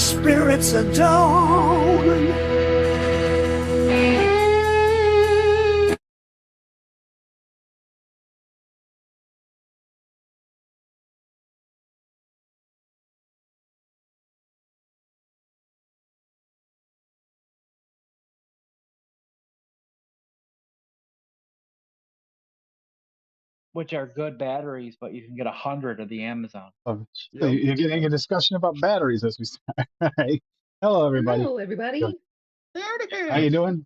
spirits are down. Which are good batteries, but you can get 100 of the Amazon. So you're getting a discussion about batteries as we start. All right. Hello, everybody. Hello, everybody. How you doing?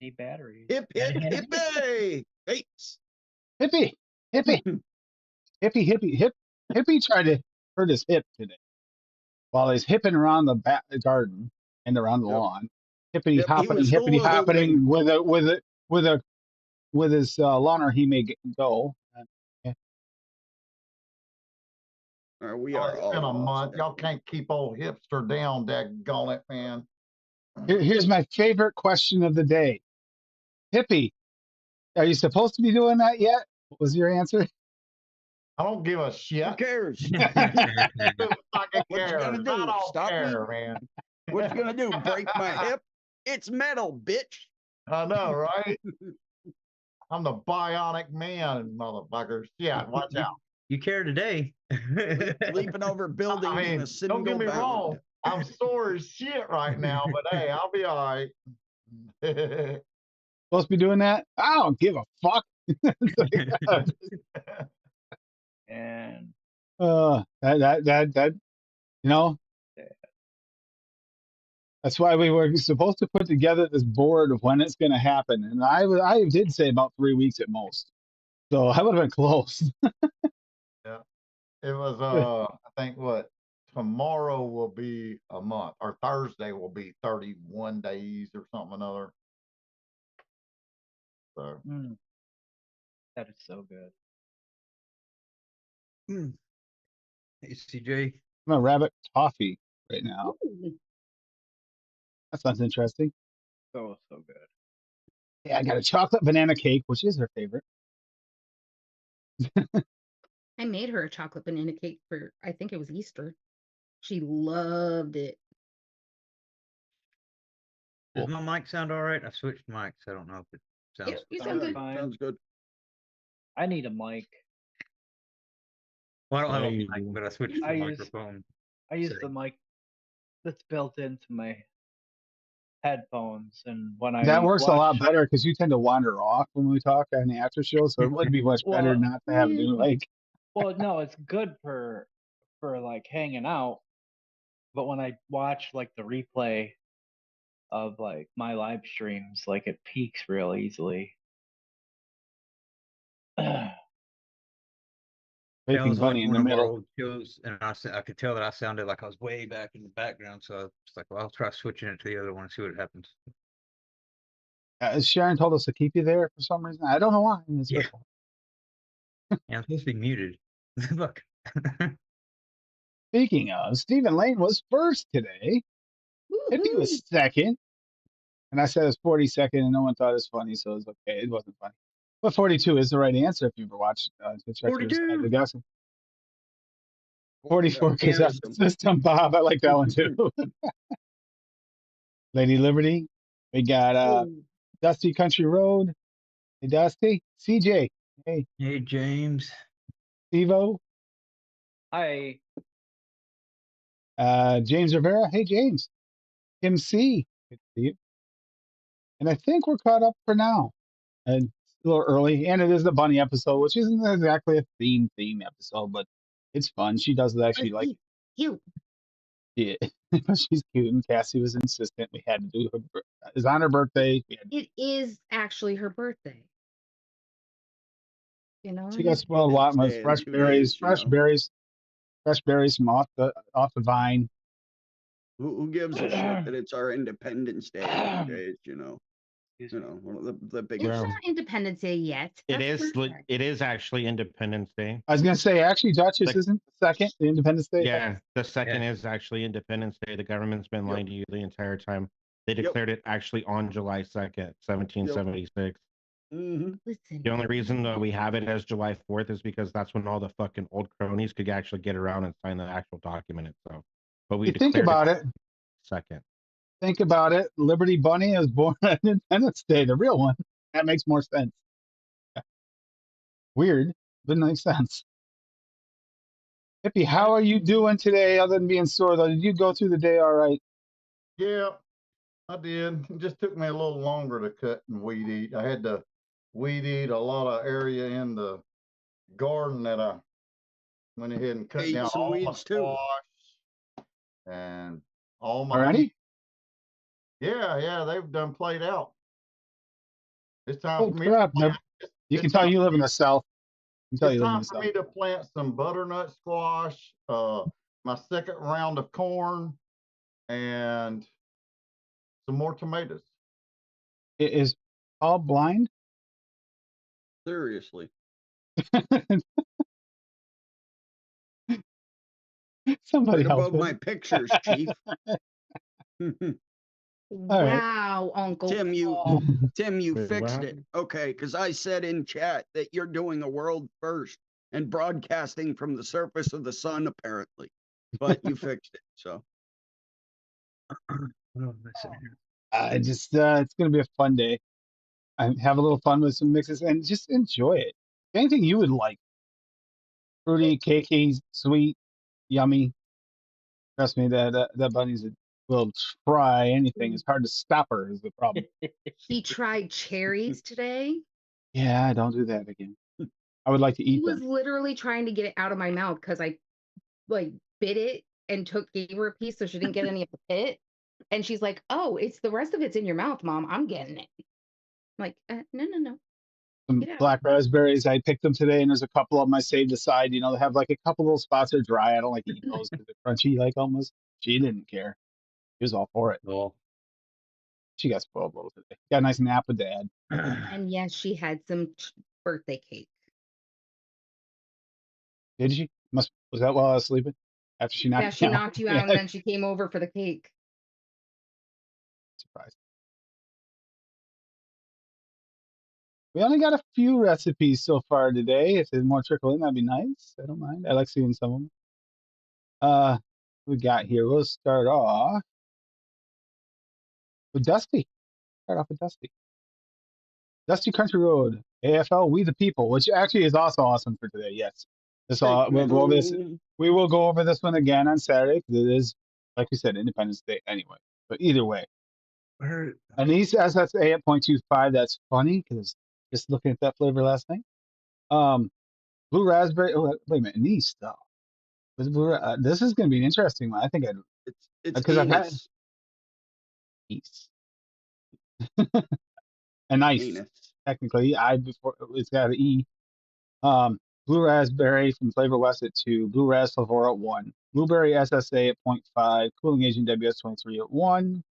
Need batteries. Hip, hip, hippie! Thanks. Hippie, hippie, hippie, hippie, hip. Hippie tried to hurt his hip today while he's hipping around the back garden and around the lawn. Hippity Yep, he hopping, was hippity hula hopping hooping. with his lawnmower. He may go. We Oh, are it's been a all month. Y'all can't keep old hipster down, daggone it, man. Here's my favorite question of the day. Hippie, are you supposed to be doing that yet? What was your answer? I don't give a shit. Who cares? Who fucking What you cares? gonna do? I don't Stop care, me? man. What you gonna do? Break my hip? It's metal, bitch. I know, right? I'm the bionic man, motherfuckers. Yeah, watch out. You care today. Leaping over buildings I in mean, a single don't get me bound. wrong. I'm sore as shit right now, but hey, I'll be all right. Supposed to be doing that? I don't give a fuck. And that you know, that's why we were supposed to put together this board of when it's going to happen, and I did say about 3 weeks at most, so I would have been close. Yeah, it was. I think what tomorrow will be a month, or Thursday will be 31 days or something another. So that is so good. Hey, CJ. I'm a rabbit toffee right now. Ooh. That sounds interesting. So good. Yeah, I got a chocolate banana cake, which is her favorite. I made her a chocolate banana cake for, I think it was Easter. She loved it. Does my mic sound all right? I switched mics. I don't know if it sounds. Yeah, you sound good. Fine. Sounds good. I need a mic. Well, I don't have a There you mic, go. but I switched the microphone. I use So- the mic that's built into my headphones, and when I That works a lot watch- better because you tend to wander off when we talk on the after show, so it would be much better Well, not to have a new like. Well, no, it's good for like hanging out, but when I watch like the replay of like my live streams, like it peaks real easily. Yeah, I Making was like bunny in one the of our middle. old shows, and I could tell that I sounded like I was way back in the background. So I was like, well, I'll try switching it to the other one and see what happens. Sharon told us to keep you there for some reason. I don't know why. It's her Yeah. fault. Yeah, I'm supposed to be muted. Look. Speaking of, Stephen Lane was first today. Hippie was second. And I said it was 42nd, and no one thought it was funny, so it was okay. It wasn't funny. But 42 is the right answer if you ever watched the check 42. the guessing. 44 because Yeah, that's the system, Bob. I like that one too. Lady Liberty. We got Dusty Country Road. Hey, Dusty. CJ. Hey, Hey, James. Stevo. Hi. James Rivera. Hey, James. Kim C. Good to see you. And I think we're caught up for now. And it's a little early, and it is the bunny episode, which isn't exactly a theme episode, but it's fun. She does it actually like cute. yeah. She's cute, and Cassie was insistent. We had to do her. It's on her birthday. It is actually her birthday. You know, She got spoiled a lot with fresh berries, fresh berries from off the vine. Who gives a shit that it's our Independence Day? Days, you know, one of the big. It's not Independence Day yet. It That's is. perfect. It is actually Independence Day. I was gonna say, actually, Duchess Like- isn't the second, the Independence Day. Yeah, the second is actually Independence Day. The government's been lying to you the entire time. They declared it actually on July 2nd, 1776. Mm-hmm. Listen, The only reason that we have it as July 4th is because that's when all the fucking old cronies could actually get around and sign the actual document itself. But we You think declared about it. 2nd. Think about it. Liberty Bunny was born on Independence Day, the real one. That makes more sense. Weird, but makes sense. Hippie, how are you doing today other than being sore, though? Did you go through the day all right? Yeah, I did. It just took me a little longer to cut and weed eat. I had to weed eat a lot of area in the garden that I went ahead and cut Ate down some all my weeds too. squash and all my Already? Yeah, they've done played out. It's time Oh, for me to crap. plant. You It's can tell time you for live in me- the South. You can tell It's you live in time the for South. me to plant some butternut squash, my second round of corn, and some more tomatoes. It is all blind. Seriously. Somebody Right help above him. my pictures, Chief. All right. Wow, Uncle Tim, Paul. you Wait, what fixed it. happened? Okay, because I said in chat that you're doing a world first and broadcasting from the surface of the sun, apparently. But you fixed it, so. What am I missing here? It's going to be a fun day. I have a little fun with some mixes and just enjoy it. Anything you would like. Fruity, cakey, sweet, yummy. Trust me, that bunny's will try anything. It's hard to stop her is the problem. He tried cherries today. Yeah, don't do that again. I would like to He eat was them. literally trying to get it out of my mouth because I like bit it and gave her a piece so she didn't get any of the pit. And she's like, "Oh, it's the rest of it's in your mouth, Mom. I'm getting it." I'm like, no. Some Get out. black raspberries. I picked them today, and there's a couple of them I saved aside. You know, they have like a couple little spots that are dry. I don't like to eat those because they're crunchy, like almost. She didn't care. She was all for it. Well, She got spoiled a little today. Got a nice nap with Dad. And yes, she had some birthday cake. Did she? Was that while I was sleeping? After she knocked Yeah, me she out? knocked you out, and then she came over for the cake. Surprised. We only got a few recipes so far today. If there's more trickle in, that'd be nice. I don't mind. I like seeing some of them. We got here. We'll start off with Dusty. Start off with Dusty. Dusty Country Road, AFL, We the People, which actually is also awesome for today. Yes, Take me we'll go over this. home. We will go over this one again on Saturday because it is, like we said, Independence Day anyway. But either way, where? anise SSA at 0.25. That's funny because just looking at that flavor last night. Blue raspberry. Oh, wait a minute, anise though. This is going to be an interesting one. I think It's because I've had anus. anise. A nice, Anus. technically. I before it's got an E. Blue raspberry from Flavor West at 2, blue ras flavor at 1, blueberry SSA at 0.5, cooling agent WS23 at 1,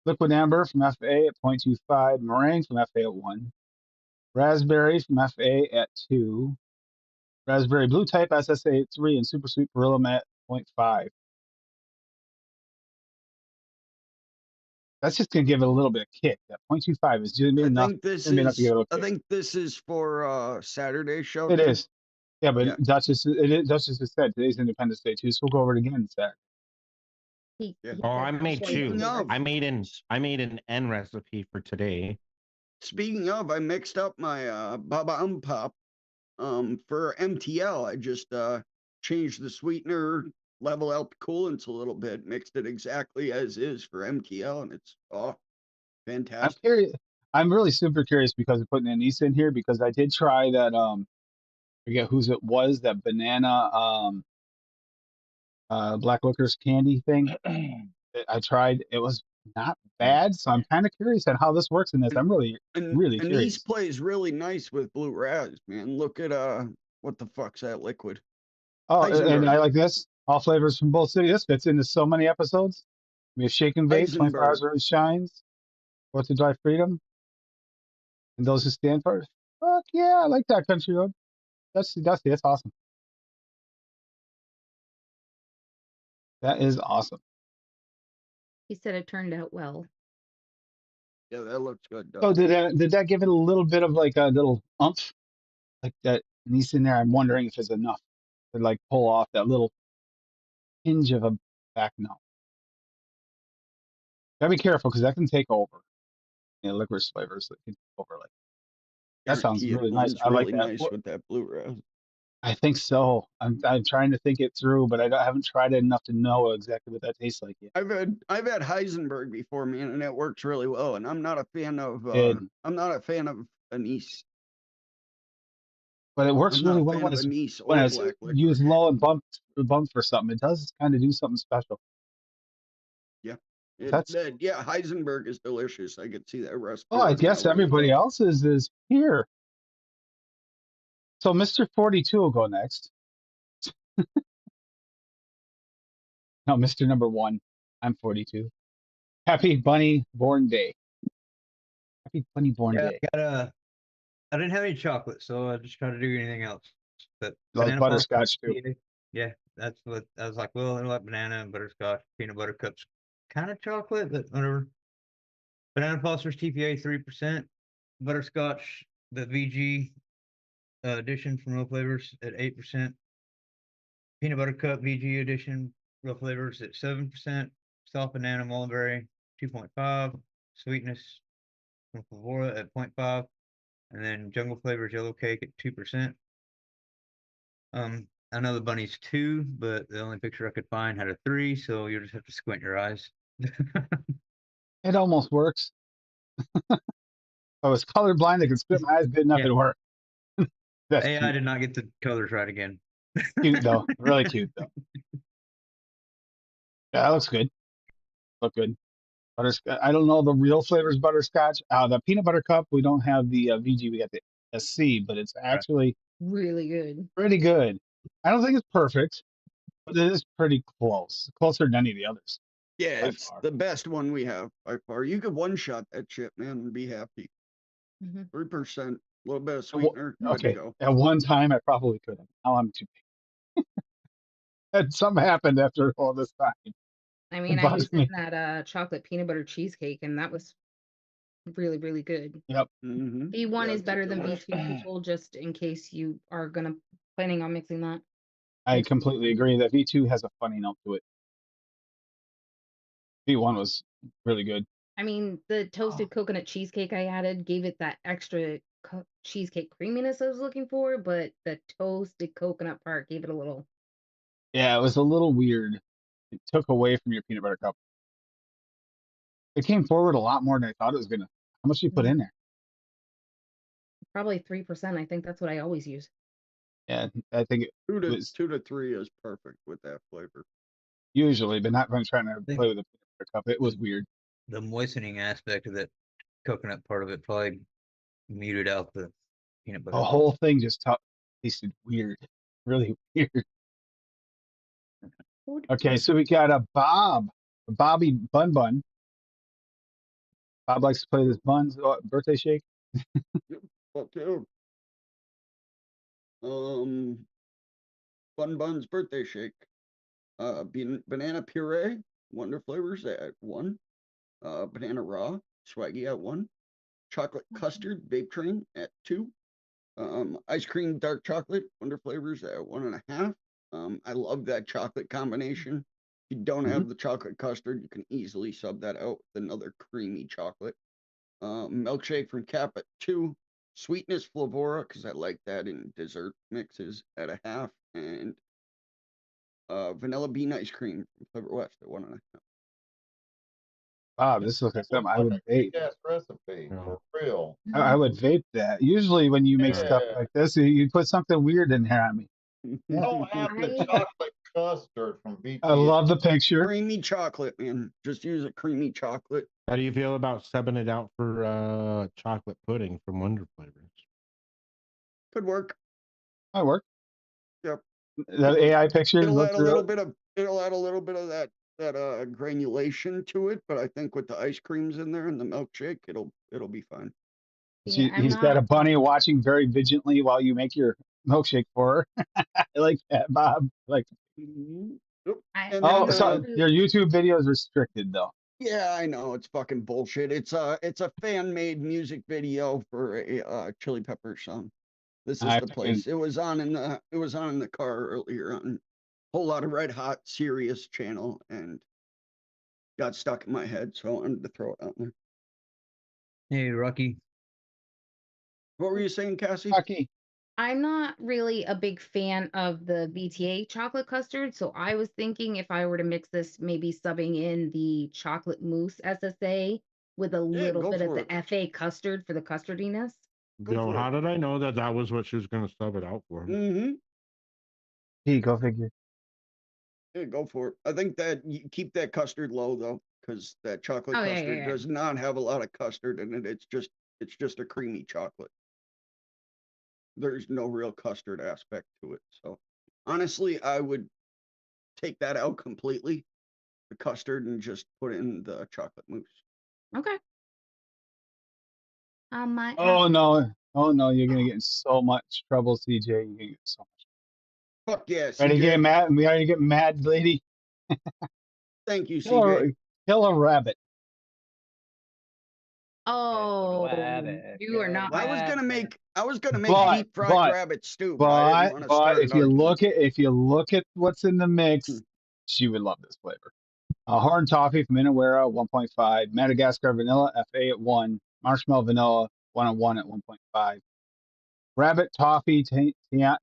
liquid amber from FA at 0.25, meringue from FA at 1, raspberry from FA at 2, raspberry blue type SSA at 3, and super sweet beryllium at 0.5. That's just gonna give it a little bit of kick. That 0.25 is gonna be I enough. think this Gonna be enough to give it a is. little I kick. think this is for Saturday show. It too. is. Yeah, but Yeah. Duchess has said today's Independence Day too, so we'll go over it again Saturday. Yeah. Oh, I made Speaking two. of- I made an N recipe for today. Speaking of, I mixed up my Baba Pop for MTL. I just changed the sweetener, level out the coolants a little bit, mixed it exactly as is for MTL, and it's I'm fantastic. curious. I'm really super curious because of putting anise in here because I did try that. I forget whose it was, that banana black licorice candy thing. I tried. It was not bad, so I'm kind of curious on how this works in this. I'm really Anise curious. plays really nice with blue ras, man. Look at what the fuck's that liquid? Oh, and Heisenberg. I like this. All flavors from both cities. This fits into so many episodes. We have Shake and Bake, 24 Hours Heisenberg. Where It Shines, Fourth of July Freedom, and those who stand for it. Fuck yeah, I like that Country Road. That's awesome. That is awesome. He said it turned out well. Yeah, that looks good. So did that give it a little bit of like a little umph, like that anise in there? I'm wondering if it's enough to like pull off that little hinge of a back note. Gotta be careful because that can take over. Licorice flavors that can take over. Like that sounds Guarantee it really nice. blends I like really that. nice with that blue raz. I think so. I'm trying to think it through, but I haven't tried it enough to know exactly what that tastes like yet. I've had Heisenberg before, man, and it works really well. And I'm not a fan of anise. But it works I'm not really a well fan of anise when or it's black used licorice. low and bumped for something. It does kind of do something special. Yeah. That's Yeah, Heisenberg is delicious. I could see that recipe. oh, I guess everybody else's is here. So Mr. 42 will go next. No, Mr. Number 1. I'm 42. Happy Bunny Born Day. Happy Bunny Born Yeah, Day. I didn't have any chocolate, so I just tried to do anything else. But Like banana butterscotch too. Yeah, that's what I was like. Well, I like banana and butterscotch, peanut butter cups, kind of chocolate, but whatever. Banana Foster's TPA 3%, butterscotch, the VG edition from Real Flavors at 8%, peanut butter cup VG edition Real Flavors at 7%, soft banana mulberry 2.5, sweetness from Flavora at 0.5, and then Jungle Flavors yellow cake at 2%. I know the bunny's 2, but the only picture I could find had a 3, so you'll just have to squint your eyes. It almost works. If I was colorblind, I could spit my eyes good enough it worked. That's AI cute. did not get the colors right again. Cute though. Really cute though. Yeah, that looks good. Look good. Butterscotch. I don't know the real flavors butterscotch. The peanut butter cup, we don't have the VG. We got the SC, but it's actually Really good. pretty good. I don't think it's perfect, but it is pretty close. Closer than any of the others. Yeah, by it's far. the best one we have by far. You could one shot that shit, man, and be happy. 3%, a little bit of sweetener, good to Okay. go. At one time, I probably could have. Now I'm too big. And something happened after all this time. I mean, It I was bugs me. in that chocolate peanut butter cheesecake, and that was really, really good. Yep. Mm-hmm. V1 Yeah, is it's better than delicious. V2, people, just in case you are planning on mixing that. I completely agree that V2 has a funny note to it. V1 was really good. I mean, the toasted coconut cheesecake I added gave it that extra cheesecake creaminess I was looking for, but the toasted coconut part gave it a little. Yeah, it was a little weird. It took away from your peanut butter cup. It came forward a lot more than I thought it was gonna. How much do you put in there? Probably 3%. I think that's what I always use. Yeah, I think it 2 was to 3 is perfect with that flavor. usually, but not when I'm trying to play with a peanut butter cup. It was weird. The moistening aspect of that coconut part of it probably muted out the peanut butter. The whole thing just tasted weird, really weird. Okay, so we got a Bobby Bun. Bob likes to play this Bun's birthday shake. Well, too. Bun's birthday shake. Banana puree, Wonder Flavors at 1. Banana raw, Swaggy at 1. Chocolate custard, Vape Train at 2. Ice cream dark chocolate, Wonder Flavors at 1.5. I love that chocolate combination. If you don't have the chocolate custard, you can easily sub that out with another creamy chocolate. Milkshake from Cap at 2. Sweetness Flavora, because I like that in dessert mixes, at 1/2. And vanilla bean ice cream from Flavor West at 1.5. Bob, this looks like something I would vape. Kick-ass recipe for real. I would vape that. Usually, when you make stuff like this, you put something weird in here on me. Don't have the chocolate custard from BT. I love the picture. Creamy chocolate, man. Just use a creamy chocolate. How do you feel about subbing it out for chocolate pudding from Wonder Flavors? Could work. Might work. Yep. That AI picture. It'll add a little bit of that granulation to it, but I think with the ice creams in there and the milkshake, it'll be fine. He's got a bunny watching very vigilantly while you make your milkshake for her. I like that, Bob. Like, so your YouTube video is restricted though. Yeah, I know, it's fucking bullshit. It's a fan-made music video for a Chili Peppers song. This is the place. It was on in the car earlier on Whole Lot of Red Hot Sirius channel, and got stuck in my head, so I wanted to throw it out there. Hey, Rocky. What were you saying, Cassie? Rocky. I'm not really a big fan of the VTA chocolate custard, so I was thinking if I were to mix this, maybe subbing in the chocolate mousse SSA with a little go bit of for the it. FA custard for the custardiness. Go No, for how it. did I know that that was what she was going to sub it out for? Mm-hmm. Hey, go figure. Yeah, go for it. I think that you keep that custard low though, because that chocolate Oh, yeah, custard yeah. does not have a lot of custard in it. It's just a creamy chocolate. There's no real custard aspect to it. So honestly, I would take that out completely, the custard, and just put in the chocolate mousse. Okay. I might have Oh no. Oh no, you're gonna get in so much trouble, CJ. You're gonna get so much. Fuck yeah, Ready to get CJ. mad? We already get mad, lady. Thank you, Kill CJ. kill a rabbit. Oh, rabbit, you are not. I was gonna make But- deep fried but- rabbit stew, but I didn't want to start if an you argument. look at what's in the mix, she would love this flavor. Horn toffee from Inawera, 1.5. Madagascar vanilla, FA at 1. Marshmallow vanilla, 101 at 1.5. Rabbit toffee, Taima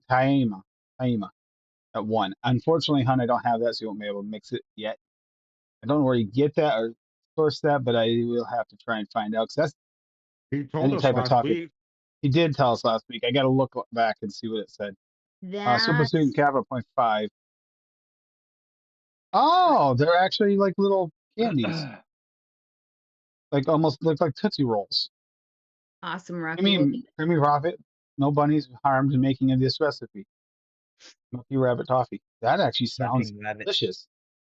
at 1. Unfortunately, hon, I don't have that, so you won't be able to mix it yet. I don't know where you get that or source that, but I will have to try and find out, because that's He told any us type of last toffee. week. He did tell us last week. I got to look back and see what it said. Super That's Sweet and Cava 0.5. Oh, they're actually like little candies. Like almost look like Tootsie Rolls. awesome, Rocky. Creamy Rabbit. No bunnies harmed in making of this recipe. Milky Rabbit Toffee. That actually sounds Nothing rabbit. delicious.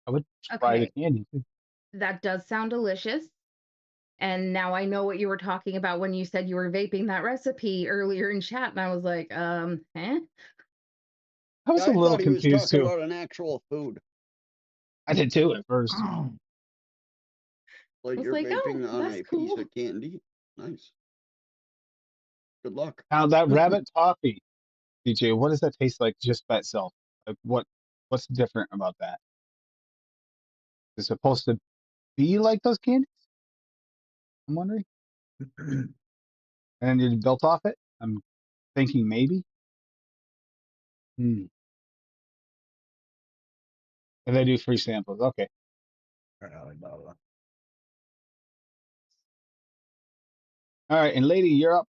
I would try the Okay. candy too. That does sound delicious. And now I know what you were talking about when you said you were vaping that recipe earlier in chat, and I was like, eh? I was I a little thought he was confused talking too. about an actual food. I did too at first. Like was you're like, oh, vaping on that's a cool. piece of candy. Nice. Good luck. Now that rabbit toffee, DJ, what does that taste like just by itself? Like what's different about that? Is it supposed to be like those candies? I'm wondering. And you built off it? I'm thinking maybe. And they do free samples. Okay. All right. And lady, you're up.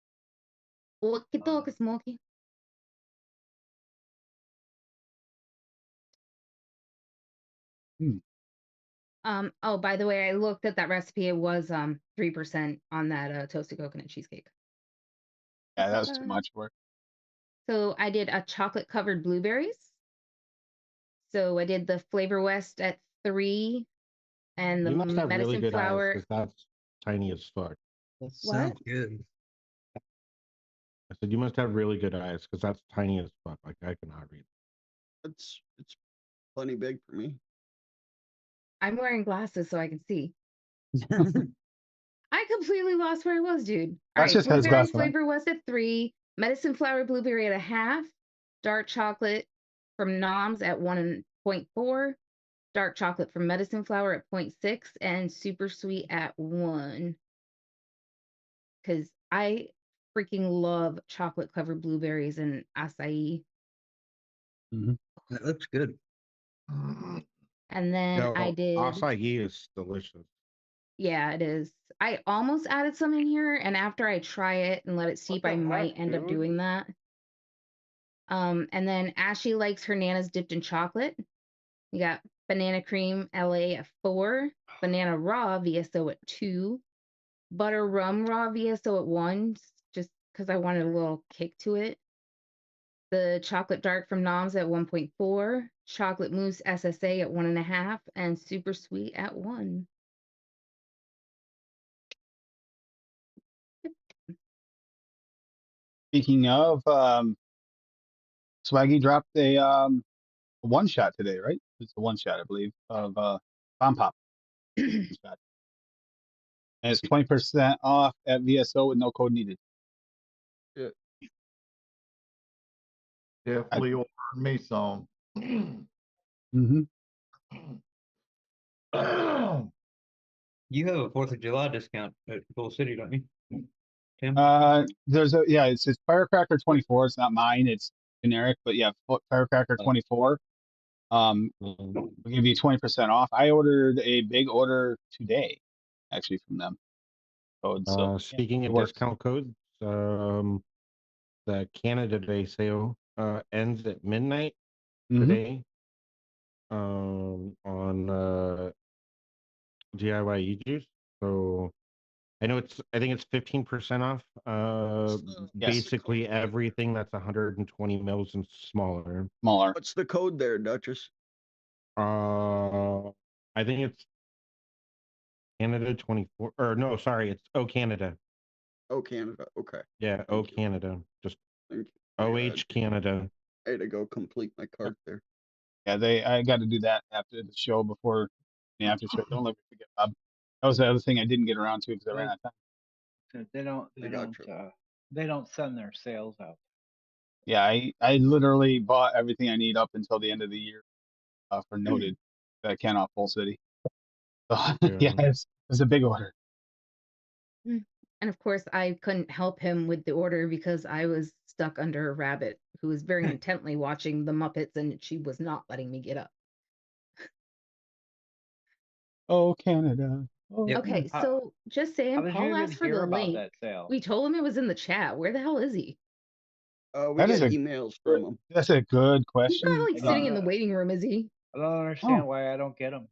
Look at dog, Smokey. Oh, by the way, I looked at that recipe. It was 3% on that toasted coconut cheesecake. Yeah, that was too much work. So I did a chocolate covered blueberries. So I did the Flavor West at 3, and the You must have really medicine good eyes flower. because that's tiny as fuck. That sounds What? good. I said you must have really good eyes because that's tiny as fuck. Like I cannot read. It's plenty big for me. I'm wearing glasses so I can see. I completely lost where I was, dude. All That's right, just has blueberry glasses on. Flavor West at 3, medicine flower blueberry at 0.5, dark chocolate from Noms at 1.4, dark chocolate from medicine flower at 0.6, and super sweet at 1. Because I freaking love chocolate covered blueberries and acai. That looks good. And then No, I did. acai is delicious. Yeah, it is. I almost added some in here, and after I try it and let it steep, I might end up doing that. And then Ashley likes her Nana's dipped in chocolate. You got banana cream LA at 4, banana raw VSO at 2, butter rum raw VSO at 1, just because I wanted a little kick to it. The chocolate dark from Noms at 1.4, chocolate mousse SSA at 1.5, and super sweet at 1. Speaking of, Swaggy dropped a one shot today, right? It's a one shot, I believe, of Bomb Pop. Shot. And it's 20% off at VSO with no code needed. Definitely ordered me some. Mm-hmm. You have a 4th of July discount at Bull City, don't you? Tim? There's it's Firecracker 24. It's not mine. It's generic, but yeah, Firecracker 24. We'll give you 20% off. I ordered a big order today, actually from them. Code. So Speaking of works. discount codes, the Canada Day sale ends at midnight today. On DIY e-juice. So I know I think it's 15% off. Basically everything that's 120 mils and smaller. What's the code there, Duchess? I think it's Canada 24, or no, sorry, it's Canada. Canada. Okay. Yeah, Canada. Just Thank you. OH Canada. I had to go complete my cart there. Yeah, I got to do that after the show before the after show. Don't let me forget, Bob. That was the other thing I didn't get around to because I ran out of time. They don't send their sales out. Yeah, I literally bought everything I need up until the end of the year for noted that I can off Full City. So, yeah, it's a big order. And of course, I couldn't help him with the order because I was stuck under a rabbit who was very intently watching the Muppets, and she was not letting me get up. Oh, Canada. Oh, Okay, so just saying, Paul asked for the link. We told him it was in the chat. Where the hell is he? We get emails from him. That's a good question. He's probably sitting in the waiting room, is he? I don't understand why I don't get them.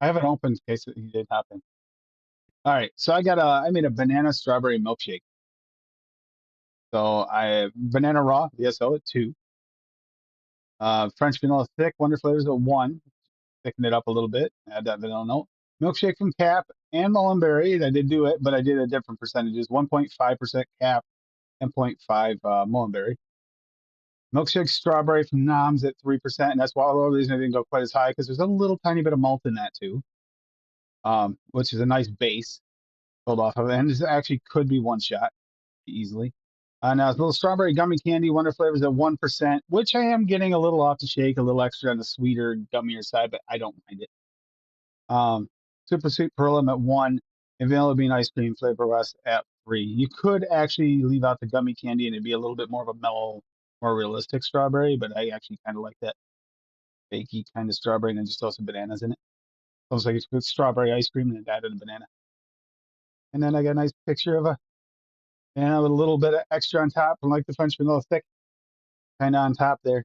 I have it open in case he did happen. All right, so I made a banana strawberry milkshake. So banana raw, VSO at 2. French vanilla thick, Wonder Flavors at 1. Thicken it up a little bit. Add that vanilla note. Milkshake from Cap and Mullenberry. I did do it, but I did a different percentages. 1.5% Cap and 0.5 Mullenberry. Milkshake strawberry from Noms at 3%, and that's why the reason I didn't go quite as high because there's a little tiny bit of malt in that too, which is a nice base build off of it, and this actually could be one shot easily. Now it's a little strawberry gummy candy, Wonder Flavors at 1%, which I am getting a little off the shake, a little extra on the sweeter, gummier side, but I don't mind it. Super sweet Perlim at 1, and vanilla bean ice cream flavor West at 3. You could actually leave out the gummy candy and it'd be a little bit more of a mellow, more realistic strawberry, but I actually kind of like that bakey kind of strawberry, and then just throw some bananas in it. Looks like it's good strawberry ice cream and then added a banana. And then I got a nice picture of a banana with a little bit of extra on top, from like the French vanilla thick, kind of on top there.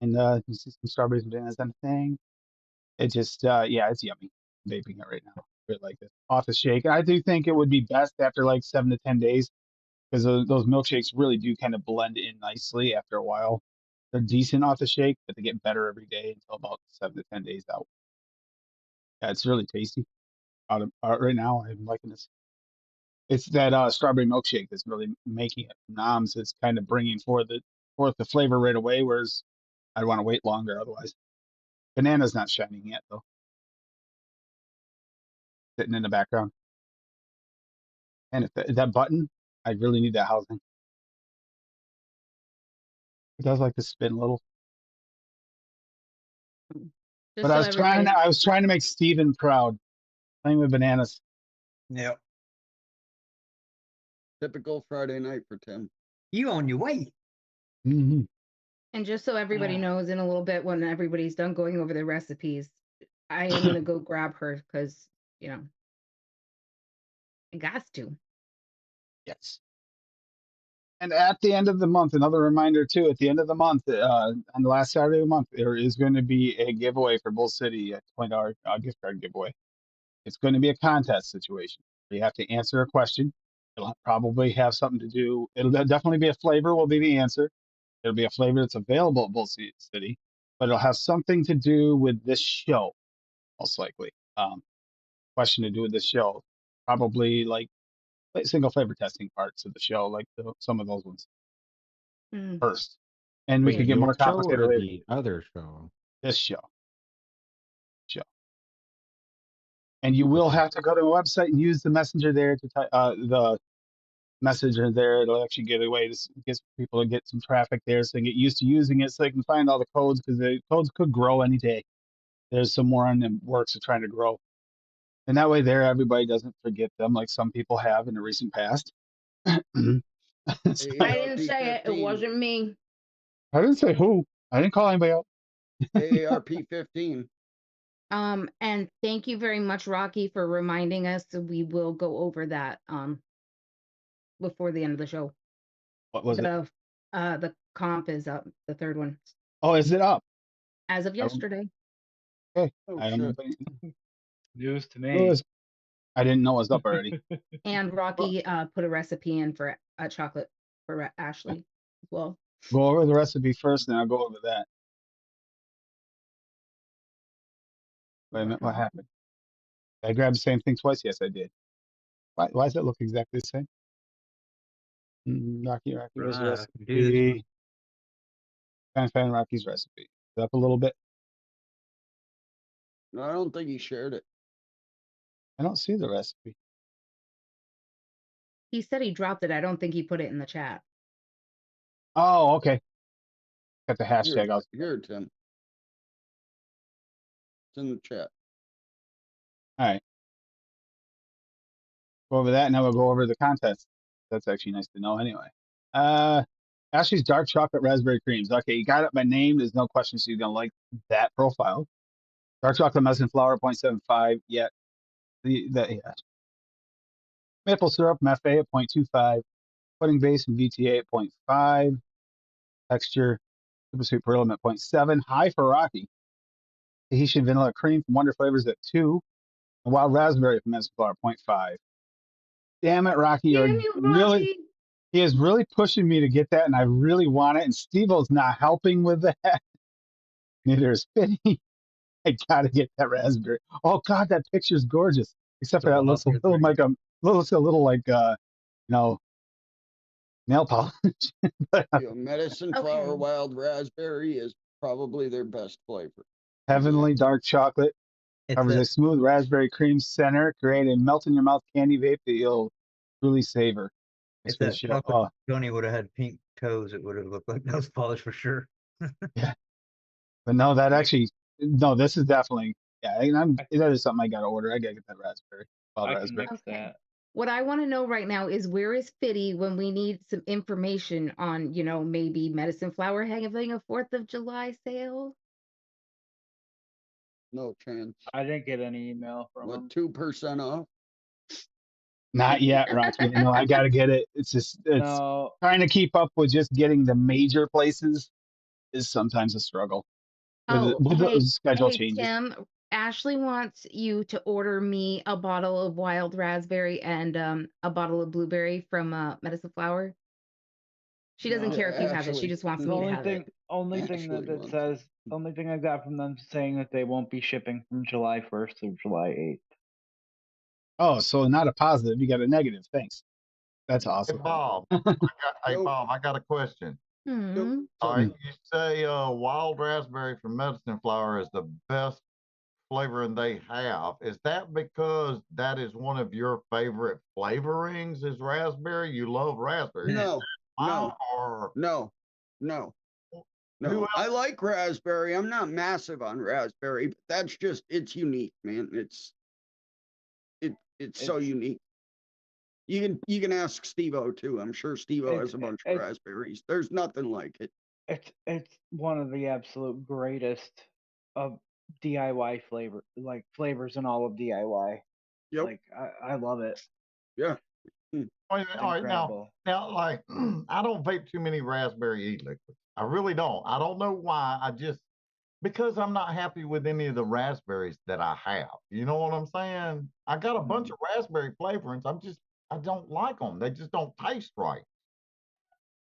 And you see some strawberries and bananas on the thing. It just, yeah, it's yummy. I'm vaping it right now. Really like this. Off the shake. I do think it would be best after like 7 to 10 days because those milkshakes really do kind of blend in nicely after a while. They're decent off the shake, but they get better every day until about 7 to 10 days out. Yeah, it's really tasty. Right now, I'm liking this. It's that strawberry milkshake that's really making it. Noms is kind of bringing forth the flavor right away, whereas I'd want to wait longer otherwise. Banana's not shining yet, though. Sitting in the background. And if that button, I really need that housing. It does like to spin a little. But I was trying to make Steven proud. Playing with bananas. Yep. Typical Friday night for Tim. You on your way. Mm-hmm. And just so everybody knows, in a little bit when everybody's done going over the recipes, I am gonna go grab her because I got to. Yes. And at the end of the month, another reminder too, at the end of the month, on the last Saturday of the month, there is going to be a giveaway for Bull City, a $20 gift card giveaway. It's going to be a contest situation. You have to answer a question. It'll probably have something to do. It'll definitely be a flavor will be the answer. It'll be a flavor that's available at Bull City, but it'll have something to do with this show, most likely. Question to do with this show. Probably like single flavor testing parts of the show, like some of those ones first, and we could get more complicated later. The other show, this show, and you will have to go to a website and use the messenger there to the messenger there. It'll actually get a way to get people to get some traffic there, so they get used to using it, so they can find all the codes because the codes could grow any day. There's some more in the works of trying to grow. And that way there, everybody doesn't forget them like some people have in the recent past. I didn't say it. It AARP-15. wasn't me. I didn't say who. I didn't call anybody out. AARP-15. And thank you very much, Rocky, for reminding us. We will go over that before the end of the show. What was it? The comp is up, the third one, Oh, is it up? as of yesterday. Okay. Oh, I don't know. shit. News to It me. was, I didn't know it was up already. And Rocky put a recipe in for a chocolate for Ashley as well. Go over the recipe first, and I'll go over that. Wait a minute, what happened? I grabbed the same thing twice? Yes, I did. Why does it look exactly the same? Rocky, where's the Right, I can do this recipe? Fan Rocky's recipe. Is it up a little bit? No, I don't think he shared it. I don't see the recipe. He said he dropped it. I don't think he put it in the chat. Oh, okay. Got the Here, hashtag. here, Tim. It's in the chat. All right. Go over that, and then we'll go over the contest. That's actually nice to know anyway. Ashley's dark chocolate raspberry creams. Okay, you got it by name. There's no question she's going to like that profile. Dark chocolate medicine flour, 0.75. Yeah. Yeah. Maple syrup, MEFA at 0.25. Pudding base and VTA at 0.5. Texture, super sweet pearl at 0.7. High for Rocky. Tahitian vanilla cream from Wonder Flavors at 2. And wild raspberry from medicine flour, 0.5. Damn it, Rocky. Damn you, Rocky. He is really pushing me to get that, and I really want it. And Steve-O's not helping with that. Neither is Finny. I gotta get that raspberry. Oh God, that picture's gorgeous. Except for that looks a little like nail polish. Medicine flower wild raspberry is probably their best flavor. Heavenly dark chocolate covers a smooth raspberry cream center, create a melt in your mouth candy vape that you'll truly savor. If that chocolate Tony would have had pink toes, it would have looked like nail polish for sure. Yeah, but no, this is definitely that is something I gotta order. I gotta get that raspberry. Raspberry. That. What I want to know right now is where is Fitty when we need some information on, maybe Medicine Flower having a 4th of July sale? No chance. I didn't get any email from him. 2% off? Not yet, Rocky. No, I gotta get it. It's just trying to keep up with just getting the major places is sometimes a struggle. With those schedule changes. Tim, Ashley wants you to order me a bottle of wild raspberry and a bottle of blueberry from Medicine Flower. She doesn't care if you have it. She just wants me to have it. Only thing I got from them saying that they won't be shipping from July 1st to July 8th. Oh, so not a positive. You got a negative. Thanks. That's awesome. Hey, Bob. I got a question. Mm-hmm. All right, you say wild raspberry from Medicine Flower is the best flavoring they have. Is that because that is one of your favorite flavorings is raspberry? You love raspberry. No. I like raspberry. I'm not massive on raspberry, but that's just, it's unique, man. It's so unique. You can ask Steve-O too. I'm sure Steve-O has a bunch of raspberries. There's nothing like it. It's one of the absolute greatest of DIY flavors in all of DIY. Yep. Like I love it. Yeah. All right, now, like I don't vape too many raspberry e-liquids. I really don't. I don't know why. Because I'm not happy with any of the raspberries that I have. You know what I'm saying? I got a bunch of raspberry flavorings. I don't like them. They just don't taste right.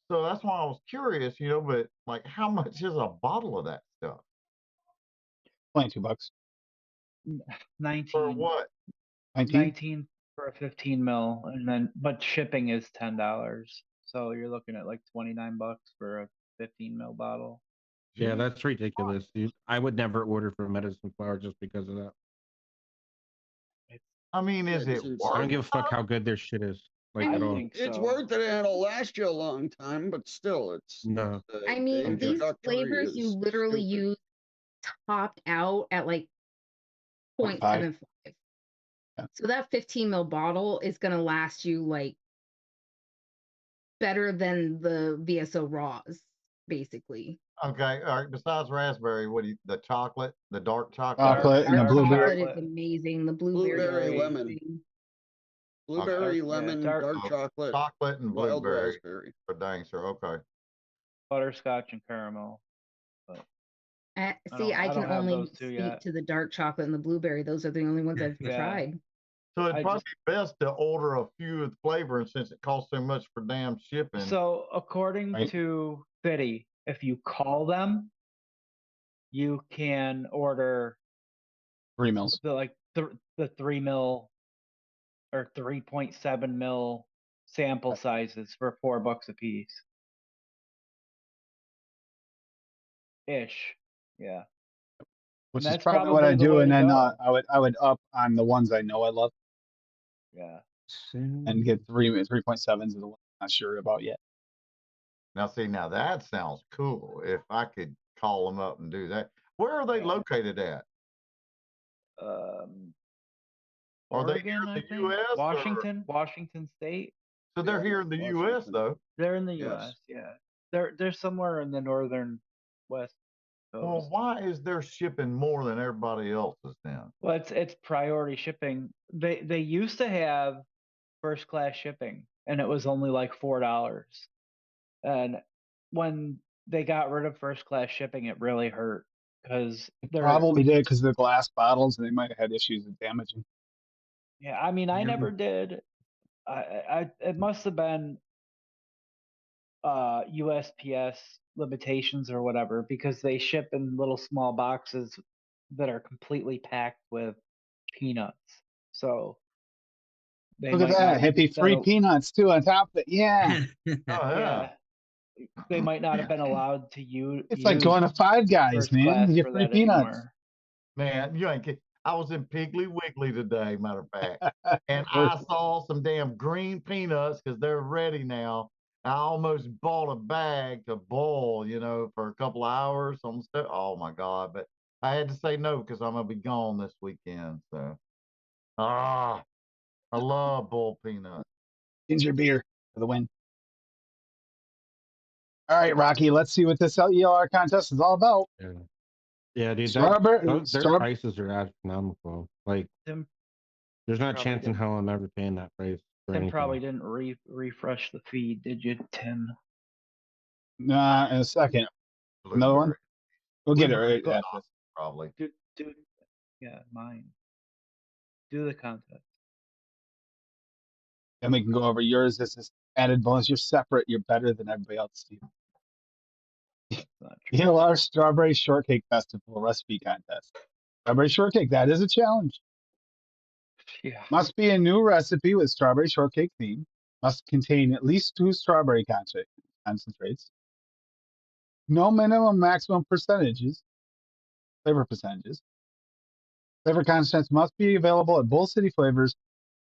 So that's why I was curious, but like how much is a bottle of that stuff? $22. 19 for what? 19 for a 15 mil, but shipping is $10. So you're looking at like $29 for a 15 mil bottle. Yeah, that's ridiculous, dude. I would never order from Medicine Flower just because of that. I mean, is it worth I don't give a fuck how good their shit is. At all. It's worth it and it'll last you a long time, but still, it's no. I mean, these flavors you literally use topped out at like 0.75. So that 15 ml bottle is going to last you like better than the VSO raws, basically. Okay, all right. Besides raspberry, what do you? The chocolate, the dark chocolate. Chocolate and the Dark blueberry. chocolate is amazing. The blueberry, Blueberry is lemon. amazing. Blueberry, Dark- lemon, yeah, dark So chocolate, chocolate and wild blueberry. raspberry. For dang sure. Okay. Butterscotch and caramel. But See, I can don't have only those two speak yet. to the dark chocolate and the blueberry. Those are the only ones I've Yeah. tried. So it'd I probably be best to order a few of the flavor, and since it costs so much for damn shipping. So according Right. to Fitty, if you call them, you can order 3 mils. the 3 mil or 3.7 mil sample sizes for $4 a piece. Ish. Yeah. Which And is that's probably what I probably the do, way and to then go. I would up on the ones I know I love Yeah. and get 3.7s of the ones I'm not sure about yet. Now, see, now that sounds cool. If I could call them up and do that, where are they Yeah. located at? Are they here Oregon, in I the think. U.S. Washington State. So they're Yeah, here in the U.S. Washington. though. They're in the Yes. U.S. Yeah. They're somewhere in the northern west Well, coast. why is their shipping more than everybody else's then? Well, it's priority shipping. They used to have first class shipping, and it was only like $4. And when they got rid of first class shipping, it really hurt because they're Probably did because of the glass bottles, and they might have had issues with damaging. yeah. I mean, I You- never did. It must have been USPS limitations or whatever because they ship in little small boxes that are completely packed with peanuts. So they Look at might that, not have hippie free been, peanuts too on top of it. Yeah, Oh yeah, yeah. they might not have been allowed to it's like use going to Five Guys, first man. class You get for free that peanuts. anymore. Man, you ain't kidding. I was in Piggly Wiggly today, matter of fact, and Or- I saw some damn green peanuts because they're ready now. I almost bought a bag to boil, for a couple hours on the stove. Oh my God. But I had to say no because I'm gonna be gone this weekend. So I love boiled peanuts. ginger beer for the win. All right, Rocky, let's see what this ELR contest is all about. Yeah, dude. Their prices are astronomical. Like, Tim there's not a probably chance in didn't- hell I'm ever paying that price for Tim anything. probably didn't refresh the feed, did you, Tim? Nah, in a second. Another one? We'll get it right Blueberry after this. Probably. Do yeah, mine. Do the contest. Then we can go over yours. This is added bonus. You're separate. You're better than everybody else, Steve. It's not true. ELR Strawberry Shortcake Festival Recipe Contest. Strawberry Shortcake, that is a challenge. Yeah. Must be a new recipe with strawberry shortcake theme. Must contain at least 2 strawberry concentrates. No minimum maximum percentages. Flavor percentages. Flavor constants must be available at both City Flavors,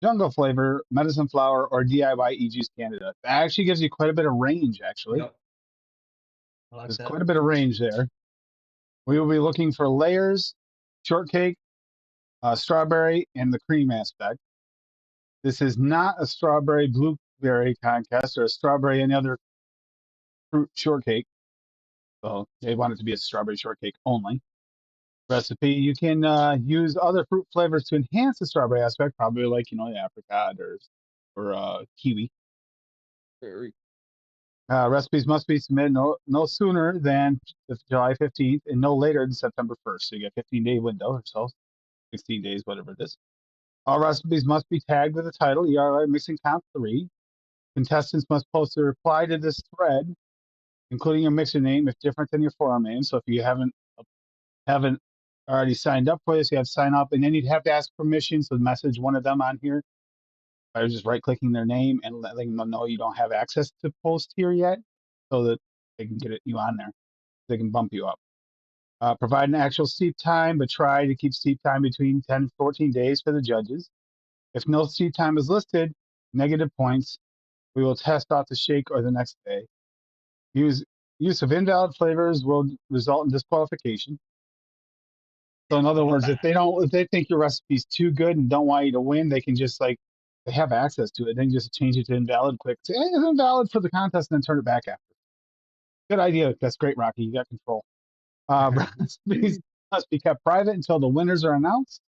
Jungle Flavor, Medicine Flower, or DIY E-Juice Canada. That actually gives you quite a bit of range, actually. Yep. I like There's that. quite a bit of range there. We will be looking for layers, shortcake, strawberry, and the cream aspect. This is not a strawberry blueberry contest or a strawberry any other fruit shortcake. So they want it to be a strawberry shortcake only recipe. You can use other fruit flavors to enhance the strawberry aspect, probably like the apricot or kiwi. Very. Recipes must be submitted no sooner than July 15th and no later than September 1st. So you get a 15-day window or so, 16 days, whatever it is. All recipes must be tagged with the title ELR Mixing Comp 3. Contestants must post a reply to this thread, including a mixer name if different than your forum name. So if you haven't already signed up for this, you have to sign up, and then you'd have to ask permission. So message one of them on here by just right-clicking their name and letting them know you don't have access to post here yet, so that they can get you on there. They can bump you up. Provide an actual steep time, but try to keep steep time between 10 and 14 days for the judges. If no steep time is listed, negative points. We will test off the shake or the next day. Use of invalid flavors will result in disqualification. So in other all words, time. if they think your recipe's too good and don't want you to win, they can just like they have access to it. They can just change it to invalid quick. Say, hey, it's invalid for the contest, and then turn it back after. Good idea. That's great, Rocky. You got control. Recipes must be kept private until the winners are announced.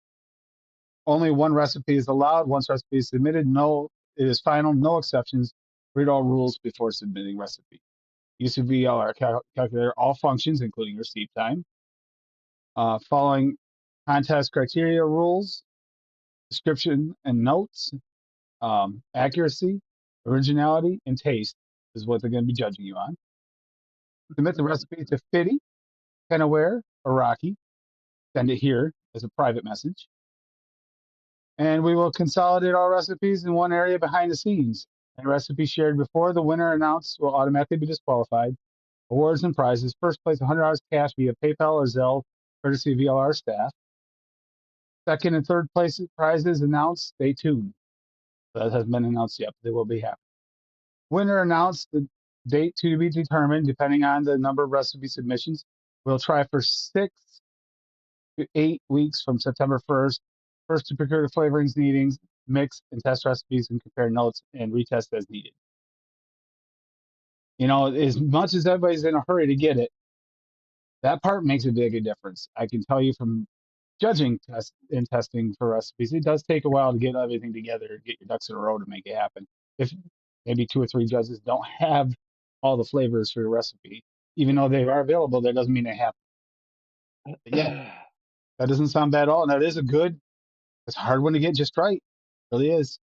Only one recipe is allowed. Once recipe is submitted, it is final. No exceptions. Read all rules before submitting recipe. Use of VLR calculator all functions, including receipt time. Following contest criteria rules, description and notes, accuracy, originality, and taste is what they're going to be judging you on. Submit the recipe to Fitty, Kenaware, or Rocky. Send it here as a private message. And we will consolidate all recipes in one area behind the scenes. And recipes shared before the winner announced will automatically be disqualified. Awards and prizes. First place, $100 cash via PayPal or Zelle, courtesy of VLR staff. Second and third place prizes announced. Stay tuned. That hasn't been announced yet, but they will be happening. Winner announced, the date to be determined depending on the number of recipe submissions. We'll try for 6 to 8 weeks from September 1st. First to procure the flavorings needing, mix and test recipes and compare notes and retest as needed. You know, as much as everybody's in a hurry to get it, that part makes a big difference. I can tell you from judging and testing for recipes, it does take a while to get everything together, get your ducks in a row to make it happen. If maybe 2 or 3 judges don't have all the flavors for your recipe, even though they are available, that doesn't mean they have. But yeah, that doesn't sound bad at all. And that is it's a hard one to get just right. It really is.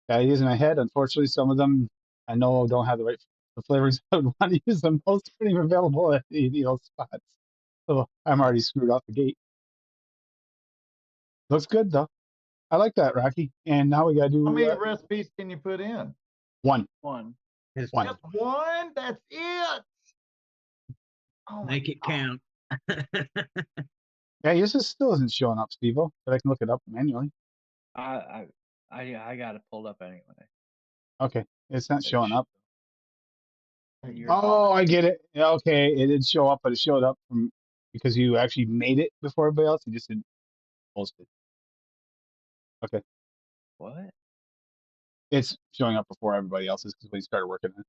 Ideas in my head. Unfortunately, some of them I know don't have the flavors I would want to use. The most aren't even available at the spots. So I'm already screwed off the gate. Looks good though. I like that, Rocky. And now we gotta do How many recipes can you put in? one. One. Just One. Just one? That's it. Oh my make it God. count. Yeah, yours still isn't showing up, Steve-O, but I can look it up manually. I got it pulled up anyway. Okay, it's not It showing up. You're- Oh, I get it. Yeah, okay, it didn't show up, but it showed up from because you actually made it before everybody else. You just didn't post it. Okay, What? it's showing up before everybody else's because we started working on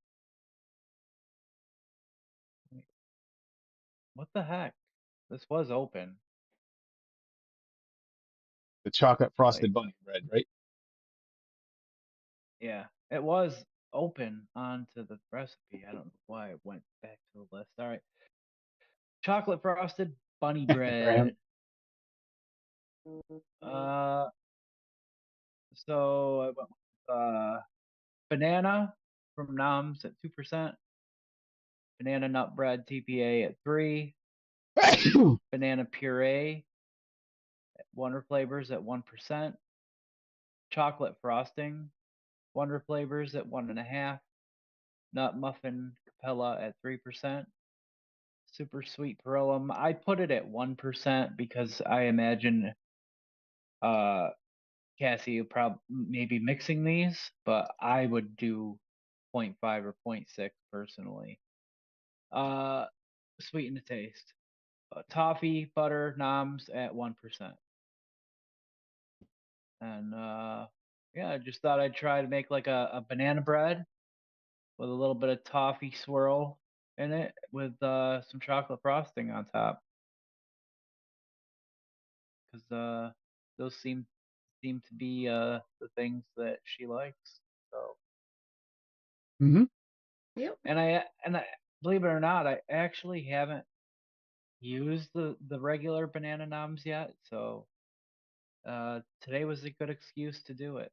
it. What the heck? This was open. The chocolate frosted Like- bunny bread, right? Yeah, it was open onto the recipe. I don't know why it went back to the list. All right. Chocolate frosted bunny bread. So I went with banana from Noms at 2%. Banana nut bread TPA at 3. Banana puree at Wonder Flavors at 1%. Chocolate frosting, Wonder Flavors at 1.5%. Nut muffin Capella at 3%. Super sweet Perillum, I put it at 1% because I imagine Cassie will probably maybe mixing these, but I would do 0.5 or 0.6 personally. Sweeten the taste. Toffee, butter, Noms at 1%. And yeah, I just thought I'd try to make like a banana bread with a little bit of toffee swirl in it with some chocolate frosting on top. Because those seem to be the things that she likes. So. Mm-hmm. Yep. And I believe it or not, I actually haven't used the regular banana Noms yet. So today was a good excuse to do it.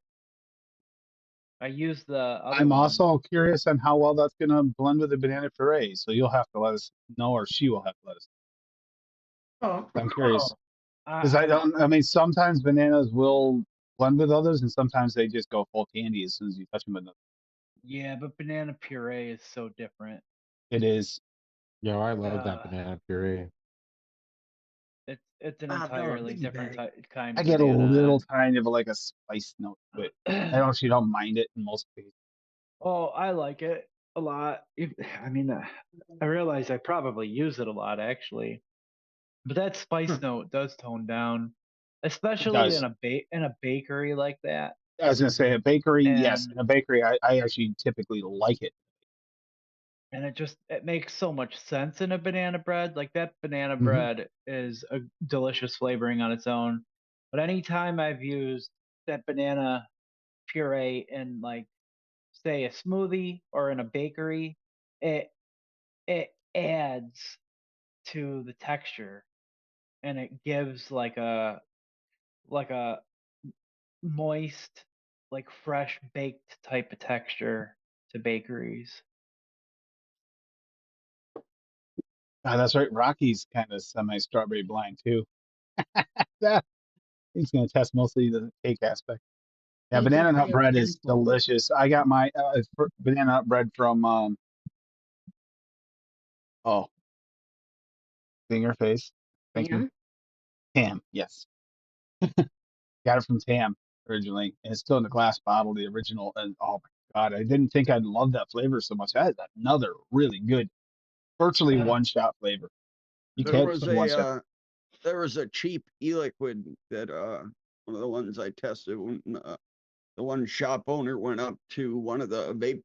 I used the other I'm one. also curious on how well that's going to blend with the banana puree. So you'll have to let us know, or she will have to let us know. I'm curious. Because I mean, sometimes bananas will blend with others, and sometimes they just go full candy as soon as you touch them with them. Yeah, but banana puree is so different. It is. Yeah, I love that banana puree. It's an $5 entirely biggie different bag. kind I of get a banana. little tiny of like a spice note to it. I don't actually don't mind it in most cases. Oh, I like it a lot. I mean, I realize I probably use it a lot actually. But that spice Hmm. note does tone down, especially does. in a bakery like that. I was gonna say a bakery, yes. And In a bakery, I actually typically like it. and it makes so much sense in a banana bread. Like that banana Mhm. bread is a delicious flavoring on its own. But anytime I've used that banana puree in like say a smoothie or in a bakery, it adds to the texture and it gives like a moist, like fresh baked type of texture to bakeries. That's right. Rocky's kind of semi strawberry blind too. Yeah, he's gonna test mostly the cake aspect. Yeah, He banana just nut did bread is simple. delicious. I got my banana nut bread from oh, seeing your face. Thank you. Damn. Tam, yes. Got it from Tam originally, and it's still in the glass bottle, the original. And oh my god, I didn't think I'd love that flavor so much. That is another really good, virtually one shot flavor. You There can't was put one shot. there was a cheap e-liquid that one of the ones I tested when the one shop owner went up to one of the vape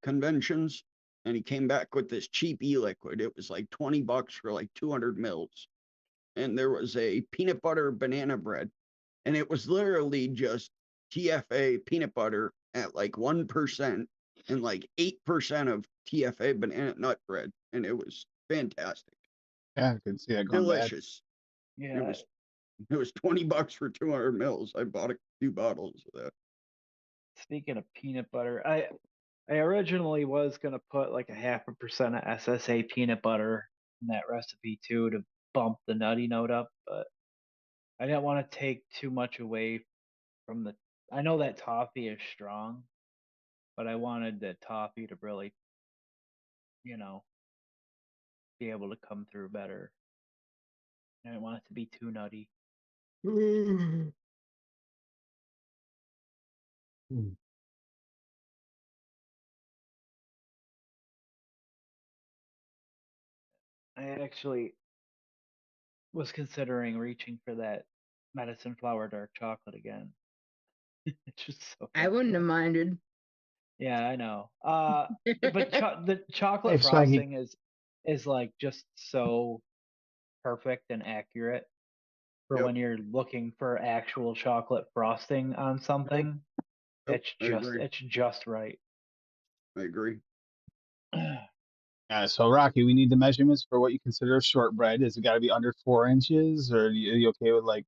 conventions and he came back with this cheap e-liquid. It was like $20 for like 200 mils. And there was a peanut butter banana bread. And it was literally just TFA peanut butter at like 1% and like 8% of TFA banana nut bread. And it was fantastic. Yeah, I can see that going bad. Delicious. Yeah. It was $20 for 200 mils. I bought a few bottles of that. Speaking of peanut butter, I originally was gonna put like a 0.5% of SSA peanut butter in that recipe too to bump the nutty note up, but I didn't want to take too much away from the. I know that toffee is strong, but I wanted the toffee to really, you know, be able to come through better. I didn't want it to be too nutty. I actually was considering reaching for that medicine flower dark chocolate again. It's just so I good. wouldn't have minded. Yeah, I know. But the chocolate Hey, Swaggy. frosting is like just so perfect and accurate for Yep. when you're looking for actual chocolate frosting on something. Yep, I It's agree. just right. I agree. So Rocky, we need the measurements for what you consider a shortbread. Is it got to be under 4 inches, or are you okay with like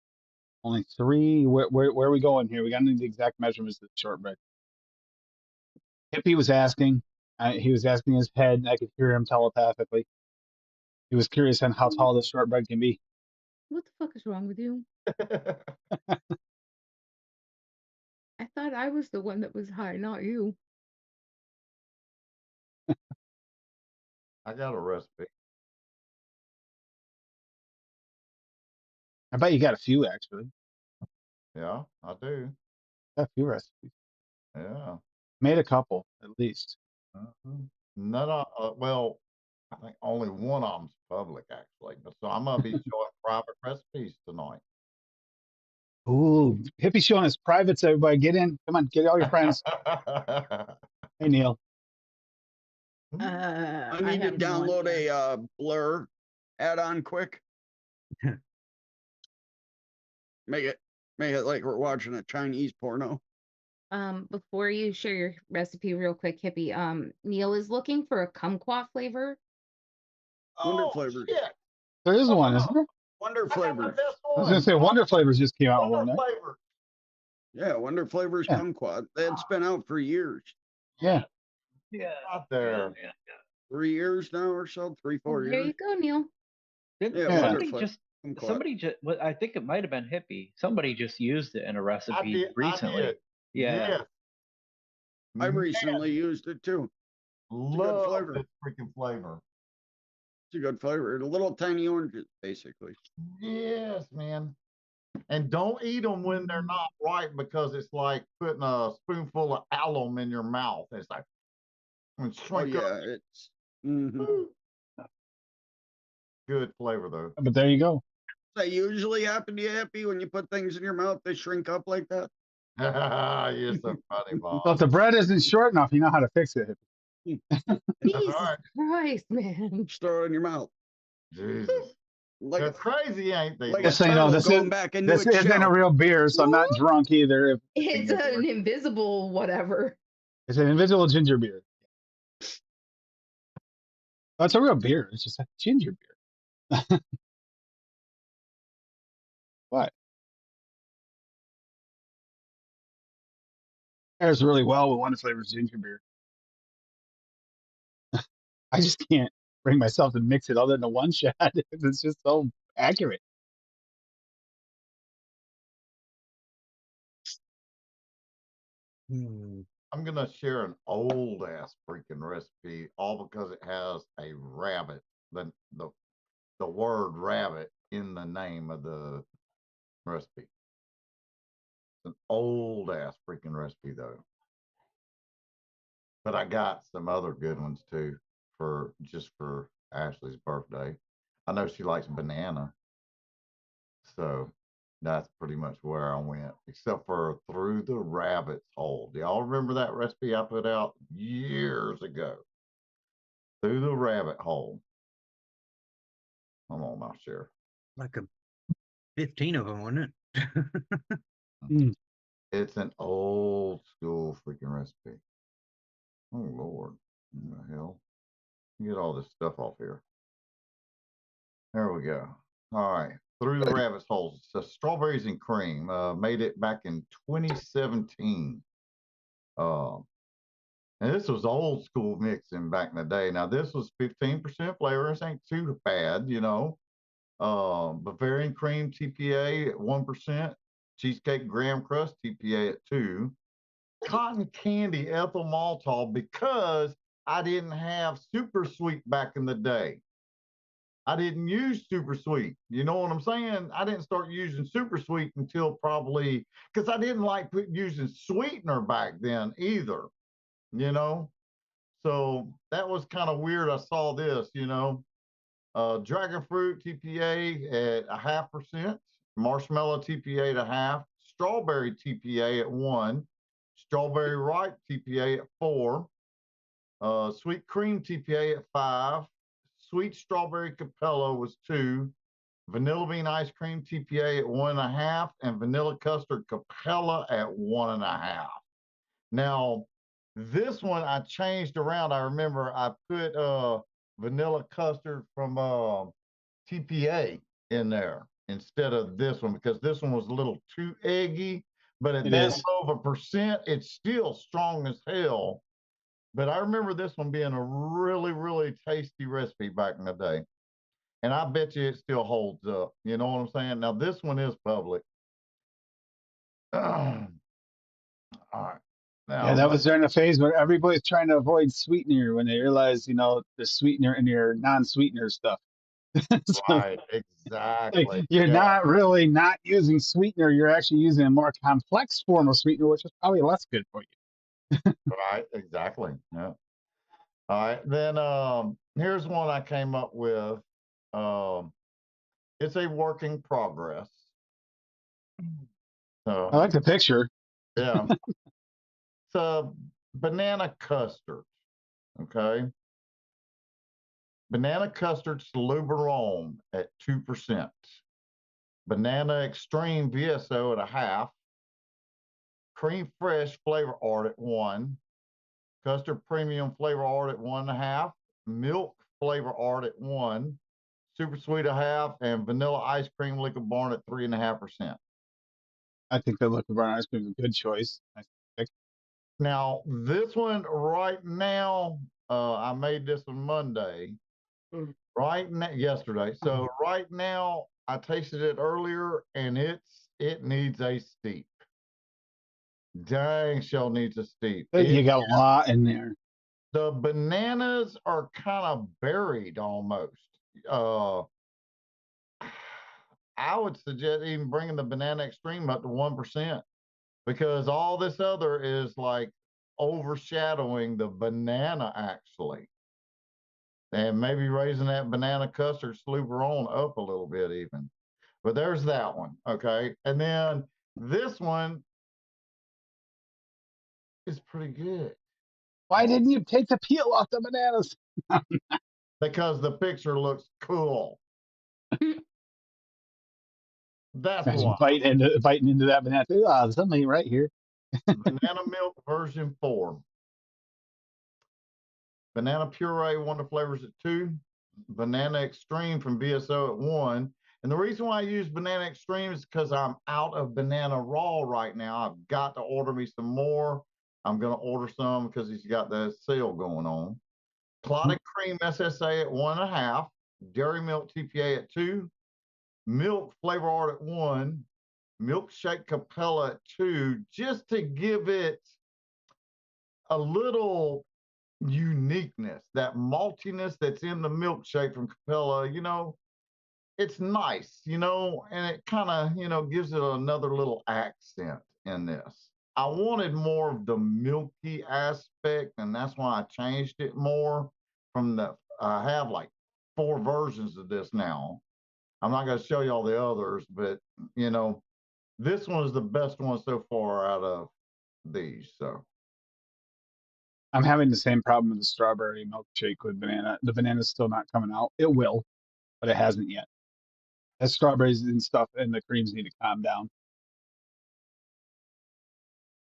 only 3? Where are we going here? We got to need the exact measurements of the shortbread. Hippie was asking. He was asking his head. I could hear him telepathically. He was curious on how tall the shortbread can be. What the fuck is wrong with you? I thought I was the one that was high, not you. I got a recipe. I bet you got a few actually. Yeah, I do. Got a few recipes. Yeah. Made a couple at least. None of well, I think only one of them's public actually. But so I'm gonna be showing private recipes tonight. Ooh, Hippie showing us privates. Everybody, get in. Come on, get all your friends. Hey, Neil. I need to download a Blur add-on quick. Make it like we're watching a Chinese porno. Before you share your recipe real quick, Hippie, Neil is looking for a kumquat flavor. Wonder flavors. Shit. There is one, isn't there? Wonder flavors. I was gonna say Wonder Flavors just came out with one. Wonder Right? flavor. Yeah, Wonder flavors Yeah. kumquat. It's been out for years. Yeah. Yeah. Out there. 3 years now or so, 3-4 There you years. go, Neil. Yeah. Somebody just I think it might have been Hippie. Somebody just used it in a recipe recently. I did. Yeah. Yes. I recently used it too. Love flavor. this freaking flavor. It's a good flavor. The little tiny oranges, basically. Yes, man. And don't eat them when they're not ripe because it's like putting a spoonful of alum in your mouth. It's like, Oh shrink yeah, up. it's Good flavor though. But there you go. that usually happen to you, Happy, when you put things in your mouth, they shrink up like that? You're so funny, Well, Bob. if the bread isn't short enough, you know how to fix it. That's Jesus right. Christ, man. Just throw it in your mouth. Jesus. Like They're a, crazy, ain't they? like a Just so you know, turtle going back into this its isn't a shell. real beer, so I'm not drunk either. It's an invisible whatever. It's an invisible ginger beer. That's a real beer. It's just a ginger beer. What? Pairs really well with one flavor's ginger beer. I just can't bring myself to mix it other than a one shot. It's just so accurate. I'm gonna share an old ass freaking recipe, all because it has a rabbit, the word rabbit in the name of the recipe. It's an old ass freaking recipe though. But I got some other good ones too for Ashley's birthday. I know she likes banana. So that's pretty much where I went, except for through the rabbit's hole. Do y'all remember that recipe I put out years ago? Through the rabbit hole. Hold on, I'll share. Like 15 of them, wasn't Mm. It's an old school freaking recipe. Oh Lord, what the hell? Get all this stuff off here. There we go. All right, through the rabbit's hole. So strawberries and cream. Made it back in 2017. And this was old school mixing back in the day. Now this was 15% flavor. This ain't too bad, you know. Bavarian cream TPA at 1%. Cheesecake graham crust TPA at 2. Cotton candy ethyl maltol, because I didn't have super sweet back in the day. I didn't use super sweet. You know what I'm saying? I didn't start using super sweet until probably, because I didn't like using sweetener back then either, you know? So that was kind of weird. I saw this, you know. Dragon fruit TPA at 0.5%, marshmallow TPA at 0.5%, strawberry TPA at 1%, strawberry ripe TPA at 4%, sweet cream TPA at 5%, sweet strawberry capello was 2%, vanilla bean ice cream TPA at 1.5%, and vanilla custard capella at 1.5%. Now, this one I changed around. I remember I put vanilla custard from TPA in there instead of this one, because this one was a little too eggy. But at that low of a percent, it's still strong as hell. But I remember this one being a really, really tasty recipe back in the day. And I bet you it still holds up. You know what I'm saying? Now, this one is public. All right. Now, Yeah, that was during the phase where everybody's trying to avoid sweetener when they realize, you know, the sweetener in your non-sweetener stuff. So, right, exactly. like, you're not really not using sweetener. You're actually using a more complex form of sweetener, which is probably less good for you. Right, exactly. Yeah. All right. Then here's one I came up with. It's a work in progress. I like the picture. Yeah. It's a banana custard. Okay. Banana custard Salubarone at 2%. Banana extreme VSO at 0.5%. Cream fresh flavor art at 1%. Custard premium flavor art at 1.5%. Milk flavor art at 1%. Super sweet 0.5%, and vanilla ice cream liquor barn at 3.5%. I think the liquid brown ice cream is a good choice. Now, this one right now, I made this on Monday. Right now, yesterday. So right now, I tasted it earlier, and it needs a steep. Dang, shell needs a steep. You got a lot in there. The bananas are kind of buried almost. I would suggest even bringing the banana extreme up to 1%, because all this other is like overshadowing the banana actually. And maybe raising that banana custard Salubarone up a little bit even. But there's that one. Okay. And then this one is pretty good. Why didn't you take the peel off the bananas? Because the picture looks cool. That's Imagine why. biting into that banana. There's something right here. Banana milk version 4. Banana puree, one of the flavors at 2. Banana extreme from BSO at 1. And the reason why I use banana extreme is because I'm out of banana raw right now. I've got to order me some more. I'm going to order some because he's got the sale going on. Clotted cream SSA at 1.5. Dairy milk TPA at 2. Milk flavor art at 1. Milkshake Capella at 2, just to give it a little uniqueness, that maltiness that's in the milkshake from Capella. It's nice, and it kind of, gives it another little accent in this. I wanted more of the milky aspect, and that's why I changed it more I have like 4 versions of this now. I'm not going to show you all the others, but, this one is the best one so far out of these. So I'm having the same problem with the strawberry milkshake with banana. The banana's still not coming out. It will, but it hasn't yet. The strawberries and stuff and the creams need to calm down.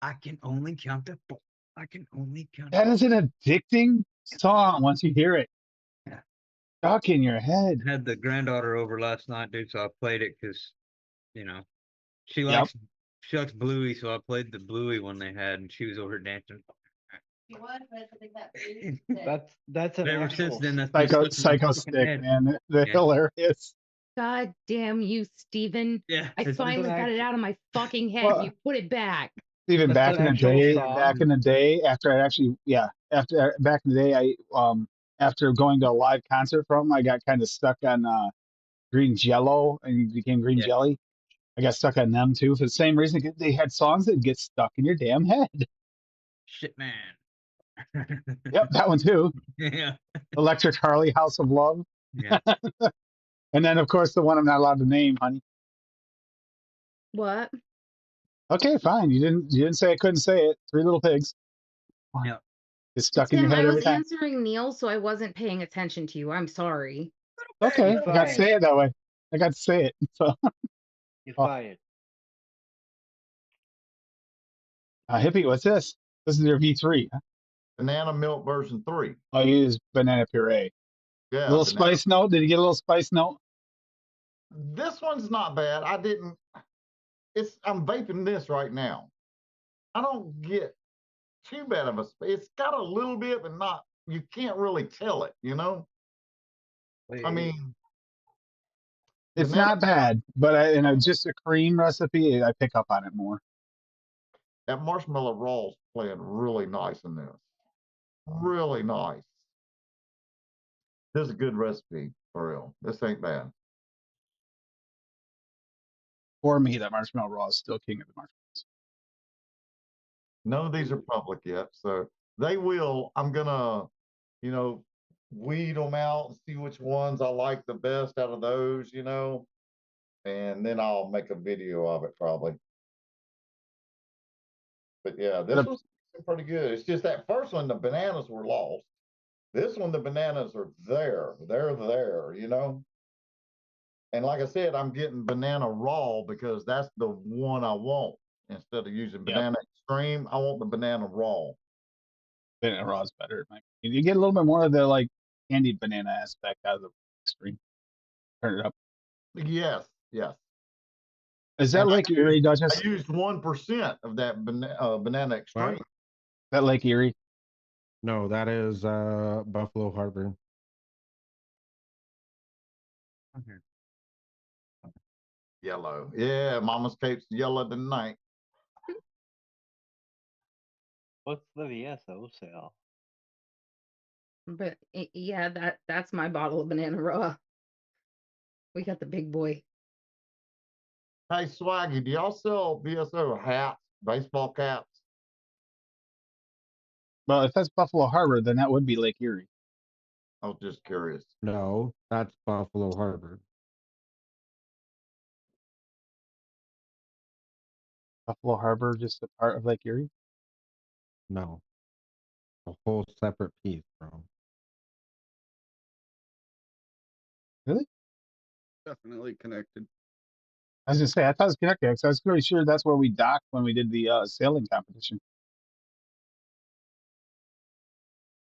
I can only count to 4. I can only count. That is an addicting song once you hear it. Yeah. Stuck in your head. I had the granddaughter over last night, dude, so I played it because, she likes Bluey, so I played the Bluey one they had, and she was over dancing. That's an Ever actual since then, that's been stuck in my Psycho fucking stick, head. man. They're hilarious. God damn you, Steven. Yeah, I it's- finally got it out of my fucking head. Well, You put it back. Even That's back an in the actual day, song. after I actually, back in the day, after going to a live concert from 'em, I got kind of stuck on Green Jello and became Green Yeah. Jelly. I got stuck on them too for the same reason. They had songs that get stuck in your damn head. Shit, man. Yep, that one too. Yeah. Electric Harley, House of Love. Yeah. And then, of course, the one I'm not allowed to name, honey. What? Okay, fine. You didn't say I couldn't say it. Three Little Pigs. Yeah. It's stuck in Tim, your head I every was time. answering Neil, so I wasn't paying attention to you. I'm sorry. Okay, You're I got to fired. say it that way. I got to say it. So, You're Oh. fired. Hippie, what's this? This is your V3. Huh? banana milk version 3. Oh, you use banana puree. Yeah. A little banana. spice note. Did you get a little spice note? This one's not bad. I'm vaping this right now. I don't get too bad of it's got a little bit, but not, you can't really tell it, I mean, It's banana- not bad, but just a cream recipe, I pick up on it more. that marshmallow roll's playing really nice in this. Really nice. This is a good recipe for real. This ain't bad. For me, that marshmallow raw is still king of the marshmallows. None of these are public yet, so they will. I'm gonna, weed them out and see which ones I like the best out of those, and then I'll make a video of it probably. But yeah, this was pretty good. It's just that first one, the bananas were lost. This one, the bananas are there. They're there, And like I said, I'm getting banana raw because that's the one I want. Instead of using banana extreme, I want the banana raw. Banana raw is better. You get a little bit more of the candied banana aspect out of the extreme. Turn it up. Yes, yes. Is that Lake Erie, Duchess? I used 1% of that banana extreme. Is that Lake Erie? No, that is Buffalo Harbor. Okay. Yellow. Yeah, Mama's Cape's yellow tonight. What's the VSO sale? But yeah, that's my bottle of banana raw. We got the big boy. Hey, Swaggy, do y'all sell VSO hats, baseball caps? Well, if that's Buffalo Harbor, then that would be Lake Erie. I was just curious. No, that's Buffalo Harbor. Buffalo Harbor just a part of Lake Erie? No, a whole separate piece, bro. Really? Definitely connected. I was gonna say, I thought it was connected because I was pretty sure that's where we docked when we did the sailing competition.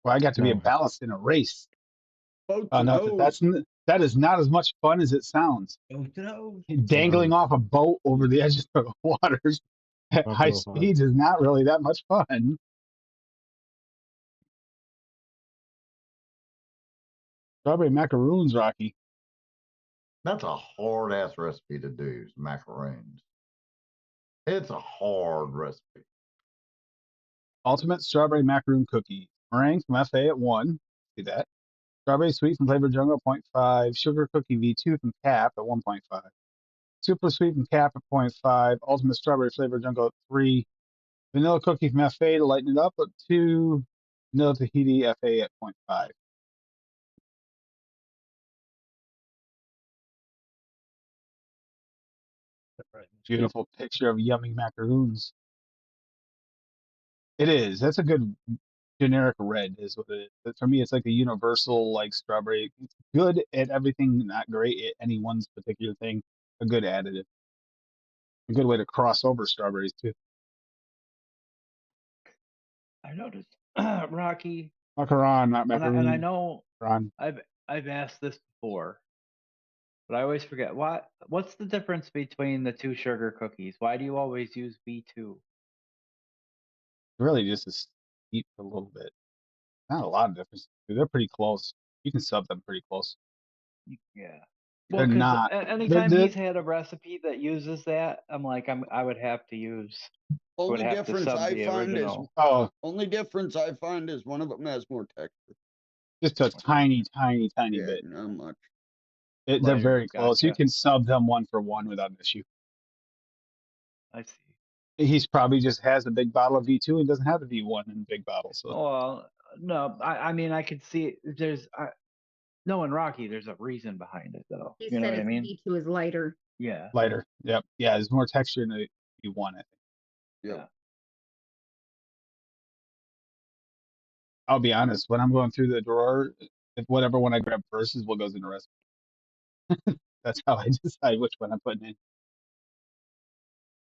Well, I got to be a No. ballast in a race. Boat Oh to no, nose. that is not as much fun as it sounds. Dangling off a boat over the edge of the waters at high Buffalo Harbor. speeds is not really that much fun. Strawberry macaroons, Rocky. That's a hard ass recipe to do, is macaroons. It's a hard recipe. Ultimate strawberry macaroon cookie. Meringue from FA at 1. See that? Strawberry sweet from Flavor Jungle at 0.5. Sugar cookie V2 from Cap at 1.5. Super sweet from Cap at 0.5. Ultimate strawberry flavor jungle at 3. Vanilla cookie from FA to lighten it up at 2. Vanilla Tahiti FA at 0.5. Beautiful picture of yummy macaroons. It is. That's a good generic red, is what it is. But for me, it's like a universal like strawberry. It's good at everything, not great at any one particular thing. A good additive. A good way to cross over strawberries too. I noticed, Rocky, Macaron, not and macaroon. I know Macaron. I've asked this before, but I always forget. What's the difference between the two sugar cookies? Why do you always use V2? Really just a steep a little bit. Not a lot of difference. They're pretty close. You can sub them pretty close. Yeah. They're Well, because not. anytime he's had a recipe that uses that, I'm like, I would have to use. Only have to difference sub I the find original. only difference I find is one of them has more texture. Just a tiny Yeah, bit. not much. They're Lighter, very close. You gotcha. can sub them 1-for-1 without an issue. I see. He's probably just has a big bottle of V2 and doesn't have the V1 in big bottle. So Well, no, I mean, I could see there's knowing Rocky, there's a reason behind it, though. He You know said what I his mean? V2 is lighter. Yeah. lighter. Yep. Yeah, there's more texture in the V1, I think. Yep. Yeah. I'll be honest, when I'm going through the drawer, if whatever one I grab first is what goes in the rest. That's how I decide which one I'm putting in.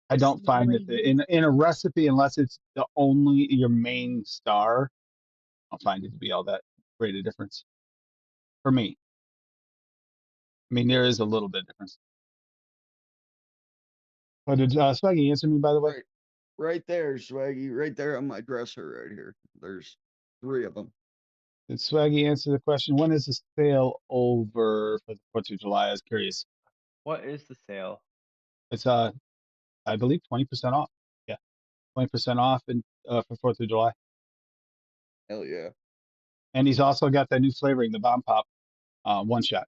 I don't find that in a recipe, unless it's the only your main star, I don't find it to be all that great a difference for me. I mean, there is a little bit of difference. Oh, did Swaggy answer me, by the way? Right there, Swaggy. Right there on my dresser right here. There's 3 of them. Did Swaggy answer the question? When is the sale over for the 4th of July? I was curious. What is the sale? It's I believe 20% off. Yeah, 20% off and for 4th of July. Hell yeah. And he's also got that new flavoring, the Bomb Pop one shot.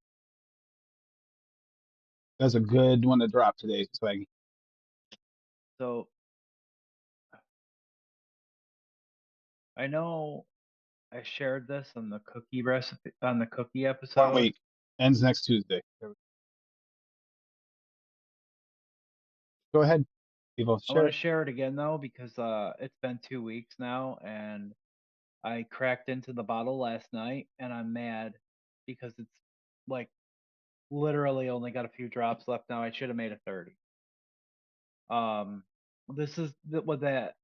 That's a good one to drop today, Swaggy. So I know I shared this on the cookie recipe on the cookie episode. 1 week ends next Tuesday. Go ahead, people. I Share want it. to share it again though because it's been 2 weeks now and I cracked into the bottle last night and I'm mad because it's like literally only got a few drops left now. I should have made a 30. This is with that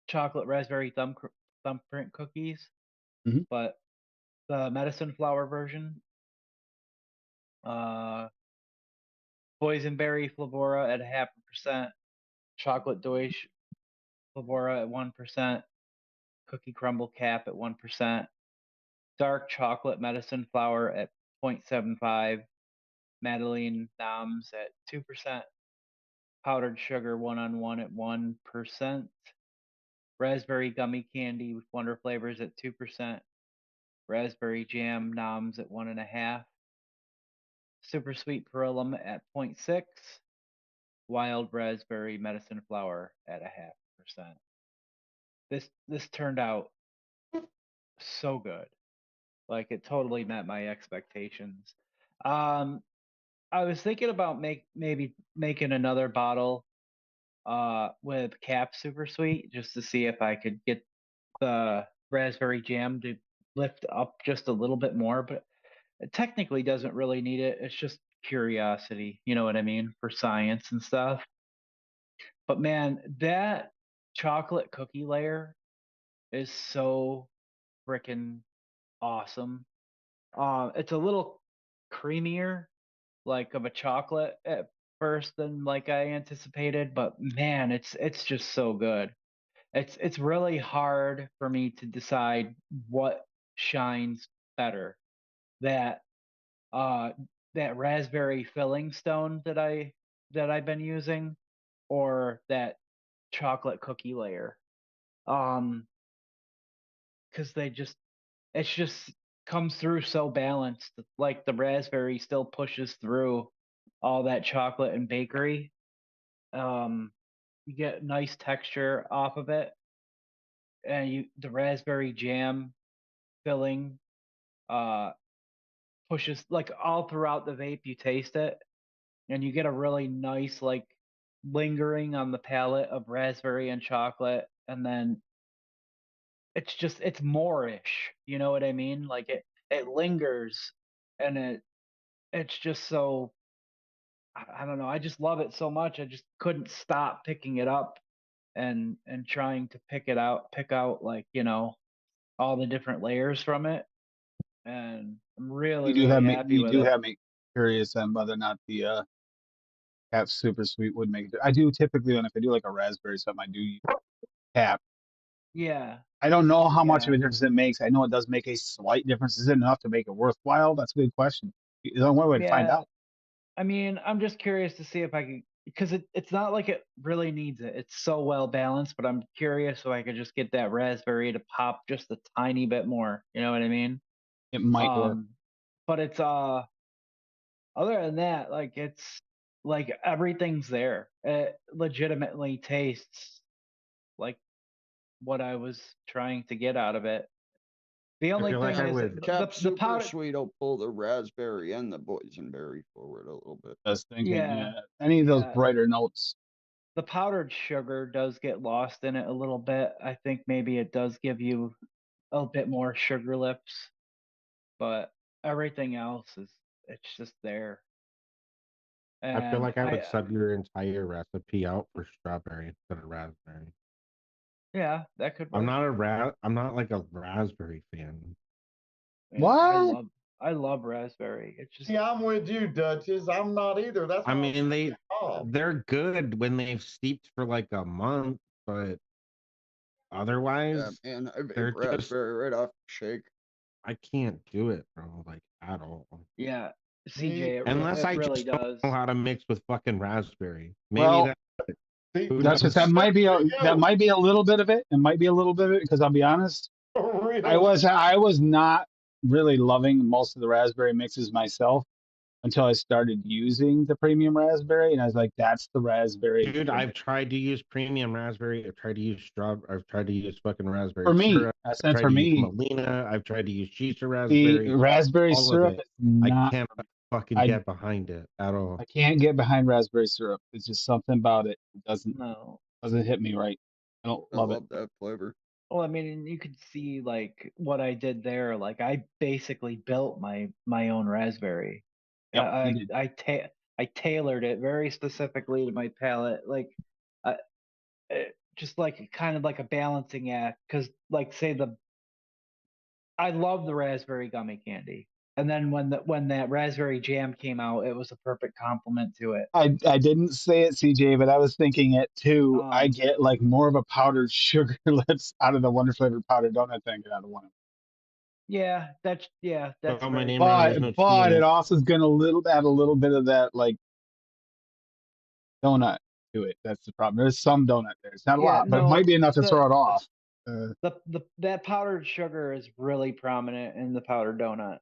chocolate raspberry thumbprint cookies, Mhm. but the medicine flower version. Boysenberry flavora at 0.5%, chocolate doish flavora at 1%, cookie crumble cap at 1%, dark chocolate medicine flower at 0.75, Madeline Noms at 2%, powdered sugar one-on-one at 1%, raspberry gummy candy with Wonder Flavors at 2%, raspberry jam Noms at 1.5%, super sweet perillum at 0.6, wild raspberry medicine flower at 0.5%. This turned out so good. Like it totally met my expectations. I was thinking about maybe making another bottle with Cap Super Sweet just to see if I could get the raspberry jam to lift up just a little bit more, but it technically doesn't really need it. It's just curiosity, you know what I mean, for science and stuff. But man, that chocolate cookie layer is so freaking awesome. It's a little creamier, like of a chocolate at first than like I anticipated, but man, it's just so good. It's really hard for me to decide what shines better. That uh that raspberry filling stone that I've been using, or that chocolate cookie layer. Um, because it's just comes through so balanced. Like the raspberry still pushes through all that chocolate and bakery. Um, you get nice texture off of it, and the raspberry jam filling uh pushes like all throughout the vape. You taste it, and you get a really nice like lingering on the palate of raspberry and chocolate, and then it's moreish. You know what I mean? Like it lingers, and it's just so I don't know. I just love it so much. I just couldn't stop picking it up and trying to pick out like all the different layers from it, and I'm really really happy You with do it. have me curious on whether or not the Cap Super Sweet would make it. I do typically, when if I do like a raspberry something, I do use Cap. Yeah, I don't know how much yeah, of a difference it makes. I know it does make a slight difference. Is it enough to make it worthwhile? That's a good question. There's only one way to find yeah. out. I mean, I'm just curious to see if I could, because it's not like it really needs it. It's so well balanced, but I'm curious if I could just get that raspberry to pop just a tiny bit more. You know what I mean? It might work. But it's other than that, like it's like everything's there. It legitimately tastes like what I was trying to get out of it. The I only feel like thing I is would. the Cap Super powder. Sweet will pull the raspberry and the boysenberry forward a little bit. I was thinking, Yeah, yeah, any of those yeah. brighter notes. The powdered sugar does get lost in it a little bit. I think maybe it does give you a bit more sugar lips, but everything else is it's just there. I feel And like I would sub your entire recipe out for strawberry instead of raspberry. yeah, that could I'm work. I'm not like a raspberry fan. Man, What? I love raspberry. It's just Yeah, I'm with you, Duchess. I'm not either. That's I why mean, I'm they're good when they've steeped for like a month, but Yeah, otherwise, man, I vape they're just raspberry right off the shake. I can't do it, bro, like at all. yeah, Me CJ, Unless it I really just don't does. know how to mix with fucking raspberry. Maybe Well, that. See, Who that's just knows? that might be a little bit of it. It might be a little bit of it because I'll be honest, really. I was not really loving most of the raspberry mixes myself until I started using the premium raspberry, and I was like, that's the raspberry Dude, for me. I've tried to use premium raspberry. I've tried to use I've tried to use fucking raspberry For me, syrup. I I've said tried for to use me, Malina. I've tried to use Cheeser the raspberry. raspberry All of syrup it. is I not. can't fucking I get behind it at all. I can't get behind raspberry syrup. It's just something about it. It No. doesn't hit me right. I don't I love it. love that flavor. Well, I mean, you could see like what I did there. Like I basically built my own raspberry. Yep, you did. I tailored it very specifically to my palate. Like, I, just like kind of like a balancing act. Because like say I love the raspberry gummy candy, and then when that raspberry jam came out, it was a perfect complement to it. I didn't say it, CJ, but I was thinking it too. I Um, get like more of a powdered sugar lips out of the Wonder flavored powdered donut than I get out of one. that's Oh, my very name true. around is no But it cheating. also is gonna add a little bit of that like donut to it. That's the problem. There's some donut there. It's not a Yeah, lot, but it might no, be enough to throw it off. that powdered sugar is really prominent in the powdered donut.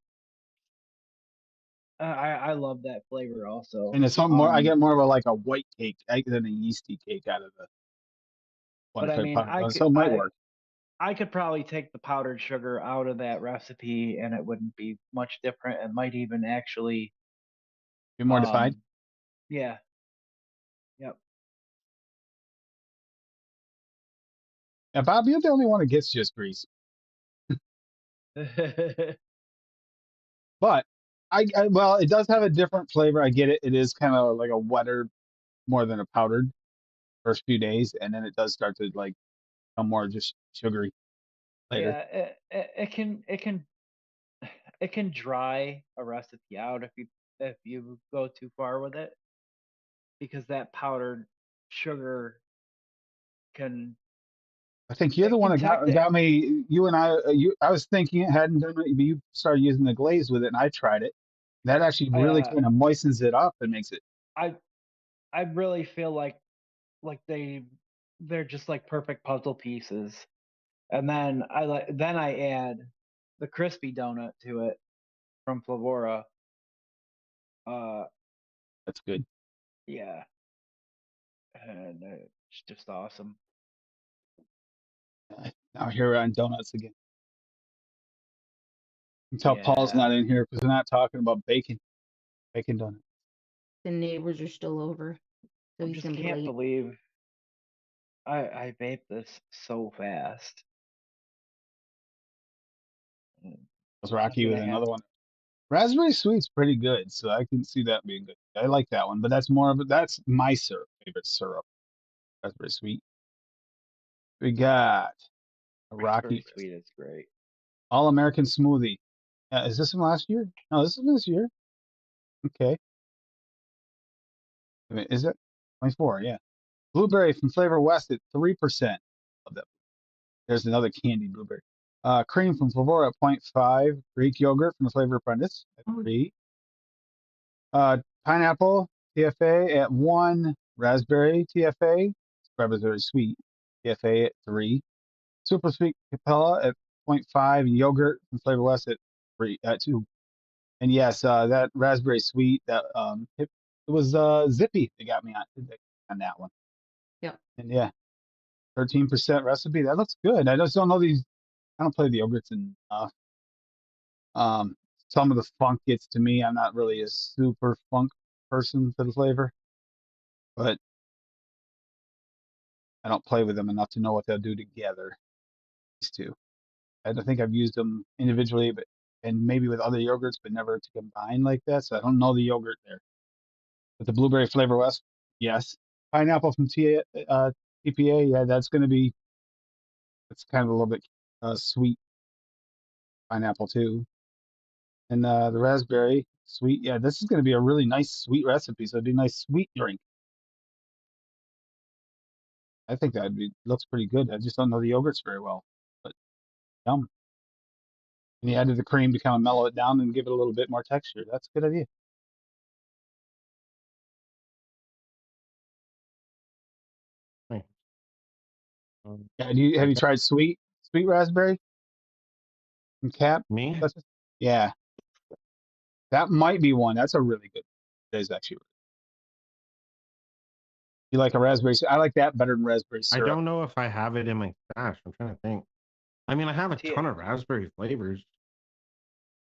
I love that flavor also. And it's something more. I get more of a like a white cake than a yeasty cake out of the But Wonder I flavored mean, powdered donut. So it might work. I could probably take the powdered sugar out of that recipe and it wouldn't be much different. It might even actually, Be more defined. yeah, yep. And Bob, you're the only one that gets just grease. But well, it does have a different flavor. I get it. It is kind of like a wetter, more than a powdered first few days, and then it does start to like become more just sugary later. Yeah, it can dry a recipe out if you go too far with it, because that powdered sugar can I think you're the one that detect it. got me. You and I was thinking it hadn't done it, but you started using the glaze with it, and I tried it. That actually really Uh, kind of moistens it up and makes it. I I really feel like they're just like perfect puzzle pieces. And then I add the crispy donut to it from Flavora. That's good. Yeah, and it's just awesome. Now here we're on donuts again. You can tell Paul's Yeah, not in here because we're not talking about bacon donuts. The neighbors are still over, so I he's just gonna be can't late. believe I vaped this so fast. Was I'm Rocky with gonna have another one. Raspberry sweet's pretty good, so I can see that being good. I like that one, but that's more of that's my favorite syrup. Raspberry sweet. We got a raspberry Rocky sweet is great. All American smoothie. Is this from last year? No, this is this year. Okay. I mean, is it 24? Yeah. Blueberry from Flavor West at 3%. Love that. There's another candy blueberry. Cream from Flavora at 0.5. Greek yogurt from the Flavor Apprentice at 3. Pineapple TFA at 1. Raspberry TFA. Raspberry sweet. TFA at 3. Super sweet Capella at 0.5. And yogurt from Flavor West at 3 at 2. And yes, that raspberry sweet that it was Zippy that got me on that one. Yep. And yeah, 13% recipe. That looks good. I just don't know these. I don't play the yogurts enough. Some of the funk gets to me. I'm not really a super funk person for the flavor, but I don't play with them enough to know what they'll do together. These two. I don't think I've used them individually, but and maybe with other yogurts, but never to combine like that. So I don't know the yogurt there. But the blueberry flavor west, yes. Pineapple from TPA, yeah, that's going to be. It's kind of a little bit sweet pineapple too. And the raspberry sweet, yeah, this is going to be a really nice sweet recipe. So it'd be a nice sweet drink. I think that looks pretty good. I just don't know the yogurts very well, but yum. And you added the cream to kind of mellow it down and give it a little bit more texture. That's a good idea. Right. Yeah, have you tried sweet raspberry from Cap? Me? Yeah, that might be one. That's a really good. That is actually. You like a raspberry? I like that better than raspberry I syrup. don't know if I have it in my stash. I'm trying to think. I mean, I have a T- ton of raspberry flavors.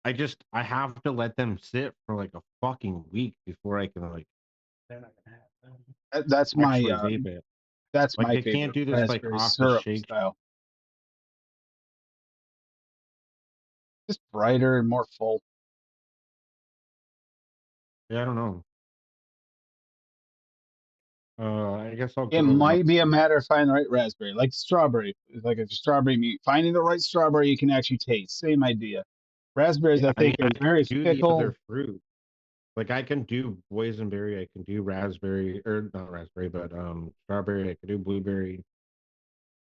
I have to let them sit for like a fucking week before I can like That's actually vape it. that's Like my they can't favorite do this like raspberry off the syrup shake. style. Just brighter and more full. Yeah, I don't know. I guess I'll It go. might be a matter of finding the right raspberry, like strawberry. Like a strawberry meat, finding the right strawberry you can actually taste. Same idea. Raspberries, Yeah, I I mean, think, I are can very do the fickle. other fruit. Like I can do boysenberry, I can do raspberry, or not raspberry, but strawberry. I can do blueberry.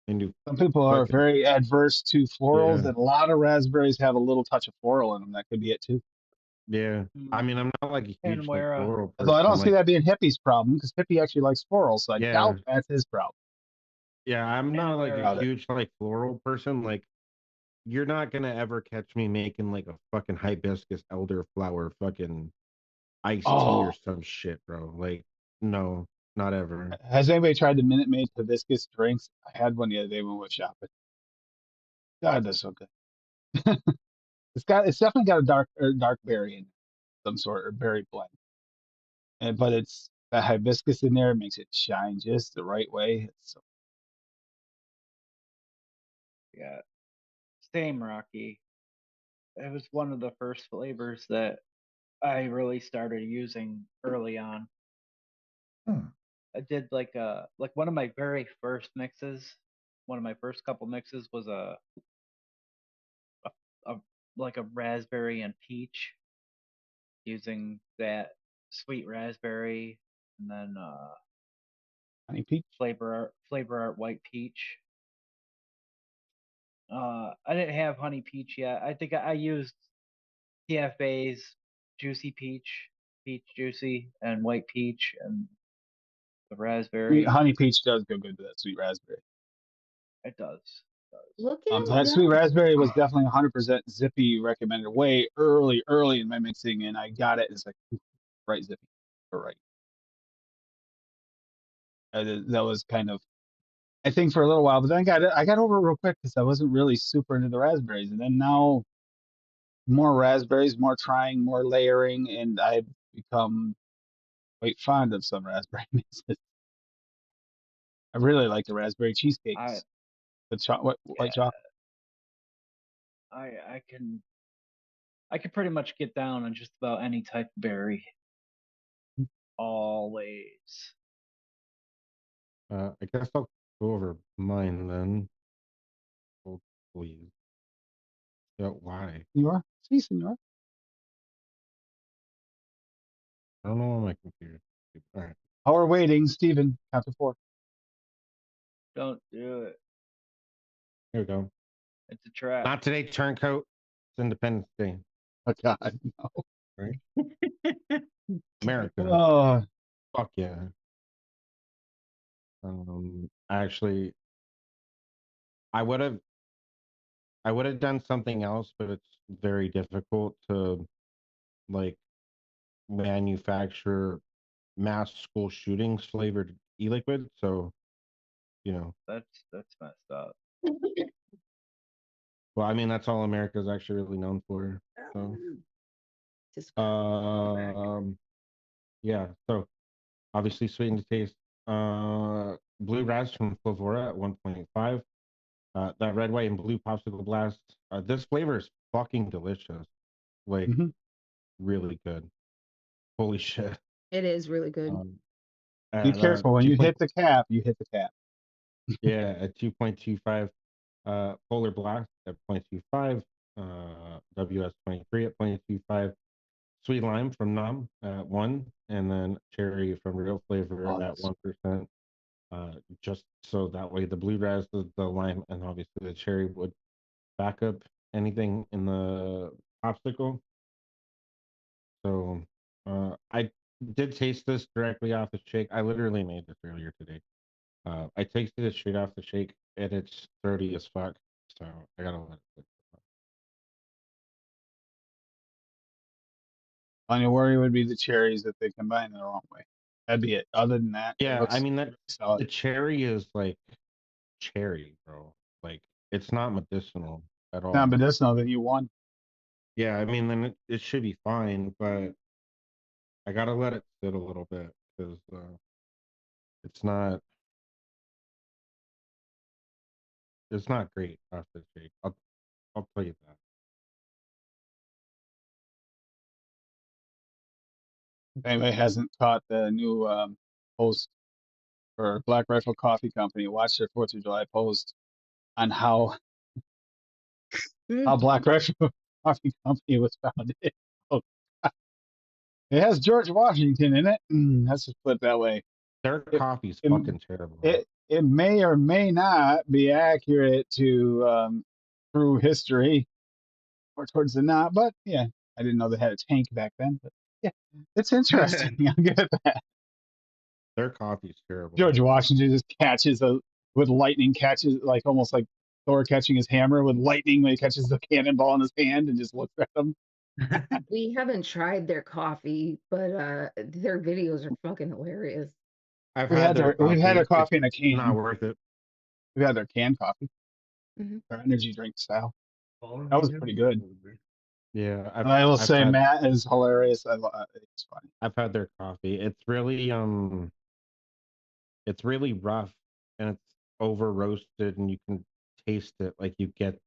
I can do Some people are fucking very adverse to florals, yeah, and a lot of raspberries have a little touch of floral in them. That could be it too. yeah. I mean, I'm not like a and huge like where floral Although person. I don't I'm see like, that being Hippie's problem because Hippie actually likes floral, so I yeah, doubt that's his problem. yeah. I'm not and like a where Doubt it. huge like floral person. Like you're not gonna ever catch me making like a fucking hibiscus elderflower fucking iced tea or Oh, some shit, bro. Like, no, not ever. has anybody tried the Minute Maid hibiscus drinks? I had one the other day when we went shopping. God, that's so good. It's definitely got a dark berry in it, some sort or berry blend. But it's that hibiscus in there makes it shine just the right way. Yeah, same, Rocky. It was one of the first flavors that I really started using early on. Hmm. I did like one of my very first mixes. One of my first couple mixes was a like a raspberry and peach, using that sweet raspberry, and then Honey peach. flavor art white peach. I didn't have honey peach yet. I think I used TFA's juicy peach, peach juicy, and white peach, and the raspberry. Honey peach does go good with that sweet raspberry. It does. It does. Look at That sweet that. raspberry was definitely 100% Zippy recommended way early in my mixing, and I got it. It's like right Zippy, or right. That was kind of, I think, for a little while, but then I got over it real quick because I wasn't really super into the raspberries, and then now more raspberries, more trying, more layering, and I've become quite fond of some raspberry mixes. I really like the raspberry I cheesecakes, the white yeah, chocolate. I can pretty much get down on just about any type of berry. Always. I guess I'll go over mine then. Oh, please. Yeah, why? Senor, see, senor. I don't know on my computer. All right. While we're waiting, Steven, count to 4. Don't do it. Here we go. It's a trap. Not today, turncoat. It's Independence Day. Oh God, no. Right? America. Oh, Fuck yeah. Actually, I would have done something else, but it's very difficult to like manufacture mass school shootings flavored e-liquid. So, you know, That's messed up. well, I mean, that's all America's actually really known for. So, Just yeah. So obviously sweetened to taste. Blue Raz from Flavora at 1.5. That red, white, and blue popsicle blast. This flavor is fucking delicious. Like, mhm. really good. Holy shit. it is really good. Be At, careful when you hit the cap. You hit the cap. yeah, at 2.25. Polar Blast at 0.25. WS23 at 0.25. Sweet Lime from Nom at 1. And then Cherry from Real Flavor Oh, at that's 1%. Just so that way the blue raz, the lime, and obviously the cherry would back up anything in the popsicle. So I did taste this directly off the shake. I literally made this earlier today. I tasted it straight off the shake, and it's 30 as fuck. So I gotta let it sit. Only worry would be the cherries if they combine in the wrong way. That'd be it. Other than that, it Yeah, I looks mean that really solid. the cherry is like cherry, bro. Like it's not medicinal at all. Not medicinal, then you won. Yeah, I mean then it should be fine, but I gotta let it sit a little bit because it's not great off the shake. I'll tell you that. If anybody hasn't caught the new post for Black Rifle Coffee Company, watch their 4th of July post on how Black Rifle Coffee Company was founded. Oh, it has George Washington in it. Let's just put it that way. Their It, coffee's it, fucking terrible. it may or may not be accurate to true history, or towards the not, but yeah, I didn't know they had a tank back then. But yeah, it's interesting. I'll give it that. Their coffee's terrible. George Washington just catches with lightning, catches like almost like Thor catching his hammer with lightning when he catches the cannonball in his hand and just looks at him. We haven't tried their coffee, but their videos are fucking hilarious. We've had a coffee in a It's can. not worth it. We've had their canned coffee, their energy drink style. That was pretty good. Yeah, I will say Matt is hilarious. It's funny. I've had their coffee. It's really rough and it's over roasted, and you can taste it, like you get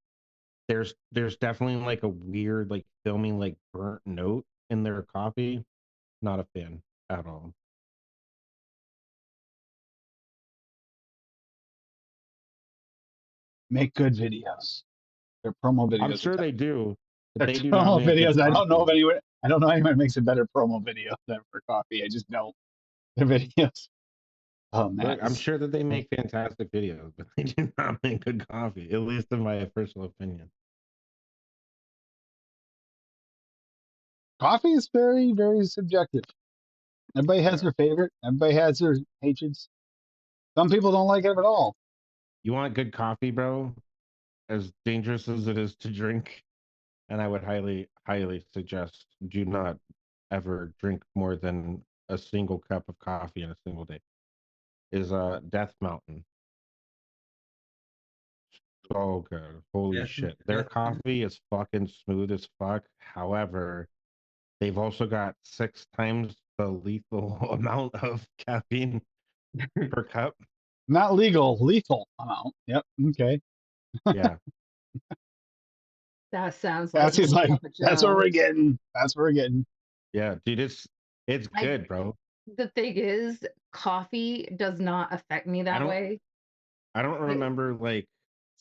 there's definitely like a weird like filming like burnt note in their coffee. Not a fan at all. Make good videos. Their promo videos. I'm sure they do, but Their they do not promo make good videos. I don't know of coffee. anyone. I don't know anyone who makes a better promo video than for coffee. I just don't. Their videos. Oh, Look, Matt. I'm sure that they make fantastic videos, but they do not make good coffee, at least in my personal opinion. Coffee is very, very subjective. Everybody has Yeah. their favorite. Everybody has their hatreds. Some people don't like it at all. You want good coffee, bro? As dangerous as it is to drink, and I would highly, highly suggest do not ever drink more than a single cup of coffee in a single day. Is Death Mountain. So good. Holy shit. Their coffee is fucking smooth as fuck. However, they've also got 6 times the lethal amount of caffeine per cup. Not legal, lethal amount. Yep. Okay. Yeah. That sounds like That's like Papa that's what Joe. we're getting. That's what we're getting. Yeah, dude, it's good, bro. The thing is, coffee does not affect me that way. I don't remember like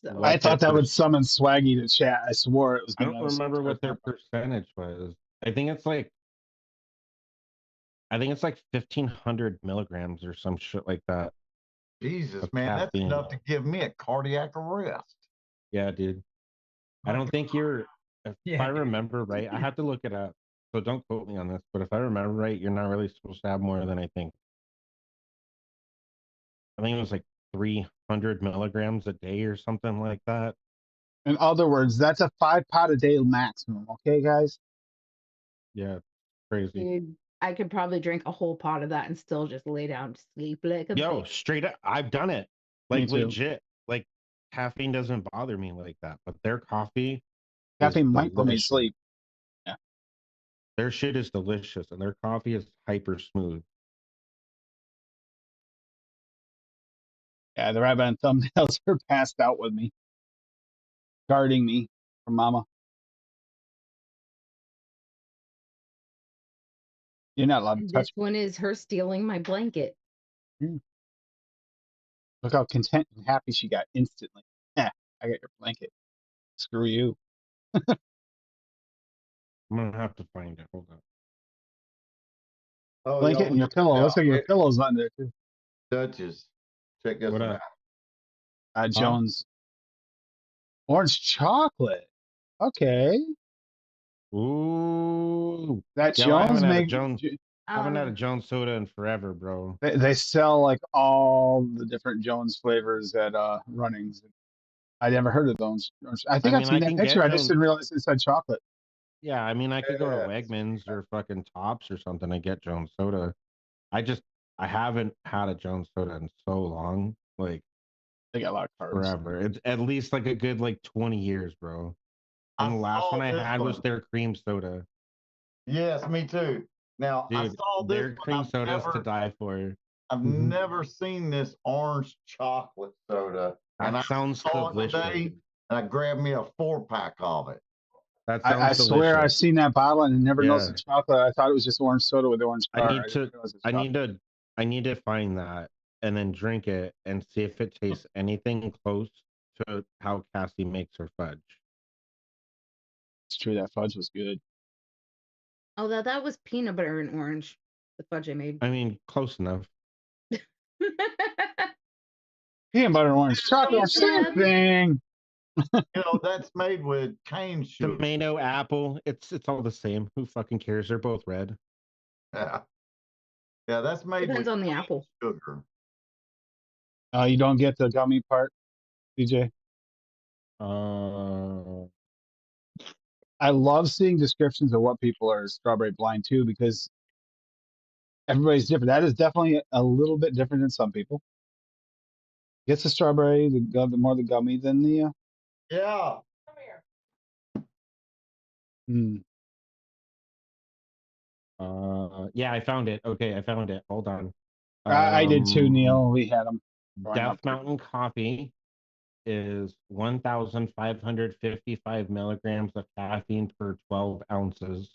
So what I thought their that would summon Swaggy to chat. I swore it was I gonna. don't remember what their percentage was. I think it's like 1,500 milligrams or some shit like that. Jesus, of man, that's caffeine. enough to give me a cardiac arrest. Yeah, dude. I don't think you're, if I remember right, I have to look it up. So don't quote me on this, but if I remember right, you're not really supposed to have more than I think it was like 300 milligrams a day or something like that. In other words, that's a 5-pot a day maximum. Okay, guys. Yeah, crazy. dude, I could probably drink a whole pot of that and still just lay down to sleep like a Yo, baby. straight up, I've done it. Me Like too. legit. Like caffeine doesn't bother me like that, but their coffee Caffeine is might put me to delicious. sleep. Yeah. Their shit is delicious, and their coffee is hyper smooth. Yeah, the rabbit and thumbnails are passed out with me, guarding me from Mama. You're not allowed to And touch this one is her stealing my blanket. me. Look how content and happy she got instantly. Yeah, I got your blanket. Screw you. I'm gonna have to find it. Hold on. Oh, Blanket y'all, and your pillow. Looks like your it pillow's on there too. touches. Check this What one up? out. Jones. Orange chocolate. Okay. Ooh. That Yo, I Jones haven't had a make. Jones. I haven't had a Um, Jones soda in forever, bro. They sell like all the different Jones flavors at Runnings. I never heard of those. I think I I've mean, seen I that can picture. get I just Jones. didn't realize it said chocolate. Yeah, I mean, I could go to Yeah. Wegmans or fucking Tops or something and get Jones soda. I haven't had a Jones soda in so long, like They got a lot of carbs. forever. It's at least like a good like 20 years, bro. And the last saw one I this had was one. their cream soda. Yes, me too. Now I Dude, saw this their one. cream soda's to die for. I've Mhm. never seen this orange chocolate soda, and I That sounds saw it delicious. today, and I grabbed me a 4-pack of it. That I sounds swear I've delicious. seen that bottle and never noticed Yeah. the chocolate. I thought it was just orange soda with the orange car. I didn't realize it was I chocolate. need to find that and then drink it and see if it tastes anything close to how Cassie makes her fudge. It's true that fudge was good. although that was peanut butter and orange, the fudge I made. I mean, close enough. Peanut butter and orange chocolate, Hey, same Deb. thing. You know, that's made with cane sugar. Tomato, apple, it's all the same. Who fucking cares? They're both red. Yeah, yeah, that's made Depends with on the cane apple. sugar. You don't get the gummy part, DJ. I love seeing descriptions of what people are strawberry blind to because everybody's different. That is definitely a little bit different than some people. Gets the strawberry, the more the gummy than the. Yeah. Hmm. Yeah, I found it. Okay, I found it. Hold on. I did too, Neil. We had them. Death Mountain Coffee is 1,555 milligrams of caffeine per 12 ounces.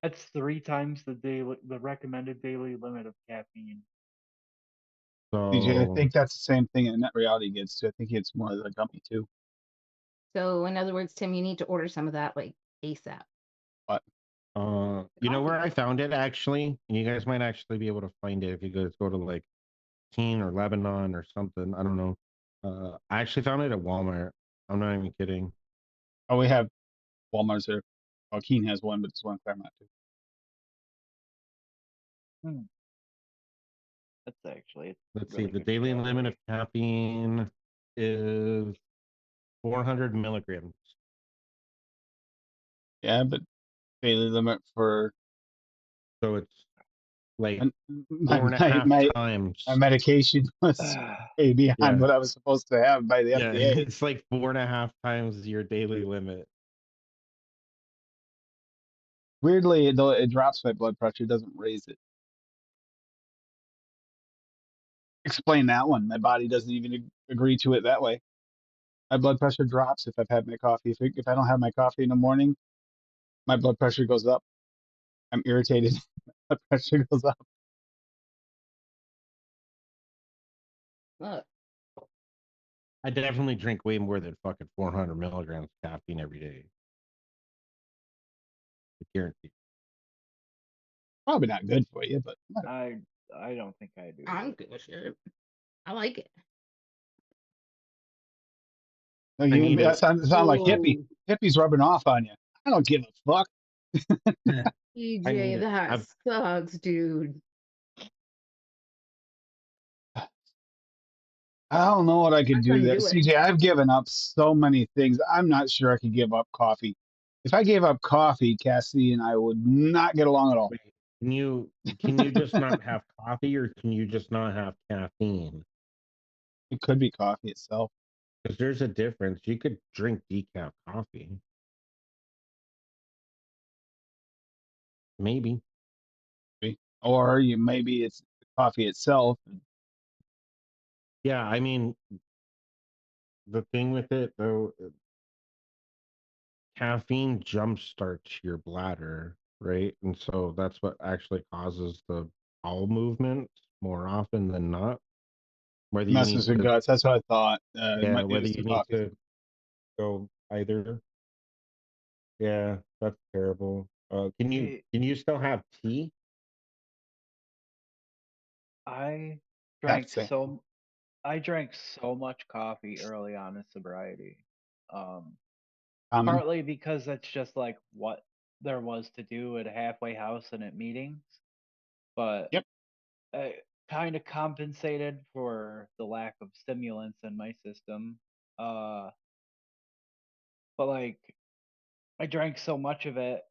That's 3 times the recommended daily limit of caffeine. DJ, I So, think that's the same thing that Net Reality gets to. I think it's more of the gummy too. So in other words, Tim, you need to order some of that like ASAP. But you know where I found it actually? And you guys might actually be able to find it if you guys go to like Teen or Lebanon or something. I don't know. I actually found it at Walmart. I'm not even kidding. oh, we have Walmart's there. Oh, Keene has one, but there's one in Claremont too. That's actually Let's really see. The good daily limit quality. of caffeine is 400 milligrams. Yeah, but daily limit for So it's like my four and a my half my, times. my medication was way beyond Yeah. what I was supposed to have by the Yeah, FDA. it's like 4.5 times your daily limit. Weirdly, though, it drops my blood pressure, doesn't raise it. Explain that one. My body doesn't even agree to it that way. My blood pressure drops if I've had my coffee. If I don't have my coffee in the morning, my blood pressure goes up. I'm irritated. My blood pressure goes up. Look, I definitely drink way more than fucking 400 milligrams of caffeine every day. I guarantee. Probably not good for you, but I don't think I do. I'm good with it. I like it. no, I you need that it. sound like hippie. Hippie's rubbing off on you. I don't give a fuck. EJ, it. that sucks, dude. I don't know what I could do couldn't there. do it. CJ, I've given up so many things. I'm not sure I could give up coffee. If I gave up coffee, Cassie and I would not get along at all. Wait, can you just not have coffee, or can you just not have caffeine? It could be coffee itself. Because there's a difference. You could drink decaf coffee. Maybe. Or maybe it's the coffee itself. Yeah, I mean, the thing with it though, caffeine jumpstarts your bladder, right? And so that's what actually causes the bowel movement more often than not. Whether you Messes need with to, guts. That's what I thought. yeah, It whether was you the need coffee. to go either. Yeah, that's terrible. Can you still have tea? I That's drank the same. so I drank so much coffee early on in sobriety. Common. Partly because that's just like what there was to do at a halfway house and at meetings, but Yep. I kind of compensated for the lack of stimulants in my system. But like I drank so much of it,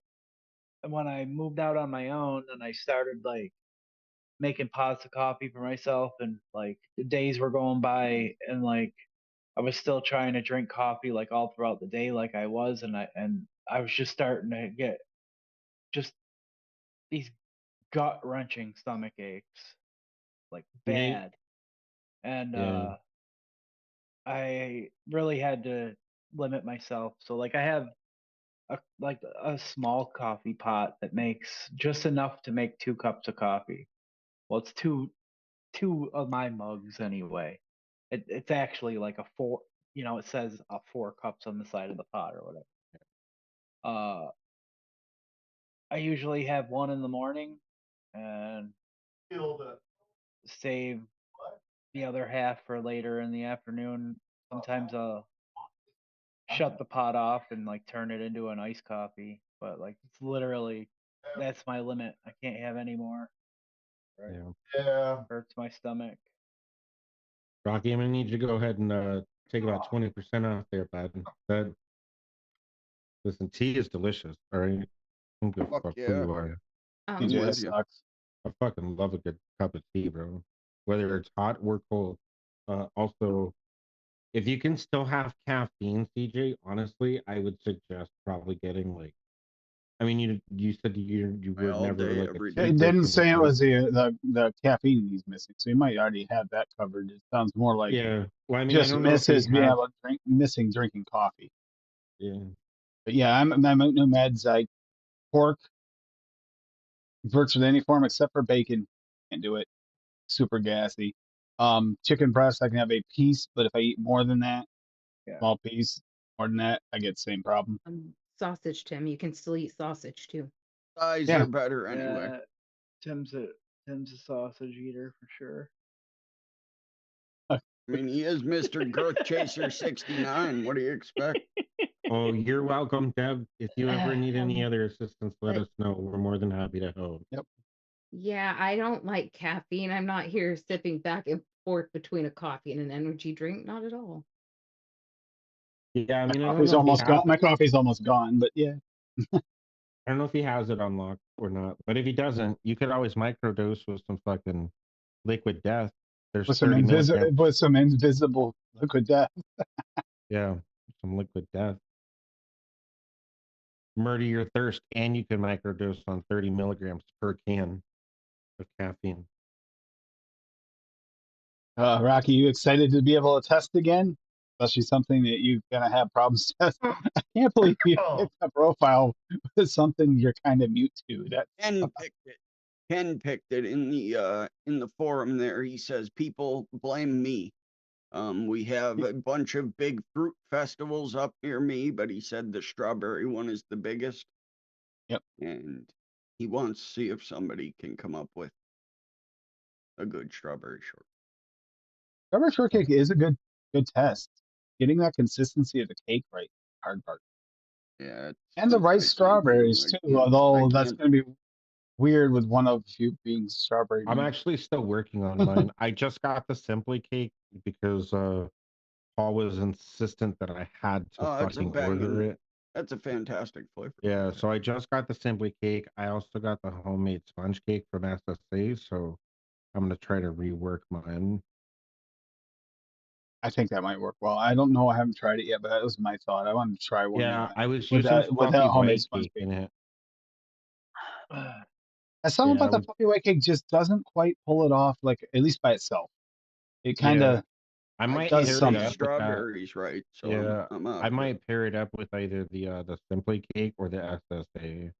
and when I moved out on my own and I started like making pots of coffee for myself, and like the days were going by, and like I was still trying to drink coffee like all throughout the day, like I was, and I was just starting to get just these gut wrenching stomach aches, like Me? bad, and Yeah. I really had to limit myself. So like I have a small coffee pot that makes just enough to make 2 cups of coffee. Well, it's two of my mugs anyway. It's actually like a four. It says 4 cups on the side of the pot or whatever. Uh, I usually have one in the morning and save the other half for later in the afternoon. Sometimes I'll shut the pot off and like turn it into an iced coffee, but like it's literally that's my limit. I can't have any more. Right? Yeah. Yeah. Hurts my stomach. Rocky, I'm gonna need you to go ahead and take about 20% off there, bud. That listen, tea is delicious. All right, I don't give a Fuck fuck who yeah. you are. I'm TJ, that with you. sucks. I fucking love a good cup of tea, bro. Whether it's hot or cold. Also, if you can still have caffeine, CJ, honestly, I would suggest probably getting like I mean, you said you were all never day, like a every tea day. It didn't person say it before. was the caffeine he's missing, so you might already have that covered. It sounds more like Yeah. Well, I mean, I just don't know if he misses being has. able to missing drinking coffee. Yeah. But yeah, I'm no meds. I pork virtually any form except for bacon. Can't do it. Super gassy. Chicken breast I can have a piece, but if I eat more than that, Yeah. small piece, more than that, I get the same problem. Sausage, Tim. You can still eat sausage too. Thighs Yeah. are better anyway. Yeah, Tim's a sausage eater for sure. I mean, he is Mr. Growth Chaser 69. What do you expect? Oh, you're welcome, Deb. If you ever need any other assistance, let but- us know. We're more than happy to help. Yeah, I don't like caffeine. I'm not here sipping back and forth between a coffee and an energy drink. Not at all. Yeah, I mean, I don't Coffee's know if he almost has gone. it. My coffee's almost gone, but yeah. I don't know if he has it unlocked or not. But if he doesn't, you could always microdose with some fucking liquid death. There's With some 30 milligrams. with some invisible liquid death. Yeah, some liquid death. Murder your thirst, and you can microdose on 30 milligrams per can of caffeine. Rocky, you excited to be able to test again? Especially something that you're gonna have problems testing. I can't believe you picked a profile with something you're kind of mute to. That Ken picked it. Ken picked it in the forum there. He says people blame me. We have a bunch of big fruit festivals up near me, but he said the strawberry one is the biggest. Yep. And he wants to see if somebody can come up with a good strawberry short. strawberry shortcake is a good test. Getting that consistency of the cake right, hard part. Yeah. it's And the something I right can't do. strawberries I too. can't- Although I that's can't- gonna be weird with one of you being strawberry. I'm meat. actually still working on mine. I just got the Simply Cake because Paul was insistent that I had to Oh, it's a fucking banging. order it. That's a fantastic flavor. Yeah, so I just got the Simply Cake. I also got the homemade sponge cake from SSA, so I'm gonna try to rework mine. I think that might work well. I don't know. I haven't tried it yet, but that was my thought. I wanted to try one. Yeah, I was with using that fluffy homemade white sponge cake cake. in it. Something Yeah, about the fluffy white cake just doesn't quite pull it off, like at least by itself. It kind of I might does pair it something. up with that. Strawberries, right? So Yeah, I'm out I of it. might pair it up with either the Simply Cake or the SSA.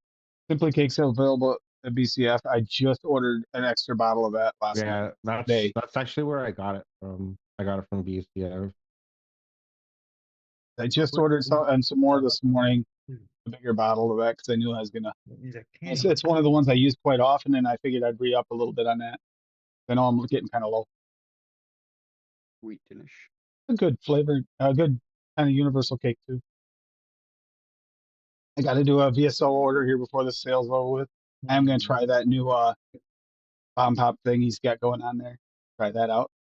Simply Cake's available at BCF. I just ordered an extra bottle of that last Yeah, day. that's actually where I got it from. I got it from BCF. I just ordered some more this morning, a bigger bottle of that because I knew I was gonna. It's one of the ones I use quite often, and I figured I'd re up a little bit on that. I know I'm getting kind of low. Sweetenish. A good flavor, a good kind of universal cake too. I got to do a VSO order here before the sale's over with. I am gonna try that new bomb pop thing he's got going on there. Try that out.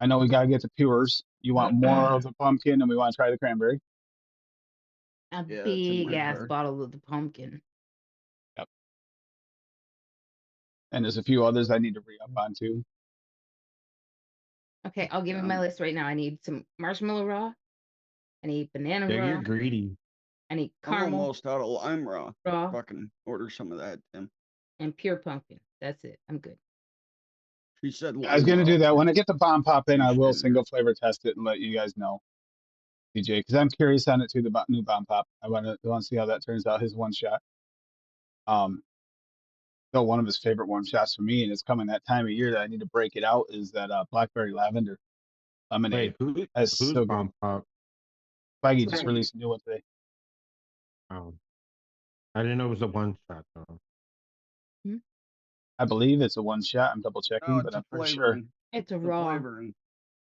I know we gotta get the pures. You want more of the pumpkin, and we want to try the cranberry. A Yeah, it's in big my ass card. bottle of the pumpkin. And there's a few others I need to re up on too. Okay, I'll give you my list right now. I need some marshmallow raw. I need banana Yeah, raw. you're greedy. I need I'm caramel almost out of lime raw. raw Fucking order some of that, Tim. and pure pumpkin. That's it. I'm good. She said lime I was gonna raw. do that when I get the bomb pop in. I will Appreciate it. single flavor test it and let you guys know, DJ, because I'm curious on it too. The new bomb pop. I want to see how that turns out. His one shot. So one of his favorite one shots for me, and it's coming that time of year that I need to break it out. Is that blackberry lavender lemonade? Wait, That's who's so good. bomb pop? Swaggy just Swaggy. released a new one today. I didn't know it was a one shot though. I believe it's a one shot. I'm double checking, Oh, but it's I'm a pretty sure flavoring. It's a The raw. flavoring.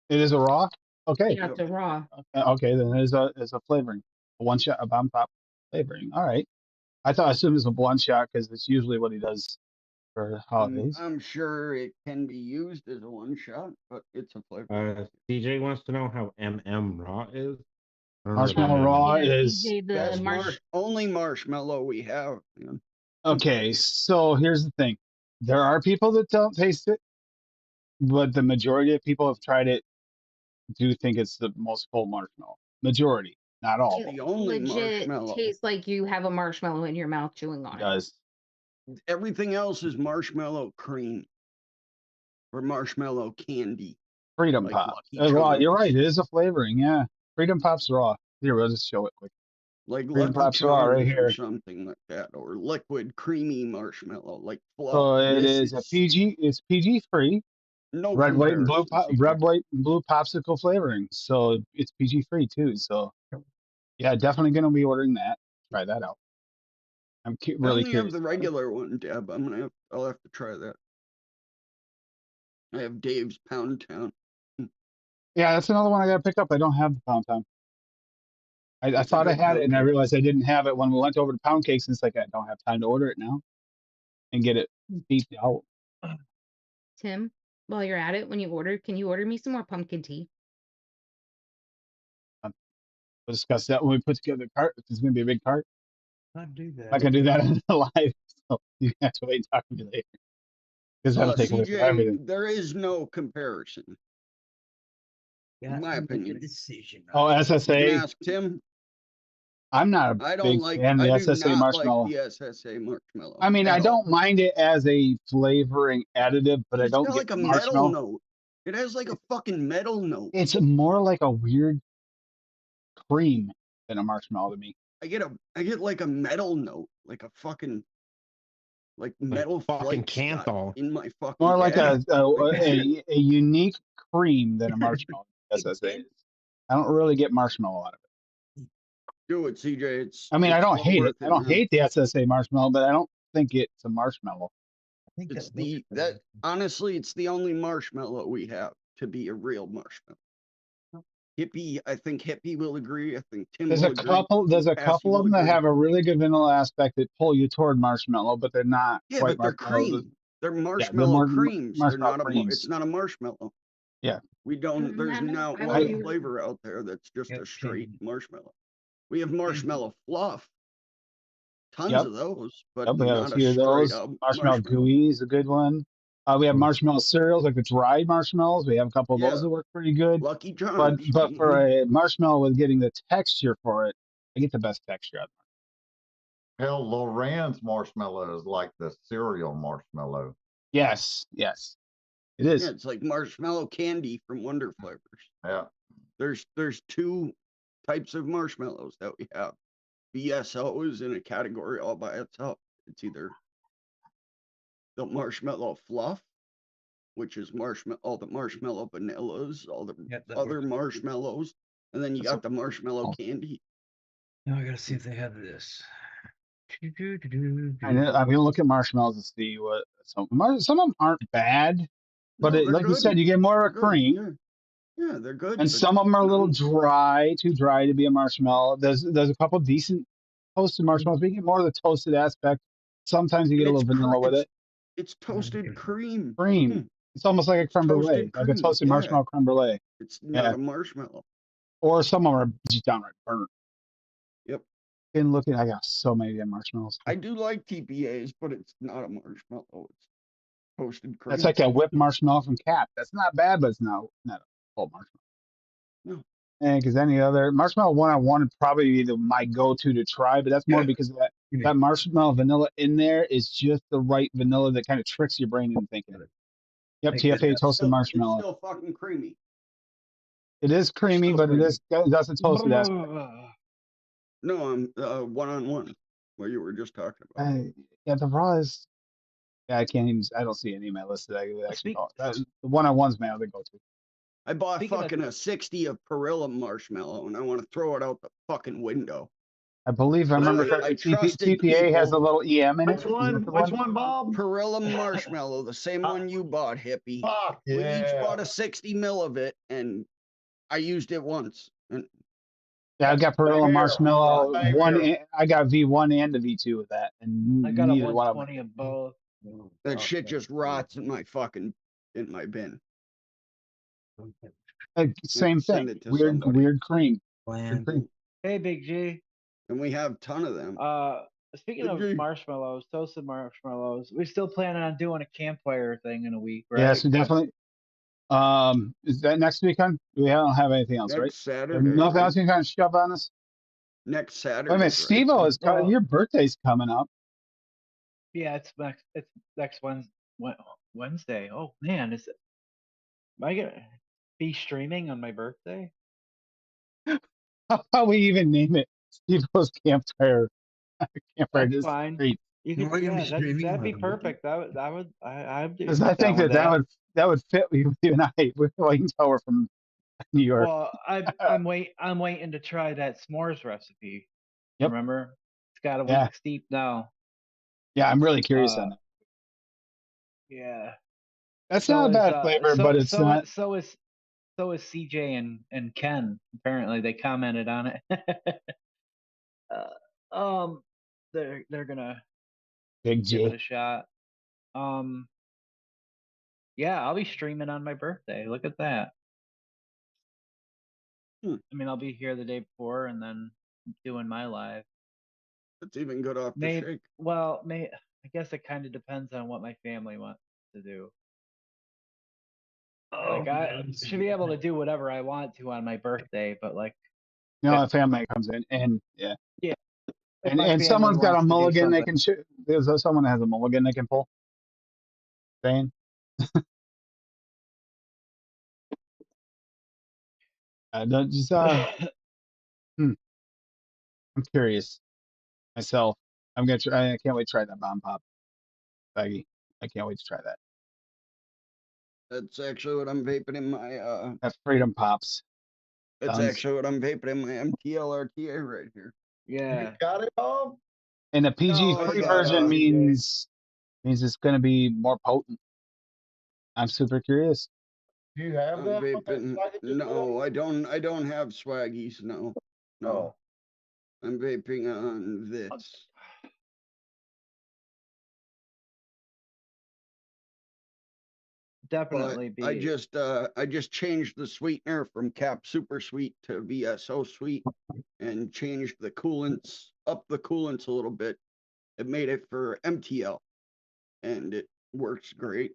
it is a raw. Okay, Yeah, it's a raw. okay, then there's a flavoring, a one shot, a bomb pop flavoring. All right, I assumed it was a one shot because it's usually what he does for holidays. I'm sure it can be used as a one shot, but it's a flavor. CJ wants to know how raw is. I don't know what Marshmallow that raw is. Yeah, is CJ, the That's only marshmallow we have. Man. okay. So here's the thing: there are people that don't taste it, but the majority of people have tried it do think it's the most full marshmallow. Majority, Not all. It The only legit marshmallow. tastes like you have a marshmallow in your mouth chewing on It it. does. Everything else is marshmallow cream or marshmallow candy. Freedom Like Pops. Lucky Well, you're right. Charms. It is a flavoring. Yeah. Freedom Pops raw. Here, we'll just show it quick. Like Freedom Lucky Pops raw right Charms or here. something like that, or liquid creamy marshmallow, like fluff. So it This is a PG. It's PG free. no Red, white, and blue. comparison. Red, white, and blue popsicle flavoring. So it's PG free too. So yeah, definitely gonna be ordering that. Try that out. I'm I really only curious. have the about it. regular one, Deb. I'll have to try that. I have Dave's Pound Town. Yeah, that's another one I gotta pick up. I don't have the Pound Town. I It's a thought I good had it, pound and I cake. realized I didn't have it when we went over to Pound Cakes. And it's like I don't have time to order it now and get it beat out. Tim, while you're at it, when you order, can you order me some more pumpkin tea? We'll discuss that when we put together the cart. If it's gonna be a big cart, I'd do that. I can do that on the live. So you have to wait and talk to me later because that'll take away from everything. CJ, there is no comparison. Got my to make a opinion. decision. Oh, You can SSA. ask Tim. I'm not a I don't big like. fan of I the do SSA not marshmallow. like the SSA marshmallow. I mean, I at all. don't mind it as a flavoring additive, but I It's don't got get like the a metal marshmallow. note. It has like a fucking metal note. It's more like a weird cream than a marshmallow to me. I get like a metal note, like a fucking like metal fucking flakes got Kanthal. in my fucking. More like yeah. a unique cream than a marshmallow. SSA is. I don't really get marshmallow out of it. Do it, CJ. It's. I mean, I it's don't well hate it. worth I don't man. hate the SSA marshmallow, but I don't think it's a marshmallow. I think It's that looks the good. that honestly, it's the only marshmallow we have to be a real marshmallow. Hippie, I think Hippie will agree. I think Tim There's will a agree. couple. There's a Cassie couple of will them that agree. have a really good vanilla aspect that pull you toward marshmallow, but they're not Yeah, quite but they're marshmallow. cream. They're Yeah, marshmallow more creams. They're marshmallow not a. creams. It's not a marshmallow. Yeah. We don't. There's Madam, not I one will- flavor out there that's just Yep, a straight change. marshmallow. We have marshmallow fluff. Tons Yep. of those, but Yep, we have a not a few of straight those. up Marshmallow gooey is a good one. We have Mm. marshmallow cereals, like the dried marshmallows. We have a couple of Yeah. those that work pretty good. Lucky But Charms. for a marshmallow with getting the texture for it, I get the best texture out of it. Hell, Loran's marshmallow is like the cereal marshmallow. Yes, yes, it is. Yeah, it's like marshmallow candy from Wonder Flavors. Yeah. There's two types of marshmallows that we have. BSO is in a category all by itself. It's either the marshmallow fluff, which is all the marshmallow vanillas, all the Yep, that other works. marshmallows, and then you That's got the marshmallow candy. Now I gotta see if they have this. I'm gonna look at marshmallows and see what some of them aren't bad, but No, they're like you good. said, you get more They're of a good. cream, Yeah, they're good. and but some of them are a little no. dry, too dry to be a marshmallow. There's a couple decent toasted marshmallows. We get more of the toasted aspect. Sometimes you get a And little vanilla with it. It's toasted cream. Cream. It's almost like a creme brulee, toasted like a cream, toasted yeah. marshmallow creme brulee. It's not Yeah. a marshmallow. Or some of them are just downright burnt. Yep. And looking, I got so many damn marshmallows. I do like TPAs, but it's not a marshmallow. It's toasted cream. That's like a whipped marshmallow from Cap. That's not bad, but it's not a whole marshmallow. No. And because any other marshmallow one I wanted probably be my go-to to try, but that's more Yeah. because of that marshmallow vanilla in there is just the right vanilla that kind of tricks your brain into thinking. Yep, Make TFA it- toasted marshmallow. It's still fucking creamy. It is creamy, still but creamy. it does a toasted aspect. No, I'm one-on-one, what you were just talking about. Yeah, the raw is. Yeah, I can't even. I don't see any of my list that I would actually speak- call it. The one-on-one's my other go-to. I bought Speaking of- fucking a 60 of Perilla marshmallow, and I want to throw it out the fucking window. I believe I But remember I correctly, trusted TPA has a people. little EM in it. Which Is that one? the Which one, Bob? Perilla marshmallow, the same one you bought, hippie. Fuck We each yeah. bought a 60 mil of it, and I used it once. And Yeah, I've got Perilla Same here. marshmallow. Same here. I got V1 and a V2 with that, and I got a neither one of 120 of both. that Oh, shit okay. just rots in my bin. same Send thing. it to Weird, somebody. weird cream. Bland. Weird cream. Hey, Big G. And we have a ton of them. Speaking of Big G. marshmallows, toasted marshmallows, we still planning on doing a campfire thing in a week, right? Yes, we definitely. Is that next weekend? We don't have anything else, Next right? Saturday. Nothing right? else you can kind of shove on us. next Saturday. Wait a minute, Steve-O is Well- your birthday's coming up. Yeah, it's next Wednesday. Oh man, am I gonna be streaming on my birthday? How about we even name it Steve-O's Campfire? Campfire That's fine. Street. You We're could, gonna be yeah, streaming that'd be on the birthday? perfect. I'd Because I think down with that would fit you and I. Well, you can tell we're from New York. Well, I'm waiting to try that s'mores recipe. Yep. Remember, it's got a Yeah. week steep now. Yeah, I'm really curious on that. Yeah. That's not a bad flavor, but it's not. So is CJ and Ken. Apparently, they commented on it. They're gonna Big give it J. a shot. Yeah, I'll be streaming on my birthday. Look at that. I mean, I'll be here the day before and then doing my live. It's even good off the Maybe. shake. Well, I guess it kind of depends on what my family wants to do. Like I should be able to do whatever I want to on my birthday, but like, A family comes in, and yeah. Yeah. if And my and family someone's got a wants to do mulligan they something- can there's someone that has a mulligan they can pull. Saying. Just I'm curious myself. I'm gonna try. I can't wait to try that bomb pop, baggy. I can't wait to try that. That's actually what I'm vaping in my That Freedom Pops. That's Sounds- actually what I'm vaping in my MTL RTA right here. Yeah. You got it, Bob? And the PG No, free yeah, version CJ. means it's gonna be more potent. I'm super curious. Do you have I'm that? vaping. No, I don't have swaggies. No. Oh, I'm vaping on this. Definitely But be. I just changed the sweetener from Cap Super Sweet to VSO Sweet and changed the coolants up the coolants a little bit. It made it for MTL and it works great.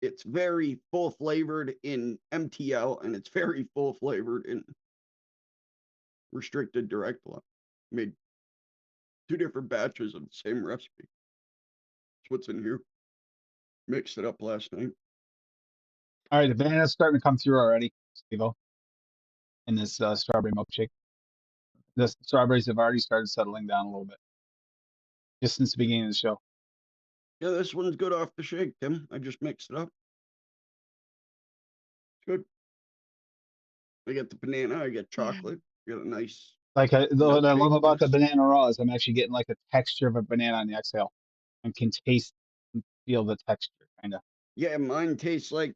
It's very full flavored in MTL and it's very full flavored in restricted direct blend. Made 2 different batches of the same recipe. That's what's in here. Mixed it up last night. All right, the banana's starting to come through already, Steve-O. In this strawberry milkshake. The strawberries have already started settling down a little bit. Just since the beginning of the show. Yeah, this one's good off the shake, Tim. I just mixed it up. It's good. I get the banana, I get chocolate, get a nice. Like what I love Milkshake about the mix. banana raw is I'm actually getting like the texture of a banana on the exhale, and can taste and feel the texture, kind of. Yeah, mine tastes like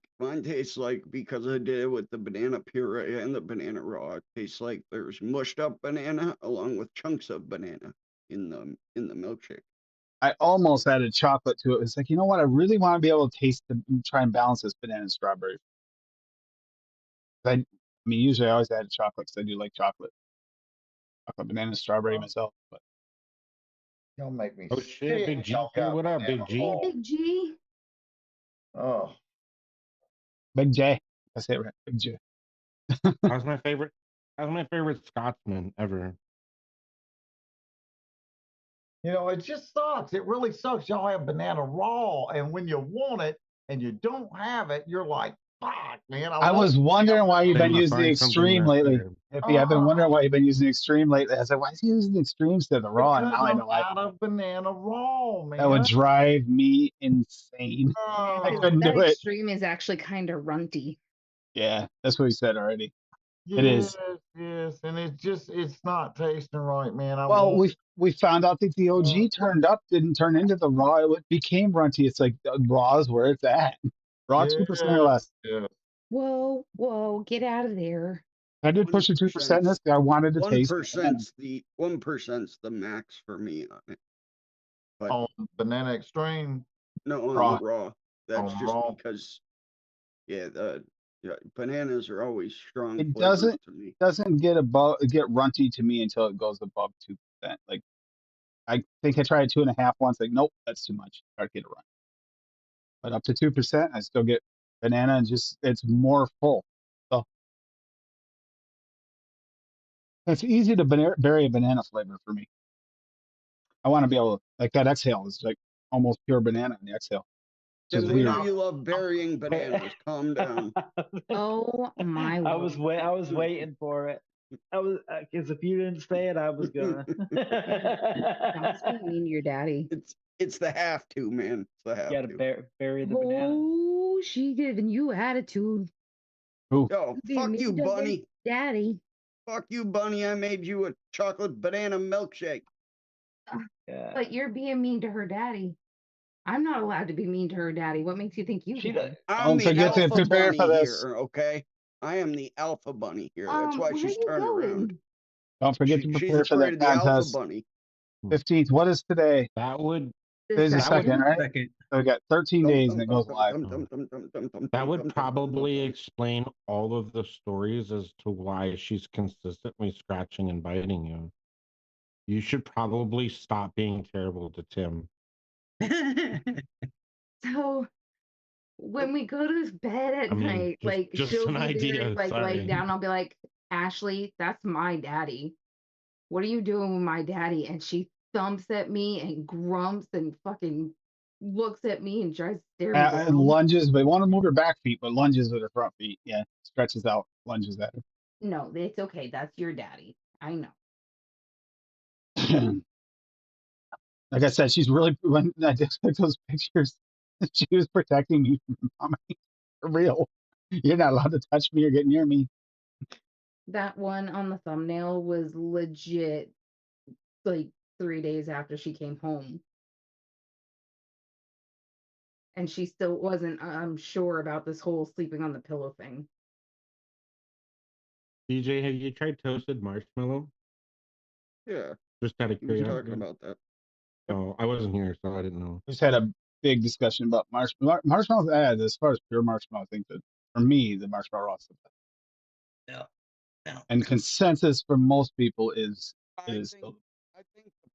because I did it with the banana puree and the banana raw. It tastes like there's mushed up banana along with chunks of banana in the milkshake. I almost added chocolate to it. It's like, you know what? I really want to be able to taste try and balance this banana and strawberry. I mean, usually I always add chocolate because I do like chocolate. Chocolate, banana, strawberry myself. But y'all make me. Oh shit, Big sick. G Y'all here. got What up, Big banana G? roll. Big G. Oh, Big J, I say it right, Big J. How's my favorite Scotsman ever? you know, it just sucks. It really sucks. Y'all have banana raw, and when you want it and you don't have it, you're like, fuck, man. I want was it. wondering why you've They been must using the find something extreme that's lately. better. Iffy, I've been wondering why you've been using the extreme lately. I was like, why is he using the extremes to the raw? And Because now I I'm know why. out of banana raw, man. That would drive me insane. I Oh, couldn't That do it. extreme is actually kind of runty. Yeah, that's what he said already. It is. Yes, and it's not tasting right, man. Well, we found out that the OG turned up, didn't turn into the raw. It became runty. It's like raw is where it's at. Raw 2% or less. Yeah. Whoa, get out of there. I did push the 2% in this. I wanted to taste it. And 1%'s the max for me on it. But On banana extreme. no, on Raw. the raw. That's On just raw. because bananas are always strong It flavors doesn't- to me. doesn't get runty to me until it goes above 2%. Like I think I tried 2.5 once. Like, nope, that's too much. Start to get a run. But up to 2%, I still get banana and just it's more full. So It's easy to bury a banana flavor for me. I want to be able to, like that exhale is like almost pure banana in the exhale, which is Tim, we know weird. you love burying bananas. Calm down. Oh my I word. was waiting for it. I was because if you didn't say it, I was gonna. That's being mean to your daddy. It's the have to, man. It's the have You gotta to. bury the banana. Oh, she giving you attitude. Ooh, Yo, Being fuck mean you, to her Bunny. daddy. Fuck you, Bunny. I made you a chocolate banana milkshake. Yeah. But you're being mean to her daddy. I'm not allowed to be mean to her daddy. What makes you think you She can? I'm don't the forget to alpha prepare for bunny this. here, okay? I am the alpha bunny here. That's why Where she's you turned around. going? Don't forget to She's prepare for afraid that of the alpha contest. bunny. 15th. What is today? That would Today's the This That would second, right? second. So we got 13 Dum, days dum, and it dum, goes dum, live. dum, dum, dum, dum, dum, dum, that dum, would dum, dum, probably dum. explain all of the stories as to why she's consistently scratching and biting you. You should probably stop being terrible to Tim. So when we go to bed at I mean, night, like just she'll an be there, idea. like Sorry. laying down. I'll be like, Ashley, that's my daddy. What are you doing with my daddy? And she thumps at me and grumps and fucking looks at me and tries to stare me And down. lunges, but want to move her back feet, but lunges with her front feet. Yeah, stretches out, lunges at No, it's okay. That's your daddy. I know. her. Like I said, she's really, when I just took those pictures, she was protecting me from mommy. For real. You're not allowed to touch me or get near me. That one on the thumbnail was legit like 3 days after she came home. And she still wasn't sure about this whole sleeping on the pillow thing. DJ, have you tried toasted marshmallow? Yeah, Just out of he was curiosity. talking about that. Oh, I wasn't here, so I didn't know. We just had a big discussion about marshmallows. As far as pure marshmallow, I think that for me, the marshmallow raw is the best. No. No. And consensus for most people is it I is. think the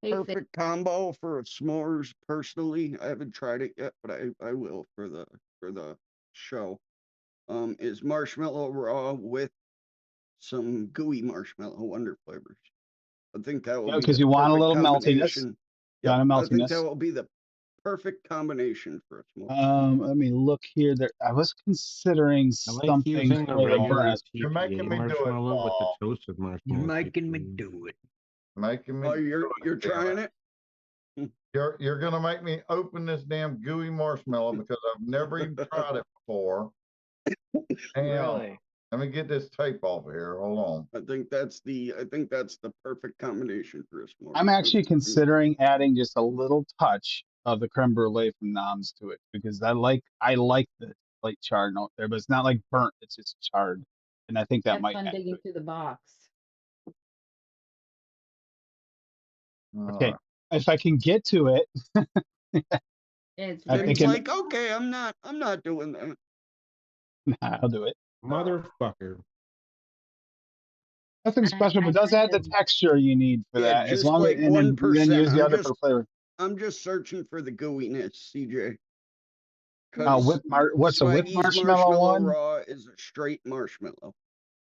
Hey, Faith. perfect combo for a s'mores, personally, I haven't tried it yet, but I will for the show. Is marshmallow raw with some gooey marshmallow Wonder flavors. I think that will be Because the you want a perfect little meltiness. combination. You want a I think that meltiness. will be the perfect combination for a s'mores. Let me look here. There, I was considering I like something using the for the regular breast. You're making TPA me do it, marshmallow with the Paul. toasted You're marshmallow. making me do it. Making me. Oh, do you're it, damn trying it? You're gonna make me open this damn gooey marshmallow because I've never even tried it before. Damn. Really? Let me get this tape off of here. Hold on. I think that's the perfect combination for a s'mores. I'm actually considering adding just a little touch of the creme brulee from Noms to it because I like the light charred note there, but it's not like burnt. It's just charred, and I think that Have might fun add to digging it. through the box. All Okay, right. if I can get to it, It's I'm very Tim's thinking like, okay, I'm not doing that. I'll do it. Motherfucker. Nothing special, but does add the texture you need for Yeah, that. As just long as like and then 1%. use the other for flavor. I'm just searching for the gooiness, CJ. What's the whipped Swaggy's marshmallow one? raw is a straight marshmallow.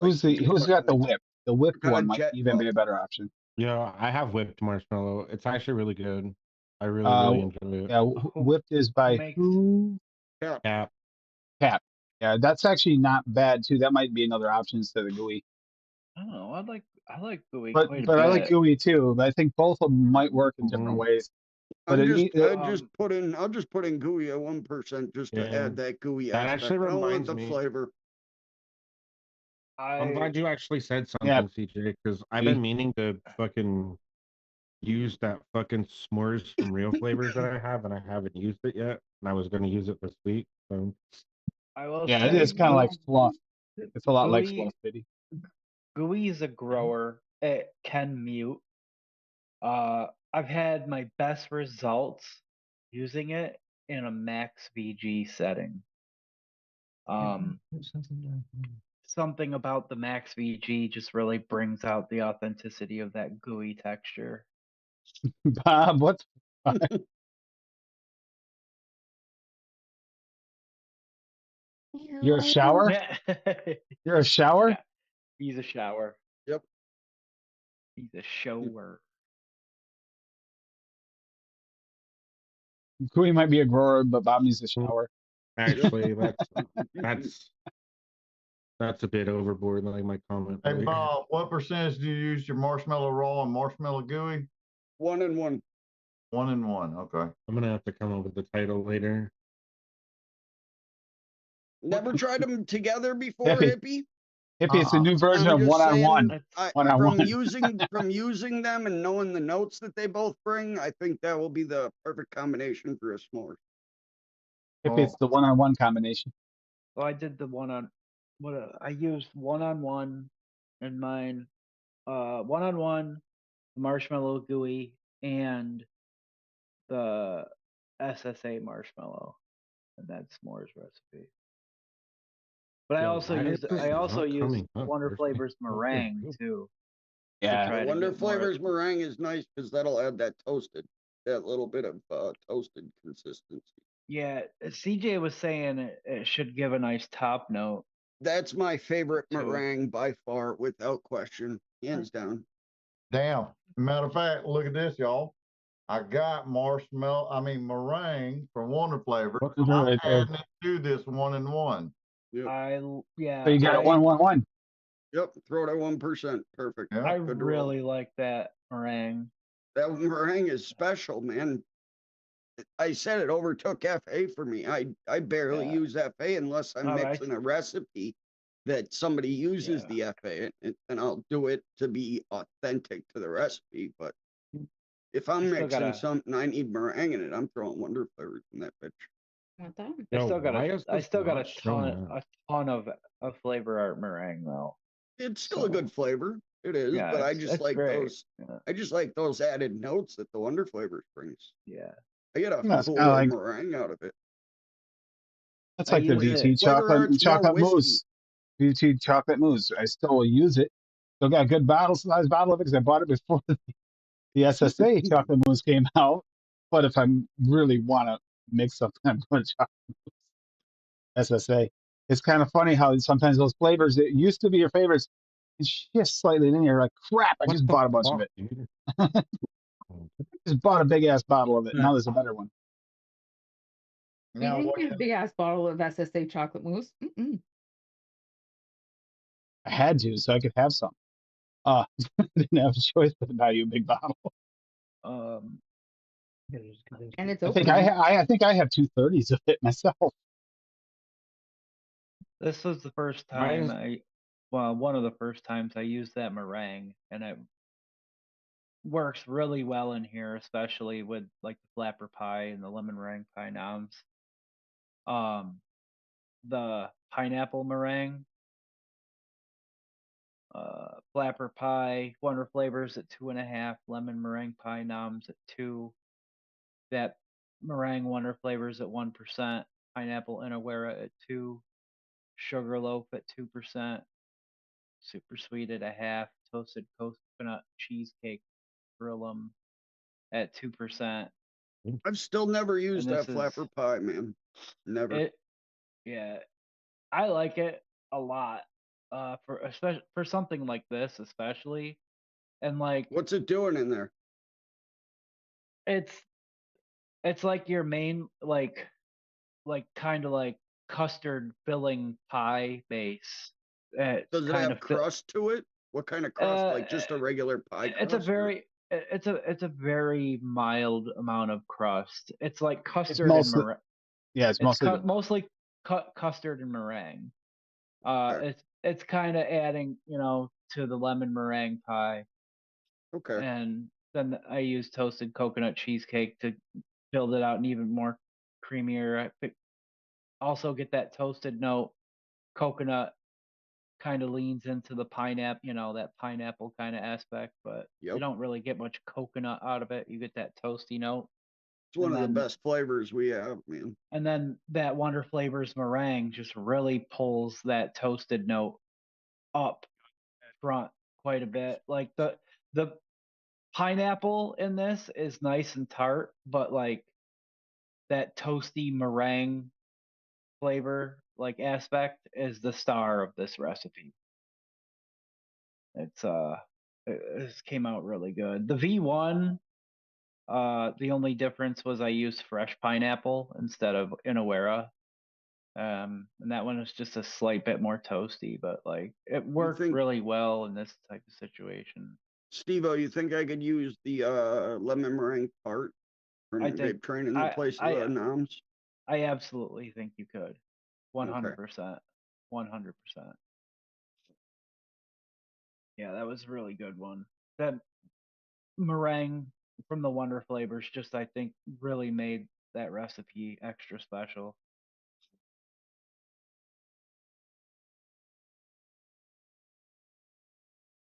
Who's got the whip? The whipped Got a one might jet even be puff. a better option. Yeah, I have whipped marshmallow. It's actually really good. I really enjoy it. Yeah, whipped is by who? Cap. Cap. Yeah, that's actually not bad too. That might be another option instead of gooey. Oh, I like gooey But quite a but I like bit. gooey too. But I think both of them might work in different ways. But I'll just put in gooey at 1% just to add that gooey That aspect. actually I don't want reminds the me. flavor. I'm glad you actually said something, Yeah. CJ, because I've been meaning to fucking use that fucking s'mores from Real Flavors that I have, and I haven't used it yet. And I was going to use it this week. So I will yeah, it say, is kind of like fluff. It's a lot like fluff, Biddy. Gooey is a grower. It can mute. I've had my best results using it in a max VG setting. Something about the max VG just really brings out the authenticity of that gooey texture. Bob, what the fuck? You're a shower? You're a shower? Yeah, he's a shower. Yep. He's a shower. Cooey might be a grower, but Bob needs a shower. Actually, that's a bit overboard. Like my comment. Hey, earlier. Bob, what percentage do you use your marshmallow raw and marshmallow gooey? 1 and 1. 1 and 1. Okay. I'm gonna have to come up with the title later. Never tried them together before, Hippie. Hippie? Hippie, it's a new version I'm of just one-on-one. saying, One-on-one. from using them and knowing the notes that they both bring, I think that will be the perfect combination for a s'more. Hippie, it's the one-on-one combination. Well, I did the I used one-on-one in mine. One-on-one, marshmallow gooey, and the SSA marshmallow, and that's s'mores recipe. But I Yo, also why use is this not coming up? Wonder Where's my Flavors fucking meringue group? too. Yeah. try The to Wonder get more- Flavors meringue is nice because that'll add that little bit of toasted consistency. Yeah, CJ was saying it should give a nice top note. That's my favorite Too. meringue by far, without question, hands down. Damn. Matter of fact, look at this, y'all. I got meringue from Wonder Flavor. What is that right there? Adding it to this 1 and 1. Yep. So you got it 1-1-1. Yep. Throw it at 1%. Perfect. Yeah. I Good to roll. really like that meringue. That meringue is special, man. I said it overtook FA for me. I barely Yeah. use FA unless I'm All right. mixing a recipe that somebody uses the FA, and I'll do it to be authentic to the recipe. But if I'm still mixing gotta- something I need meringue in it, I'm throwing Wonder Flavors in that bitch. Want that? I still got why is this a not showing up? ton of flavor art meringue though. It's still a good flavor. It is, Yeah, but I it's- just it's like great. those. Yeah. I just like those added notes that the Wonder Flavors brings. Yeah. I get a Yeah, it's fuller kinda like- meringue out of it. That's I like the use VT it. Flavor art's more chocolate whiskey. mousse. VT chocolate mousse. I still will use it. Still got a good size bottle of it because I bought it before the SSA chocolate mousse came out. But if I really want to mix something, I'm going to chocolate mousse. SSA. It's kind of funny how sometimes those flavors that used to be your favorites shift slightly, and then you're like, crap, I What just the bought a bunch of fuck, it. dude? Just bought a big ass bottle of it. Now there's a better one. Now, You what didn't get a big ass bottle of SSA chocolate mousse. Mm-mm. I had to so I could have some. I didn't have a choice but to buy you a big bottle. Um, And it's I open. think I think I have 230s of it myself. this was the first Why time is- one of the first times I used that meringue, and it works really well in here, especially with like the flapper pie and the lemon meringue pie noms. The pineapple meringue, flapper pie, Wonder Flavors at 2.5, lemon meringue pie noms at 2, that meringue Wonder Flavors at 1%, pineapple Inawera at 2, Sugarloaf at 2%, super sweet at 0.5, toasted coconut cheesecake Grill'em at 2%. I've still never used this that flapper pie, man. Never. Yeah, I like it a lot. For something like this, especially, and like What's it doing in there? it's like your main like kind of like custard filling pie base. Does it have crust to it? What kind of crust? Like just a regular pie crust? It's a very mild amount of crust. It's like custard mostly- and meringue. Yeah, it's mostly Mostly custard and meringue. Okay. It's kind of adding, to the lemon meringue pie, Okay. and then I use toasted coconut cheesecake to build it out and even more creamier. Also get that toasted note. Coconut kind of leans into the pineapple, that pineapple kind of aspect, but you Yep. don't really get much coconut out of it. You get that toasty note. It's one and of the then- best flavors we have, man. And then that Wonder Flavors meringue just really pulls that toasted note up front quite a bit. Like the pineapple in this is nice and tart, but like that toasty meringue flavor like aspect is the star of this recipe. It's This came out really good. The V1, the only difference was I used fresh pineapple instead of Inawera. And that one was just a slight bit more toasty, but like it worked think- really well in this type of situation. Steve-O, you think I could use the lemon meringue part from I the think vape train in the place of the noms? I absolutely think you could. 100%. 100%. Yeah, that was a really good one. That meringue from the Wonder Flavors just, I think, really made that recipe extra special.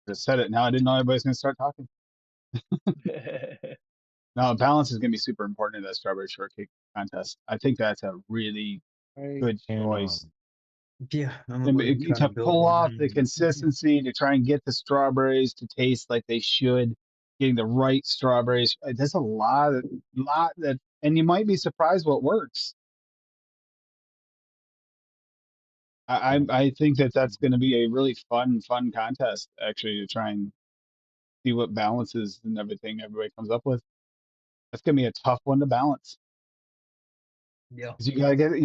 Just said it. Now I didn't know anybody's going to start talking. No, balance is going to be super important in that strawberry shortcake contest. I think that's a really good choice. Yeah, I'm gonna go ahead and try To to build pull one off the and- consistency, to try and get the strawberries to taste like they should, getting the right strawberries. There's a lot that, and you might be surprised what works. I think that's going to be a really fun contest actually, to try and see what balances and everything everybody comes up with. That's going to be a tough one to balance. Yeah. 'Cause you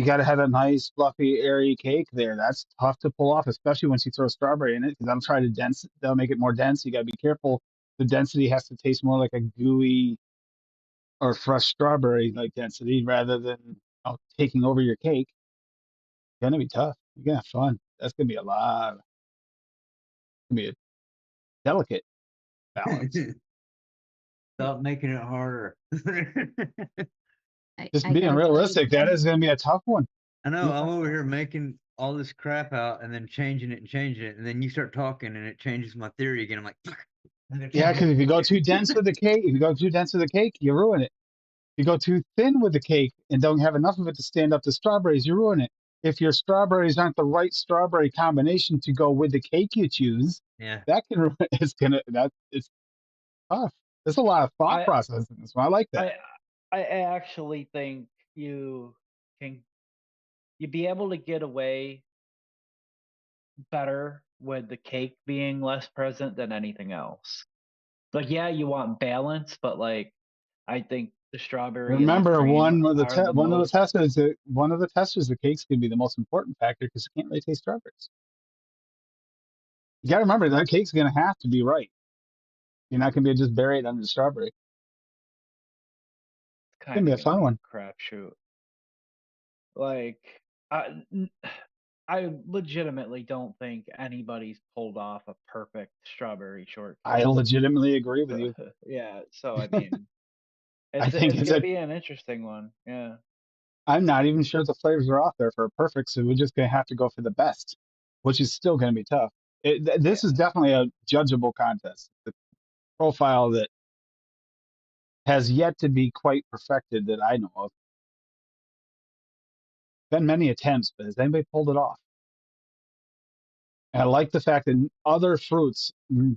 gotta have a nice fluffy airy cake there. That's tough to pull off, especially once you throw strawberry in it. Because I'm trying to dense, they'll make it more dense. You gotta be careful. The density has to taste more like a gooey or fresh strawberry like density rather than taking over your cake. It's gonna be tough. You're gonna have fun. That's gonna be a lot. It's gonna be a delicate balance. Stop making it harder. Just I being gotta realistic, that is gonna be a tough one. I know, I'm over here making all this crap out and then changing it, and then you start talking and it changes my theory again. I'm like, Yeah, because if you go too dense with the cake, you ruin it. You go too thin with the cake and don't have enough of it to stand up to strawberries, you ruin it. If your strawberries aren't the right strawberry combination to go with the cake you choose, yeah. that can ruin it's tough. There's a lot of thought process in this one. I like that. I actually think you'd be able to get away better with the cake being less present than anything else. Like, yeah, you want balance, but like, I think the strawberry and the Remember, cream one of the are the one of the most. testers, the cakes can be the most important factor because you can't really taste strawberries. You got to remember that cake's going to have to be right. You're not going to be just buried under the strawberry. It's Kind going to of be a fun one. Crapshoot. Like, I legitimately don't think anybody's pulled off a perfect strawberry shortcake. I legitimately agree with you. Yeah, so I mean, I think it's it's gonna be an interesting one. Yeah. I'm not even sure the flavors are off there for a perfect, so we're just going to have to go for the best, which is still going to be tough. This is definitely a judgeable contest. The profile that has yet to be quite perfected that I know of. Been many attempts, but has anybody pulled it off? And I like the fact that other fruits,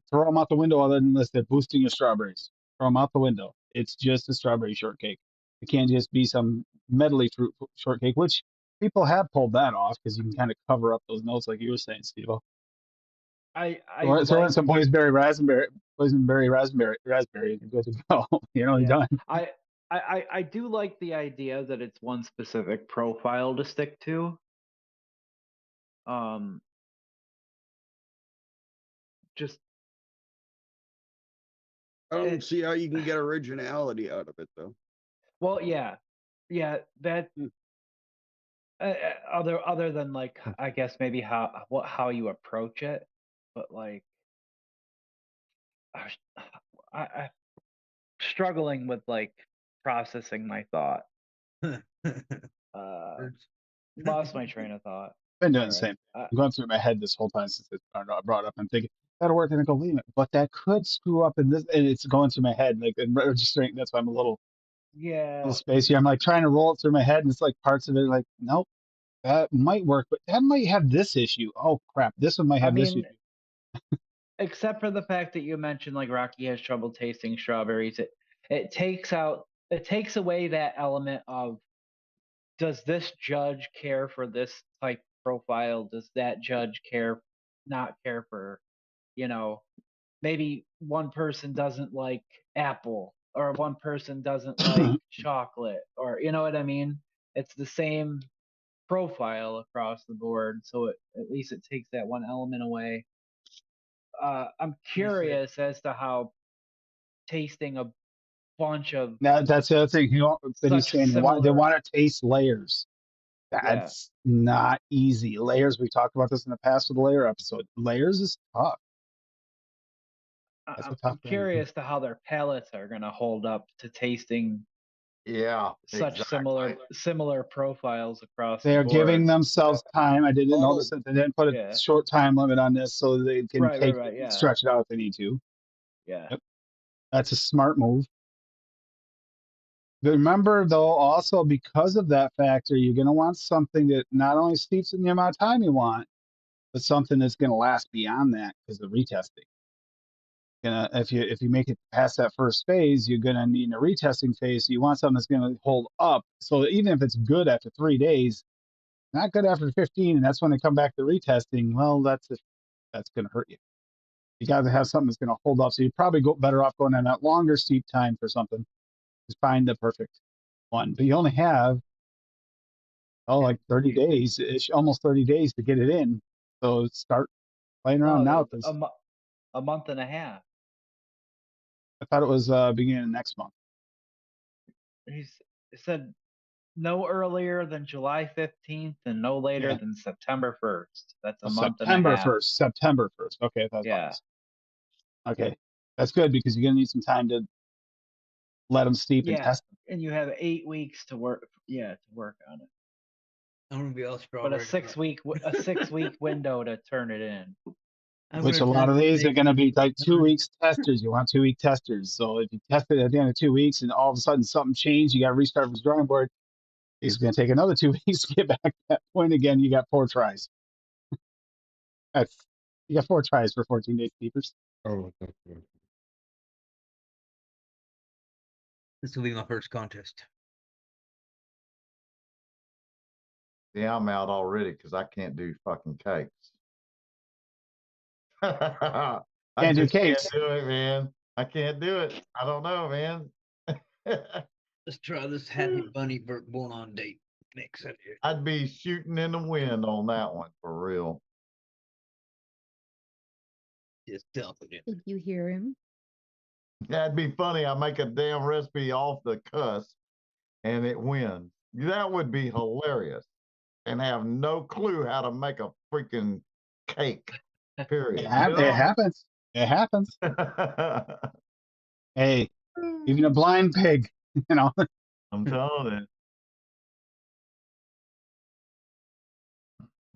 throw them out the window other than this, they're boosting your strawberries. Throw them out the window. It's just a strawberry shortcake. It can't just be some medley fruit shortcake, which people have pulled that off because you can kind of cover up those notes like you were saying, Steve. I Throw in like, some boysenberry raspberry, and good to go. You're yeah, done. I do like the idea that it's one specific profile to stick to. Just I don't see how you can get originality out of it though. well, yeah, that other than like, I guess maybe how you approach it, but like, I struggling with like processing my thought. Lost my train of thought. Been doing the Sorry. same. I'm going through my head this whole time since I brought it up. I'm thinking that'll work, and I go, wait a minute, but that could screw up in this, and it's going through my head like and registering. That's why I'm a little Yeah, spacey. I'm like trying to roll it through my head, and it's like parts of it are like, nope, that might work, but that might have this issue. Oh crap, this one might I have this mean, issue. except for the fact that you mentioned like Rocky has trouble tasting strawberries, it takes away that element of, does this judge care for this type profile? Does that judge not care for, you know, maybe one person doesn't like apple, or one person doesn't like chocolate, or you know what I mean? It's the same profile across the board, so at least it takes that one element away. I'm curious as to how tasting a bunch of Now that's the other thing that he's such saying. They similar, want to taste layers. yeah, That's not easy. Layers. We talked about this in the past with the layer episode. Layers is tough. That's a tough I'm thing. curious to how their palates are going to hold up to tasting Yeah, such exactly. similar profiles across They the are giving board. themselves time. I didn't Oh, notice that they didn't put a Yeah. short time limit on this, so they can Right, yeah. stretch it out if they need to. Yeah. Yep. That's a smart move. But remember, though, also because of that factor, you're going to want something that not only steeps in the amount of time you want, but something that's going to last beyond that because of retesting. If you make it past that first phase, you're going to need a retesting phase. So you want something that's going to hold up. So even if it's good after 3 days, not good after 15, and that's when they come back to retesting. Well, that's going to hurt you. You got to have something that's going to hold up. So you probably go better off going on that longer steep time for something. Just find the perfect one. But you only have like 30 days, almost 30 days to get it in. So start playing around now. Because a month and a half. I thought it was beginning of next month. He said no earlier than July 15th and no later than September 1st. That's a month and a half. September 1st. Okay, I thought it was August. Okay, that's good because you're going to need some time to let them steep and test them. And you have 8 weeks to work. Yeah, to work on it. I'm gonna be all strawberry. But a 6 week window to turn it in. Which a lot of these are going to be like 2 weeks testers. You want 2 week testers. So if you test it at the end of 2 weeks and all of a sudden something changed, you got to restart from the drawing board. It's going to take another 2 weeks to get back to that point again. You got 4 tries. You got 4 tries for 14 day keepers. Oh, that's good. This will be my first contest. Yeah, I'm out already because I can't do fucking cakes. I Can't do just cakes. can't do it, man. I can't do it. I don't know, man. Let's try this Happy Bunny born on date mix out here. I'd be shooting in the wind on that one for real. Just dump it in. Did you hear him? That'd be funny. I make a damn recipe off the cusp and it wins. That would be hilarious. And have no clue how to make a freaking cake. Period. It happens. It happens. Hey, even a blind pig, you know. I'm telling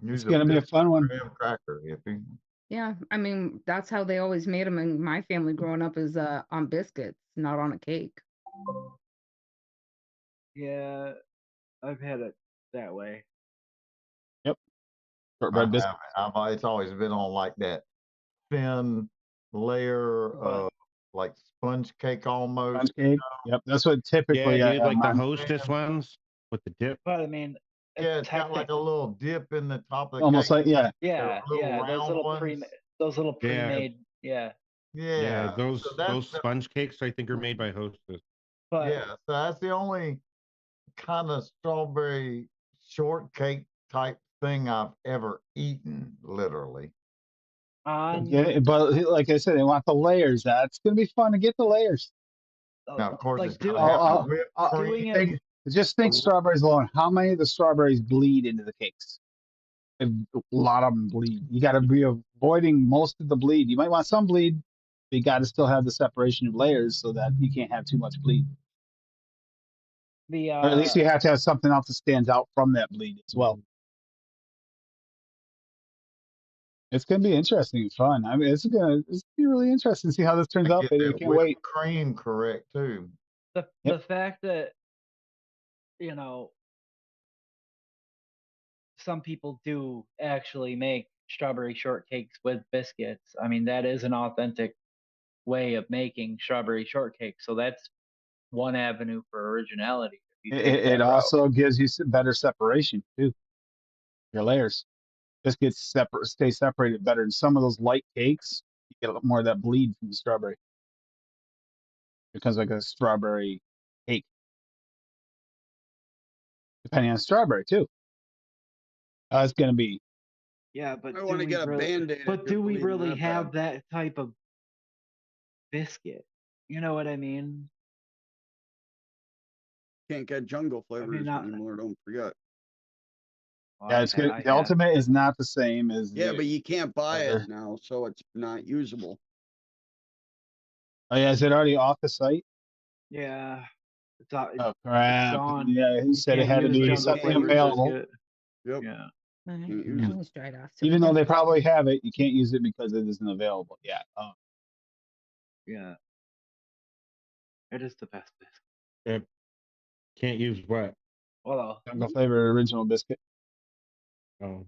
you. It's going to be a fun one. Graham cracker, hippie. Yeah, I mean, that's how they always made them in my family growing up, is on biscuits, not on a cake. Yeah, I've had it that way. Yep. Shortbread biscuit. It's always been on like that thin layer of like sponge cake almost. Sponge cake. Yep, that's what typically. Yeah, like the Hostess ones with the dip. But I mean, yeah, it's got like a little dip in the top of the almost cake. like those little pre-made. Yeah. Those sponge cakes I think are made by Hostess. But yeah, so that's the only kind of strawberry shortcake type thing I've ever eaten, literally. but like I said, they want the layers. That's gonna be fun to get the layers. Now, of course, like it's gonna have whipped cream. Just think strawberries alone. How many of the strawberries bleed into the cakes? A lot of them bleed. You got to be avoiding most of the bleed. You might want some bleed, but you got to still have the separation of layers so that you can't have too much bleed. Or at least you have to have something else that stands out from that bleed as well. It's going to be interesting and fun. I mean, it's going to be really interesting to see how this turns out. But you can't wait. Cream correct too. The fact that some people do actually make strawberry shortcakes with biscuits. I mean, that is an authentic way of making strawberry shortcake. So that's one avenue for originality. It also gives you better separation too. Your layers. Biscuits stay separated better. And some of those light cakes, You get a little more of that bleed from the strawberry. It becomes like a strawberry cake, depending on the strawberry too. It's gonna be. Yeah, but I do want to we get a really? Band-Aid. if But you're do we bleeding really that have bad. that type of biscuit? You know what I mean? Can't get jungle I mean, flavors not. anymore. Don't forget. Well, Yeah, it's good. I The ultimate is not the same as Yeah, the but you can't buy it other. now, so it's not usable. Oh yeah, is it already off the site? Yeah, it's out. Oh It's crap! gone. Yeah, he You said it can't had to use be jungle something flavored available. biscuit. Yep. Yeah. All right, Can't use that it. one's dried off. So Even we're though good. they probably have it, you can't use it because it isn't available yet. Oh, Yeah. It is the best biscuit. Yep. Can't use what? Well, jungle flavor original biscuit, Oh,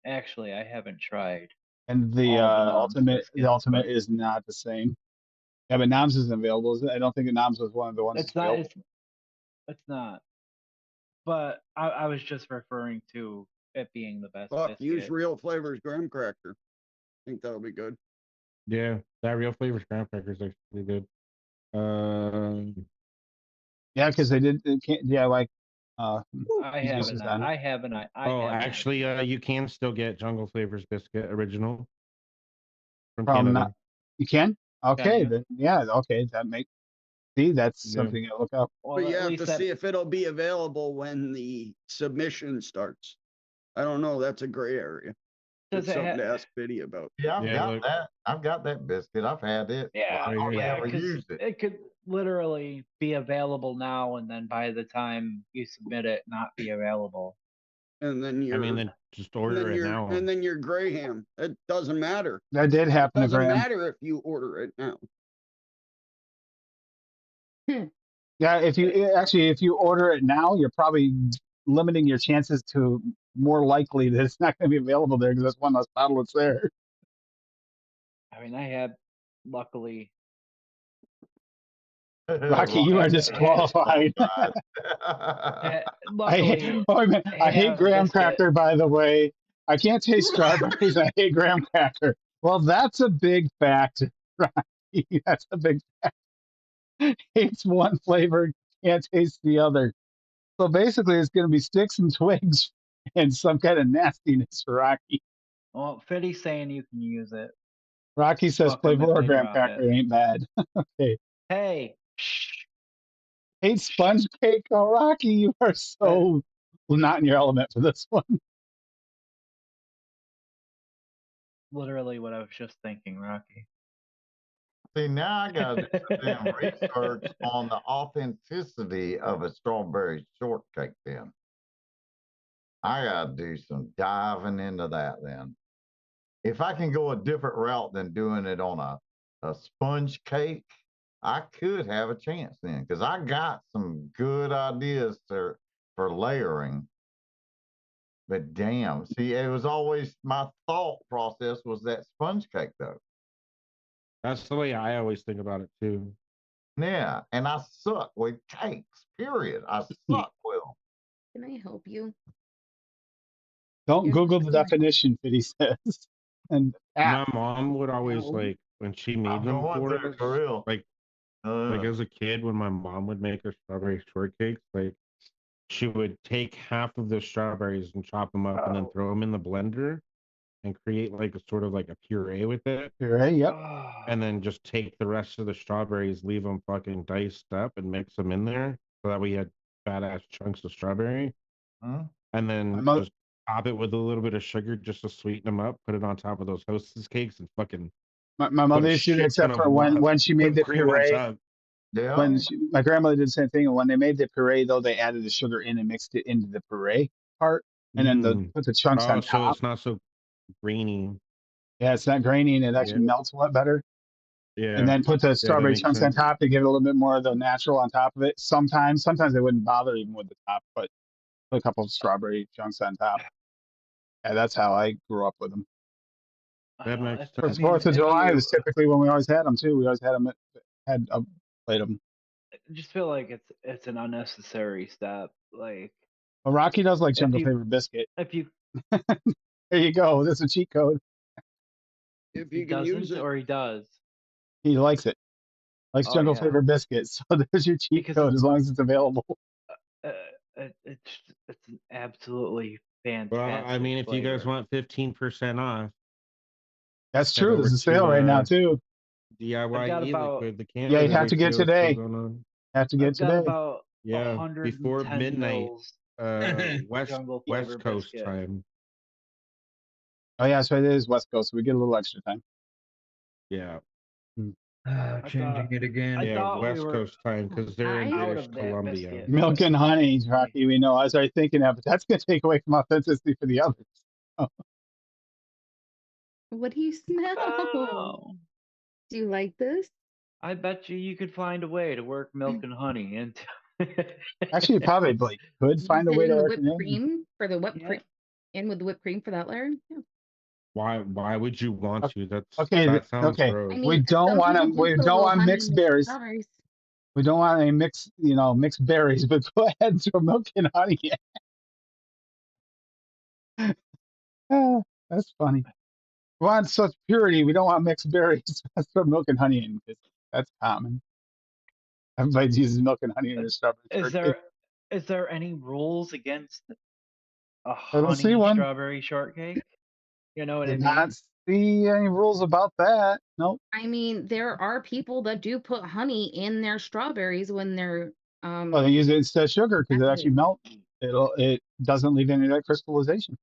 actually, I haven't tried and the all the Noms ultimate. biscuits, The ultimate but is not the same. Yeah, but Noms isn't available. Is it? I don't think Noms was one of the ones that's it's not. available. It's not. But I was just referring to it being the best Fuck, use biscuit. Real Flavors graham cracker. I think that'll be good. yeah. That Real Flavors graham cracker is actually good. Yeah, because they did. It can't. Yeah, like. I Jesus haven't. is on it. I haven't. I Oh, haven't. actually, you can still get Jungle Flavors biscuit original from From Canada. not. You can. Okay, you? then yeah. Okay, that makes. See, that's Yeah. something to look up. Well, But you at have least to that, see if it'll be available when the submission starts. I don't know. That's a gray area. does It's it something to have? ask Biddy about. Yeah, I've Yeah, got look. that. I've got that biscuit. I've had it. Yeah, I Right hardly here. yeah, ever because used it. it could literally be available now, and then by the time you submit it, not be available. And then I you're, mean, then just and order then it you're, now. and then you're Graham. It doesn't matter. That did happen to Doesn't Graham. matter if you order it now. Yeah, if you order it now, you're probably limiting your chances to more likely that it's not going to be available there because that's one less bottle that's there. I mean, I had, luckily, Rocky, you are disqualified. luckily, I hate have graham biscuit. cracker, by the way. I can't taste strawberries. I hate graham cracker. Well, that's a big factor, Rocky. That's a big factor. Hates one flavor, can't taste the other. So basically, it's going to be sticks and twigs and some kind of nastiness for Rocky. Well, Fiddy's saying you can use it. Rocky says Fuck 'em if flavor they graham drop cracker it. ain't bad. Okay. Hey, shh. Hate sponge cake. Oh, Rocky, you are so not in your element for this one. Literally what I was just thinking, Rocky. See, now I got to do some damn research on the authenticity of a strawberry shortcake. Then I got to do some diving into that. Then, if I can go a different route than doing it on a sponge cake, I could have a chance then because I got some good ideas for layering. But damn, see, it was always my thought process was that sponge cake though. That's the way I always think about it too. Yeah, and I suck with cakes. Period. I suck with them. Can I help you? Don't You're Google the not gonna- definition, Fiddy says. And My mom would always No. like when she made I'm them going for to us. for real. Like as a kid, when my mom would make her strawberry shortcakes, like she would take half of the strawberries and chop them up and then throw them in the blender and create like a sort of like a puree with it, puree, yep. and then just take the rest of the strawberries, leave them fucking diced up, and mix them in there so that we had fat ass chunks of strawberry, Hmm? and then My mo- just top it with a little bit of sugar just to sweeten them up. Put it on top of those Hostess cakes and fucking My put mother a used to do shit it except ton for of when she made the whipped cream on puree. top. Yeah. My grandmother did the same thing. And when they made the puree, though, they added the sugar in and mixed it into the puree part, and then put the chunks Oh, on so top. it's not so grainy. Yeah, it's not grainy and it actually Yeah. melts a lot better. Yeah. And then put the strawberry makes chunks sense. on top to give it a little bit more of the natural on top of it. Sometimes they wouldn't bother even with the top, but put a couple of strawberry chunks on top. Yeah, that's how I grew up with them. That makes If- For sense. the 4th of July, it was typically when we always had them too. We always had them, had a plate of them. I just feel like it's an unnecessary step. Like Well, Rocky does like If jungle you- flavored biscuit. if you There you go. That's a cheat code. If He you can use doesn't, it. or he does. He likes it. Likes Oh, jungle yeah. flavored biscuits. So there's your cheat Because code as long as it's available. It's an absolutely fantastic. Well, I mean, if you guys flavor. want 15% off, That's head true. There's over a sale to, right now too. I've got DIY about e-liquid. The Yeah, you Canada have to Day get sale is still today. going on. Have to get I've got today. about Yeah, 110 before midnight, mils West jungle flavor Coast biscuit. time. Oh yeah, so it is West Coast, so we get a little extra time. Yeah, Changing it again. I yeah, thought we West were Coast time because they're in I- out British of that Columbia. biscuit. Milk and honey, Rocky. We know. I was already thinking that, but that's gonna take away from authenticity for the others. What do you smell? Oh, Do you like this? I bet you could find a way to work milk and honey into. Actually, you probably like, could Use find a it way in to the work whipped it in. cream for the whipped Yeah. cream, and with the whipped cream for that layer. Yeah. Why would you want to? Okay, That sounds okay. gross. I mean, We don't some want people to. do We put a don't little want honey mixed in the berries. strawberries. We don't want any mixed, mixed berries. But go ahead and throw milk and honey in. Ah, that's funny. We want such purity. We don't want mixed berries. Let's throw milk and honey in because that's common. Everybody uses milk and honey in their strawberry shortcake. Is there any rules against a I don't see honey one. strawberry shortcake? You know what I Did mean? not see any rules about that. Nope. I mean, there are people that do put honey in their strawberries when they're Well, they use it instead of sugar because it actually Fascinating. melts. It doesn't leave any of that crystallization.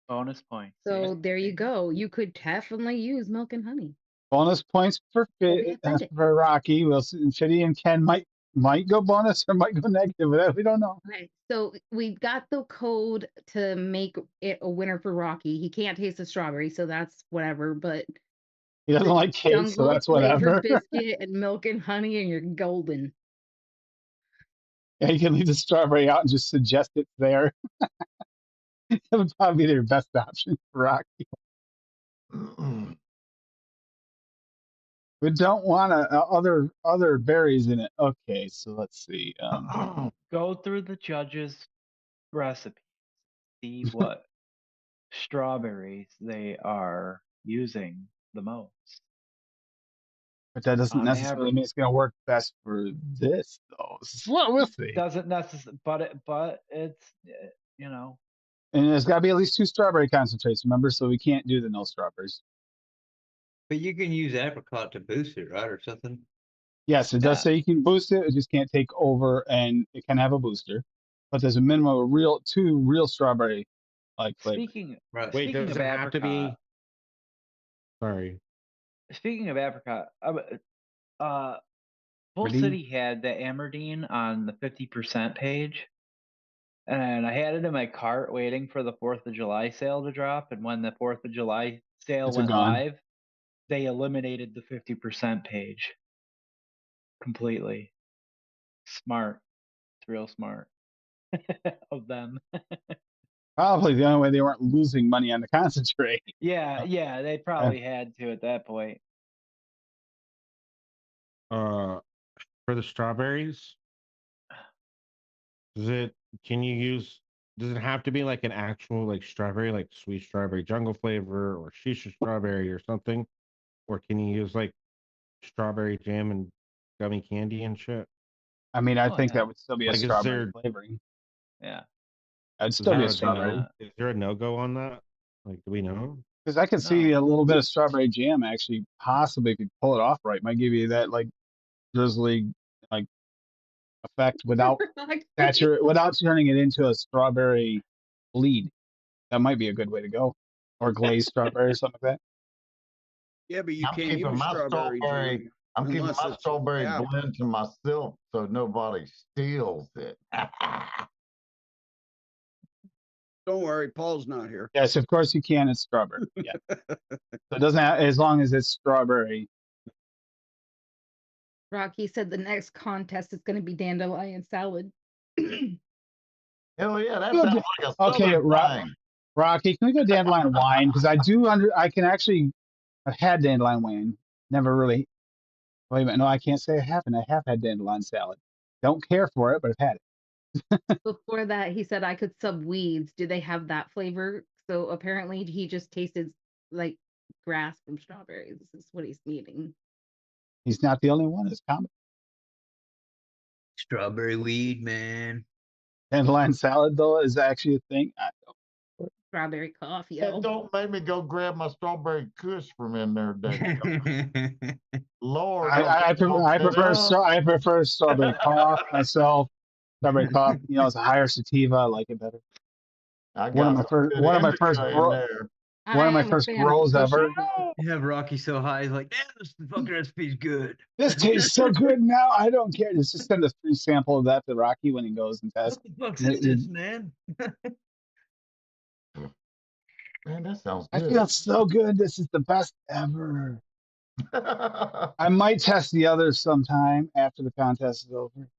Bonus points. so there you go. You could definitely use milk and honey. Bonus points for Don't be offended. for Rocky. Wilson, Chitty, and Ken might go bonus or might go negative. But we don't know. Okay, so we've got the code to make it a winner for Rocky. He can't taste the strawberry, so that's whatever. But He doesn't like cake, so jungle that's flavored whatever. biscuit and milk and honey, and you're golden. Yeah, you can leave the strawberry out and just suggest it's there. That would probably be their best option for Rocky. We don't want other berries in it. Okay, so let's see. Go through the judges' recipe. See what strawberries they are using the most. But that doesn't On necessarily average. mean it's going to work best for this, though. Well, we'll see. Doesn't necessarily, but it's you know. And there's got to be at least 2 strawberry concentrates, remember? So we can't do the no strawberries. But you can use apricot to boost it, right, or something. Yes, it does Yeah. say you can boost it. It just can't take over, and it can have a booster. But there's a minimum of 2 real strawberry like flavors. Right. Wait, Speaking does of it have to be? apricot, Sorry. Speaking of apricot, Bull Redeem? City had the Amerdine on the 50% page, and I had it in my cart waiting for the 4th of July sale to drop. And when the 4th of July sale It's went gone. live, they eliminated the 50% page completely. Smart. It's real smart of them. Probably the only way they weren't losing money on the concentrate. Yeah, they probably had to at that point. For the strawberries, does it have to be like an actual like strawberry, like sweet strawberry jungle flavor or shisha strawberry or something? Or can you use like strawberry jam and gummy candy and shit? I mean, I Oh, think yeah. that would still be a Like, is strawberry there- flavoring. Yeah. It'd Is still be there a a strawberry. no? Is there a no-go on that? Like, do we know? Because I could see a little bit of strawberry jam actually, possibly if you pull it off right, might give you that like drizzly like effect without without turning it into a strawberry bleed. That might be a good way to go, or glazed strawberry or something like that. Yeah, but you I'm can't keeping use my strawberry strawberry. jam I'm keeping unless my it's strawberry apple. blend to myself so nobody steals it. Don't worry, Paul's not here. Yes, of course you can. It's strawberry. Yeah, so it doesn't have, as long as it's strawberry. Rocky said the next contest is going to be dandelion salad. Hell yeah, that Good. sounds like a Okay, southern thing. Rocky, can we go dandelion wine? Because I can actually. I've had dandelion wine. Never really. Wait a minute. No, I can't say I haven't. I have had dandelion salad. Don't care for it, but I've had it. Before that, he said I could sub weeds. Do they have that flavor? So apparently he just tasted like grass from strawberries. This is what he's needing. He's not the only one. It's common. Strawberry weed, man. Dandelion salad, though, is actually a thing. Strawberry coffee. And don't make me go grab my strawberry kush from in there, Dad. Lord, I prefer strawberry cough myself. Strawberry cough, you know, it's a higher sativa. I like it better. One of my first grows ever. You have Rocky so high, he's like, damn, this fucking recipe's good. This tastes so good now. I don't care. Just send a free sample of that to Rocky when he goes and tests. What the fuck's in this, man? Man, that sounds I good. feel so good. This is the best ever. I might test the others sometime after the contest is over.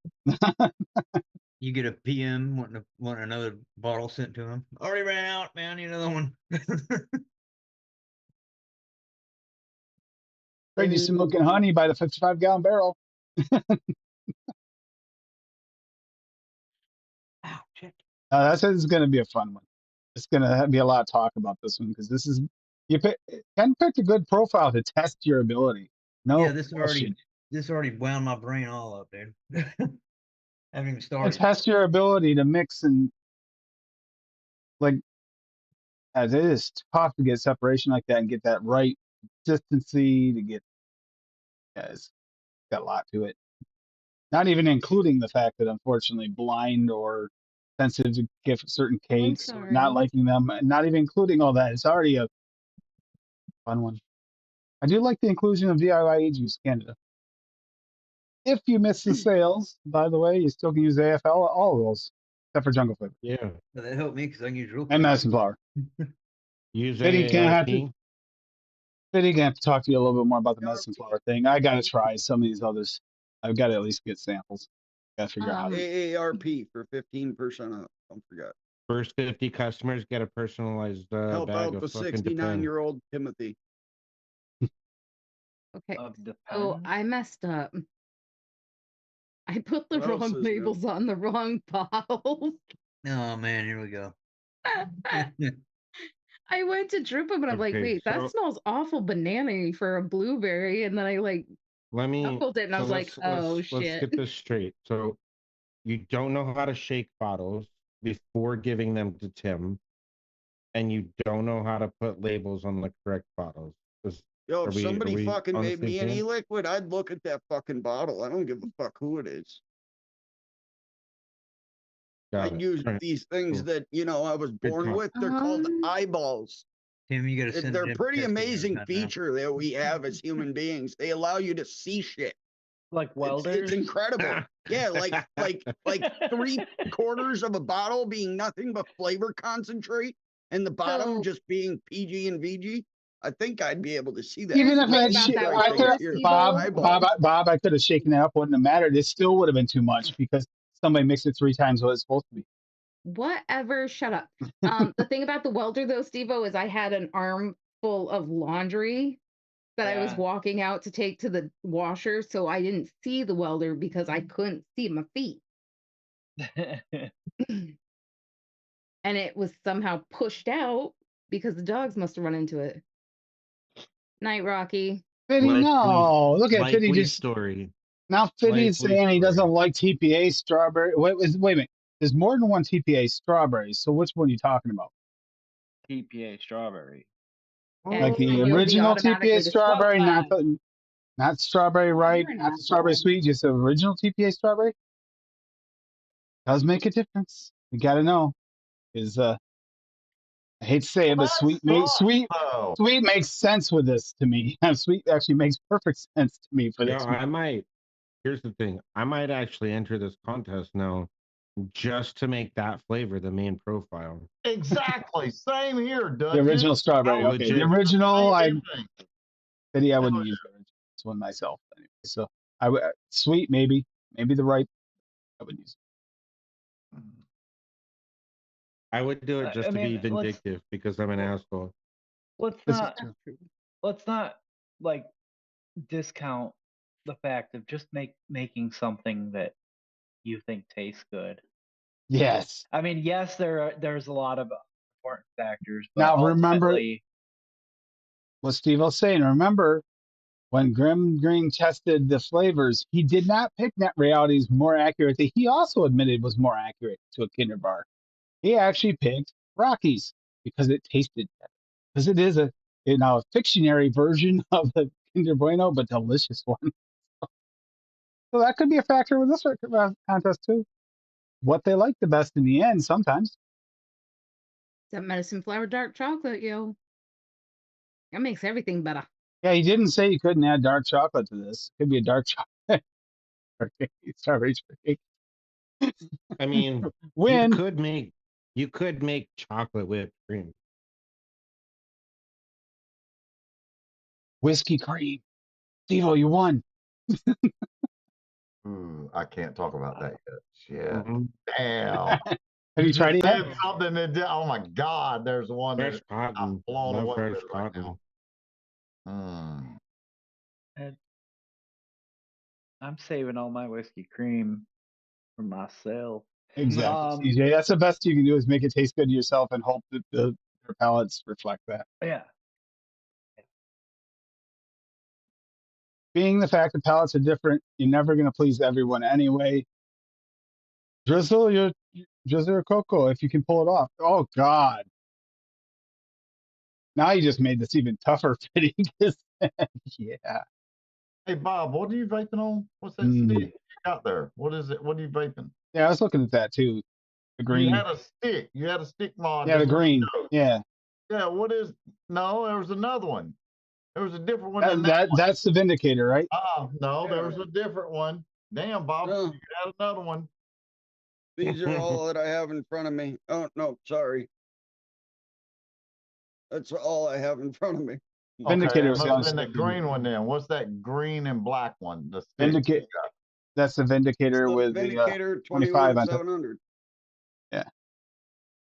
You get a PM want another bottle sent to him. Already ran out, man. I need another one. Ready some milk and honey by the 55-gallon barrel. Ow, shit. That says it's going to be a fun one. It's going to be a lot of talk about this one because this is Ken picked a good profile to test your ability. No, Yeah, this already wound my brain all up, dude. Haven't even started. Test your ability to mix and like, as it is tough to get separation like that and get that right consistency to get. Yeah, it's got a lot to it. Not even including the fact that unfortunately blind or sensitive to gift certain cakes or not liking them, not even including all that. It's already a fun one. I do like the inclusion of DIY Juice Canada. If you miss the sales, by the way, you still can use AFL, all of those, except for Jungle Flavor. Yeah. Well, that helped me because I can use real And medicine flower. Use Fitty gonna have to talk to you a little bit more about the AARP. medicine flower thing. I gotta try some of these others. I've got to at least get samples. Gotta figure out how to. AARP for 15% off. Don't forget. First 50 customers get a personalized Help bag out of the fucking 69-year-old Timothy. Okay. Of the So pen. I messed up. I put the What else wrong is new? labels on the wrong bottles. Oh man, here we go. I went to drip them and I'm like, Okay, wait, that so- smells awful banana for a blueberry. And then I like Let me. knuckled it and I was like, oh let's shit. get this straight. So, you don't know how to shake bottles before giving them to Tim, and you don't know how to put labels on the correct bottles. Yo, Are if we- somebody are we fucking on the made same me an page? e-liquid, I'd look at that fucking bottle. I don't give a fuck who it is. Got I'd it. use All right, these things cool. that, I was born call. with. They're called eyeballs. Tim, you gotta send They're it a in pretty testing amazing sometime now. feature that we have as human beings. They allow you to see shit. Like It's welders. incredible. Yeah, like 3/4 of a bottle being nothing but flavor concentrate, and the bottom So- just being PG and VG. I think I'd be able to see that. Even if I had About shit, that I welder, could, Steve-O? Bob, I could have shaken it up. Wouldn't have mattered. It still would have been too much because somebody mixed it 3 times what it's supposed to be. Whatever, shut up. The thing about the welder though, Steve-O, is I had an armful of laundry that I was Yeah. walking out to take to the washer, so I didn't see the welder because I couldn't see my feet. And it was somehow pushed out because the dogs must have run into it. Night, Rocky. Fitty, no. Look at Fitty Likely just story. now. Fitty's Likely saying he doesn't story. like TPA strawberry. Wait a minute. There's more than one TPA strawberries. So which one are you talking about? TPA strawberry. Like And the you'll be original automatically TPA strawberry, not disqualified. not strawberry ripe, You're not an the strawberry asshole. sweet, just the original TPA strawberry. Does make a difference. You got to know. Is I hate to say it, but sweet makes sense with this to me. Sweet actually makes perfect sense to me for Yeah, this. I might. Here's the thing. I might actually enter this contest now, just to make that flavor the main profile. Exactly. Same here, Dutch. The original strawberry. Oh, Okay, legit. the original. Same thing. I wouldn't use the original one myself. Anyway. So I would sweet maybe the ripe. I would use. I would do it just I to be mean, let's- vindictive because I'm an asshole. Let's This is not true. let's not like discount the fact of just making something that you think tastes good. Yes. I mean, yes, there's a lot of important factors, but Now, remember- ultimately, what Steve was saying. Remember when Grim Green tested the flavors, he did not pick Net Reality's more accurate that he also admitted was more accurate to a Kinder bar. He actually picked Rockies because it tasted better. Because it is a fictionary version of the Kinder Bueno, but delicious one. So that could be a factor with this contest too. What they like the best in the end sometimes. That medicine flower dark chocolate, yo. That makes everything better. Yeah, he didn't say you couldn't add dark chocolate to this. Could be a dark chocolate. Strawberry shortcake. I mean, Win. you could make chocolate whipped cream. Whiskey cream. Steve-O, you won. Ooh, I can't talk about that yet. Shit. Mhm. Damn. Have you tried it yet? Said something that did, oh my God, there's one Fresh that cotton. I'm blown Love away fresh with right cotton. now. And I'm saving all my whiskey cream for myself. Exactly, CJ. That's the best you can do is make it taste good to yourself and hope that their palates reflect that. Yeah. Being the fact that palates are different, you're never going to please everyone anyway. Drizzle your cocoa if you can pull it off. Oh God! Now you just made this even tougher, Fitty. Yeah. Hey Bob, what are you vaping on? What's that Mm. stick you got there? What is it? What are you vaping? Yeah, I was looking at that too. The green. You had a stick. You had a stick mod. Yeah, the just like green. those. Yeah. Yeah. What is? No, there was another one. There was a different one than that. That's the Vindicator, right? No, there was a different one. Damn, Bob, No. you had another one. These are all that I have in front of me. Oh no, sorry. That's all I have in front of me. Vindicator Okay, was it the must have other been the green one then. What's that green and black one? The stick. Vindicator. That's the Vindicator It's the with Vindicator the 25 on top. 21700. Yeah.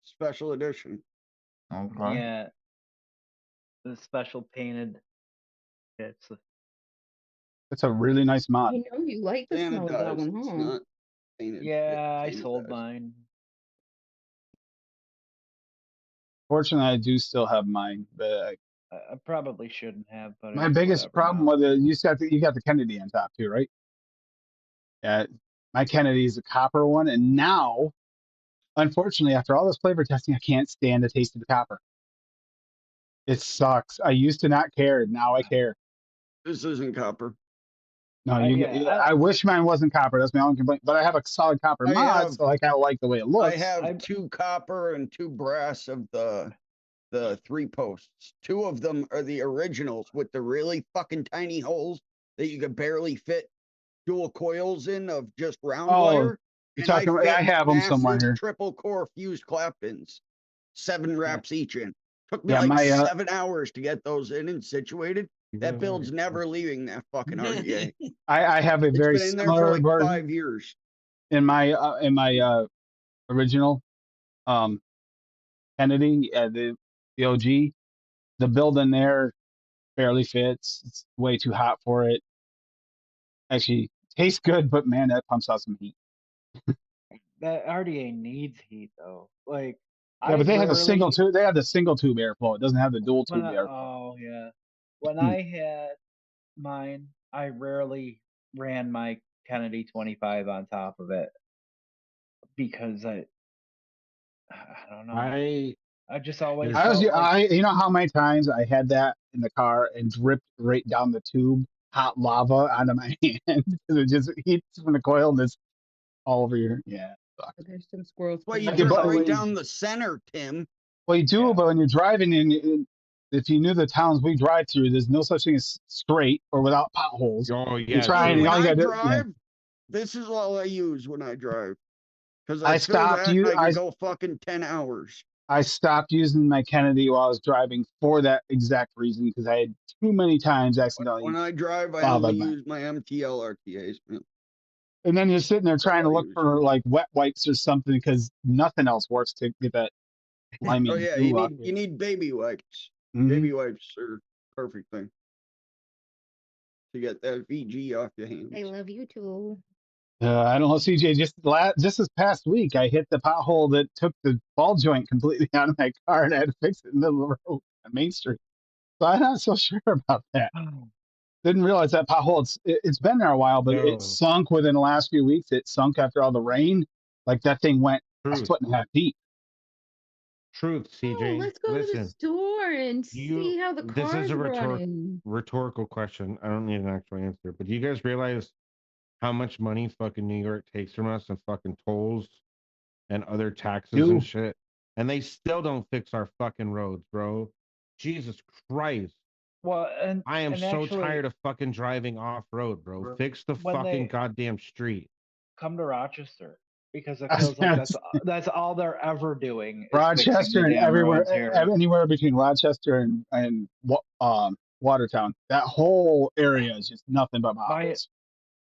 Special edition. Okay. Yeah. The special painted. It's a really nice mod. You know you like the smell of that Sanitized. one, It's huh? not painted. Yeah, I It's sold sanitized. mine. Fortunately, I do still have mine, but I probably shouldn't have, but my it's biggest whatever problem now. with it, you got the Kennedy on top too, right? Yeah, my Kennedy is a copper one, and now, unfortunately, after all this flavor testing, I can't stand the taste of the copper. It sucks. I used to not care, now I care. This isn't copper. No, yeah, I wish mine wasn't copper. That's my only complaint. But I have a solid copper I mod, have- so I kind of like the way it looks. I have 2 copper and 2 brass of the 3 posts. 2 of them are the originals with the really fucking tiny holes that you could barely fit dual coils in of just round Oh, wire. You're And talking about, fit I have them somewhere massive here. triple core fused clap pins, 7 wraps each in. Took me Yeah, like my, 7 hours to get those in and situated. That build's never leaving that fucking RDA. I have a It's very been in there for similar like version 5 years. in my original Kennedy, the OG. The build in there barely fits. It's way too hot for it. Actually, tastes good, but man, that pumps out some heat. that RDA needs heat though. Like, Yeah, but they have a rarely- single tube. They have the single tube airflow. It doesn't have the dual tube when I- airflow. Oh yeah. When I had mine, I rarely ran my Kennedy 25 on top of it because I don't know. I just always felt like, You know how many times I had that in the car and dripped right down the tube, hot lava onto my hand because it just heats from the coil and it's all over your There's some squirrels. Well, you Okay, drip but- right down the center, Tim. Well, you do, Yeah. but when you're driving if you knew the towns we drive through, there's no such thing as straight or without potholes. Oh You're yeah. trying, When all you I gotta do- drive, this is all I use when I drive. Because I I fill stopped that, you- I can I- go fucking 10 hours. I stopped using my Kennedy while I was driving for that exact reason because I had too many times accidentally. When I drive, I Wow, only that's use my MTL RTAs. Man. And then you're sitting there trying to all I look use. for like wet wipes or something because nothing else works to get that slimy Oh yeah, goo off. you need baby wipes. Mhm. Baby wipes are perfect thing to get that VG off your hands. I love you too. I don't know, CJ. Just this past week, I hit the pothole that took the ball joint completely out of my car, and I had to fix it in the middle of the road on Main Street. So I'm not so sure about that. Didn't realize that pothole. It's been there a while, but it Yo, sunk within the last few weeks. It sunk after all the rain. Like that thing went a truth, 1.5 feet deep. truth, Oh, CJ. let's go to the Listen, store and you. see how the This is car's a running. rhetorical question. I don't need an actual answer. But do you guys realize how much money fucking New York takes from us and fucking tolls and other taxes and Do shit? And they still don't fix our fucking roads, bro. Jesus Christ. Well, I am and so actually, tired of fucking driving off road, bro. Fix the when fucking they goddamn street. come to Rochester, because it That's- feels like that's- that's all they're ever doing is fixing Rochester the and damn everywhere, roads here. anywhere between Rochester and Watertown. That whole area is just nothing but potholes.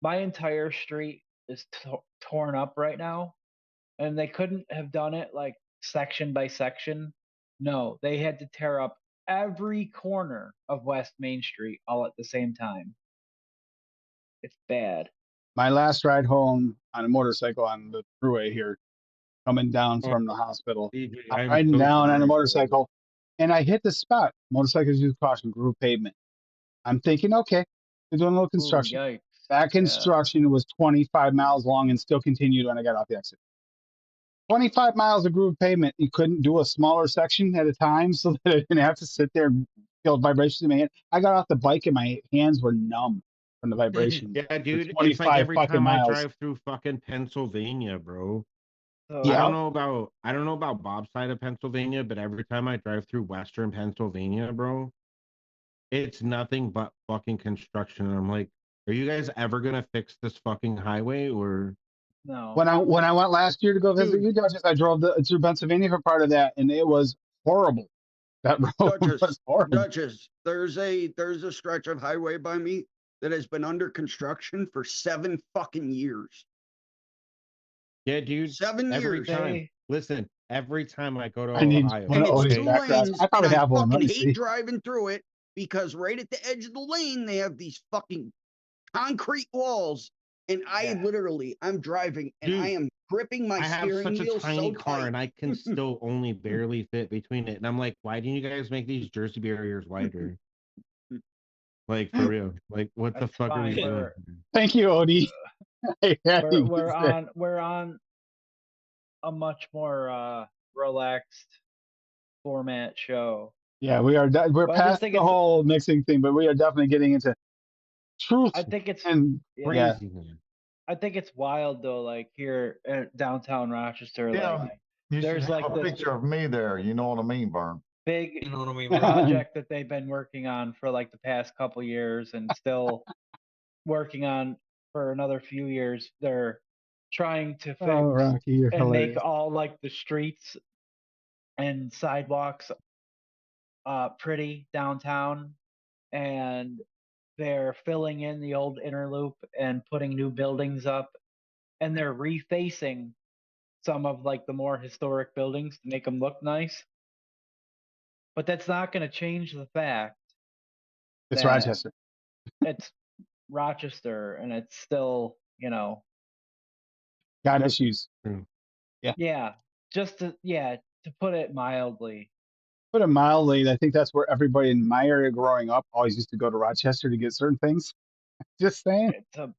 My entire street is torn up right now, and they couldn't have done it like section by section. No, they had to tear up every corner of West Main Street all at the same time. It's bad. My last ride home on a motorcycle on the thruway here, coming down Oh, from the hospital. CJ, I'm I'm riding so down on a sorry, bro. motorcycle, and I hit the spot. Motorcycles use caution, groove pavement. I'm thinking, okay, they're doing a little Ooh, construction. yikes. That Yeah. construction was 25 miles long and still continued when I got off the exit. 25 miles of groove pavement. You couldn't do a smaller section at a time so that I didn't have to sit there and feel vibrations in my hand. I got off the bike and my hands were numb from the vibration. Yeah, dude, for it's like 25 every fucking time I miles. drive through fucking Pennsylvania, bro. So, Yeah. I don't know about Bob's side of Pennsylvania, but every time I drive through Western Pennsylvania, bro, it's nothing but fucking construction. And I'm like, are you guys ever gonna fix this fucking highway or? no. When I went last year to go visit Dude. you, Duchess, I drove through Pennsylvania for part of that, and it was horrible. That road was horrible. Duchess, there's a stretch of highway by me that has been under construction for 7 fucking years. Yeah, dude. 7 Every years. time. Listen, every time I go to I need Ohio, one And of it's these 2 back roads. lanes, I probably and I have one. Let fucking me hate see. driving through it because right at the edge of the lane they have these fucking concrete walls, and I'm driving and Dude, I am gripping my I have steering such a wheel tiny so car tight. and I can still only barely fit between it. And I'm like, why didn't you guys make these Jersey barriers wider? Like for real. Like what the That's fuck are we fine. doing? Thank you, Odie. We're on a much more relaxed format show. Yeah, we are. We're But I just past think the it's- whole mixing thing, but we are definitely getting into truth. I think it's and yeah, Crazy, man. I think it's wild though, like here at downtown Rochester, Yeah, like you there's should like have a this picture of me there. You know what I mean, Vern? big You know what I mean? project that they've been working on for like the past couple years and still working on for another few years. They're trying to fix oh, Rocky, you're and make hilarious. all like the streets and sidewalks pretty downtown, and they're filling in the old inner loop and putting new buildings up, and they're refacing some of like the more historic buildings to make them look nice. But that's not going to change the fact It's that Rochester. it's Rochester and it's still, Got issues. yeah, just to put it mildly. Put it mildly, I think that's where everybody in my area growing up always used to go to Rochester to get certain things. Just saying. It's a,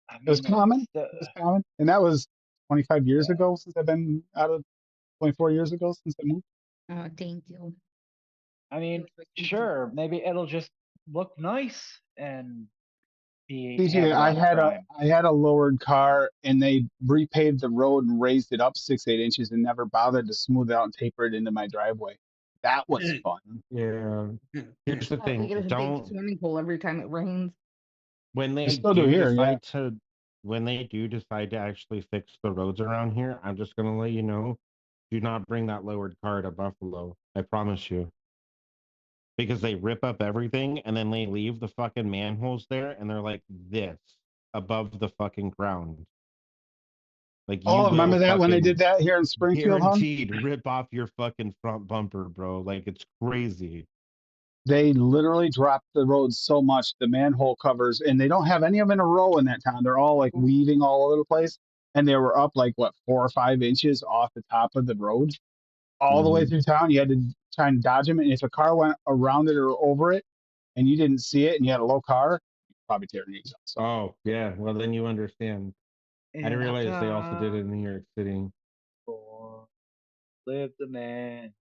I mean, It was common. it's It was common. And that was 25 years Yeah. ago since I've been out of 24 years ago since I moved. Oh, thank you. I mean, sure, maybe it'll just look nice and be. CJ, have a lot of crime. I had a lowered car and they repaved the road and raised it up 6-8 inches and never bothered to smooth it out and taper it into my driveway. That was fun. Yeah. Here's the Oh, we thing. get a big Don't swimming pool every time it rains. when they still do here, yeah. when they do decide to actually fix the roads around here, I'm just gonna let you know, do not bring that lowered car to Buffalo. I promise you. Because they rip up everything and then they leave the fucking manholes there and they're like this above the fucking ground. Like you Oh, remember will that when they fucking did that here in Springfield, huh? guaranteed rip off your fucking front bumper, bro. Like it's crazy. They literally dropped the roads so much, the manhole covers, and they don't have any of them in a row in that town. They're all like weaving all over the place. And they were up like, what, 4 or 5 inches off the top of the road all the way through town. You had to try and dodge them. And if a car went around it or over it, and you didn't see it and you had a low car, you probably tear your exhaust off. Oh yeah, well then you understand. I didn't realize they also did it in New York City. Live the man,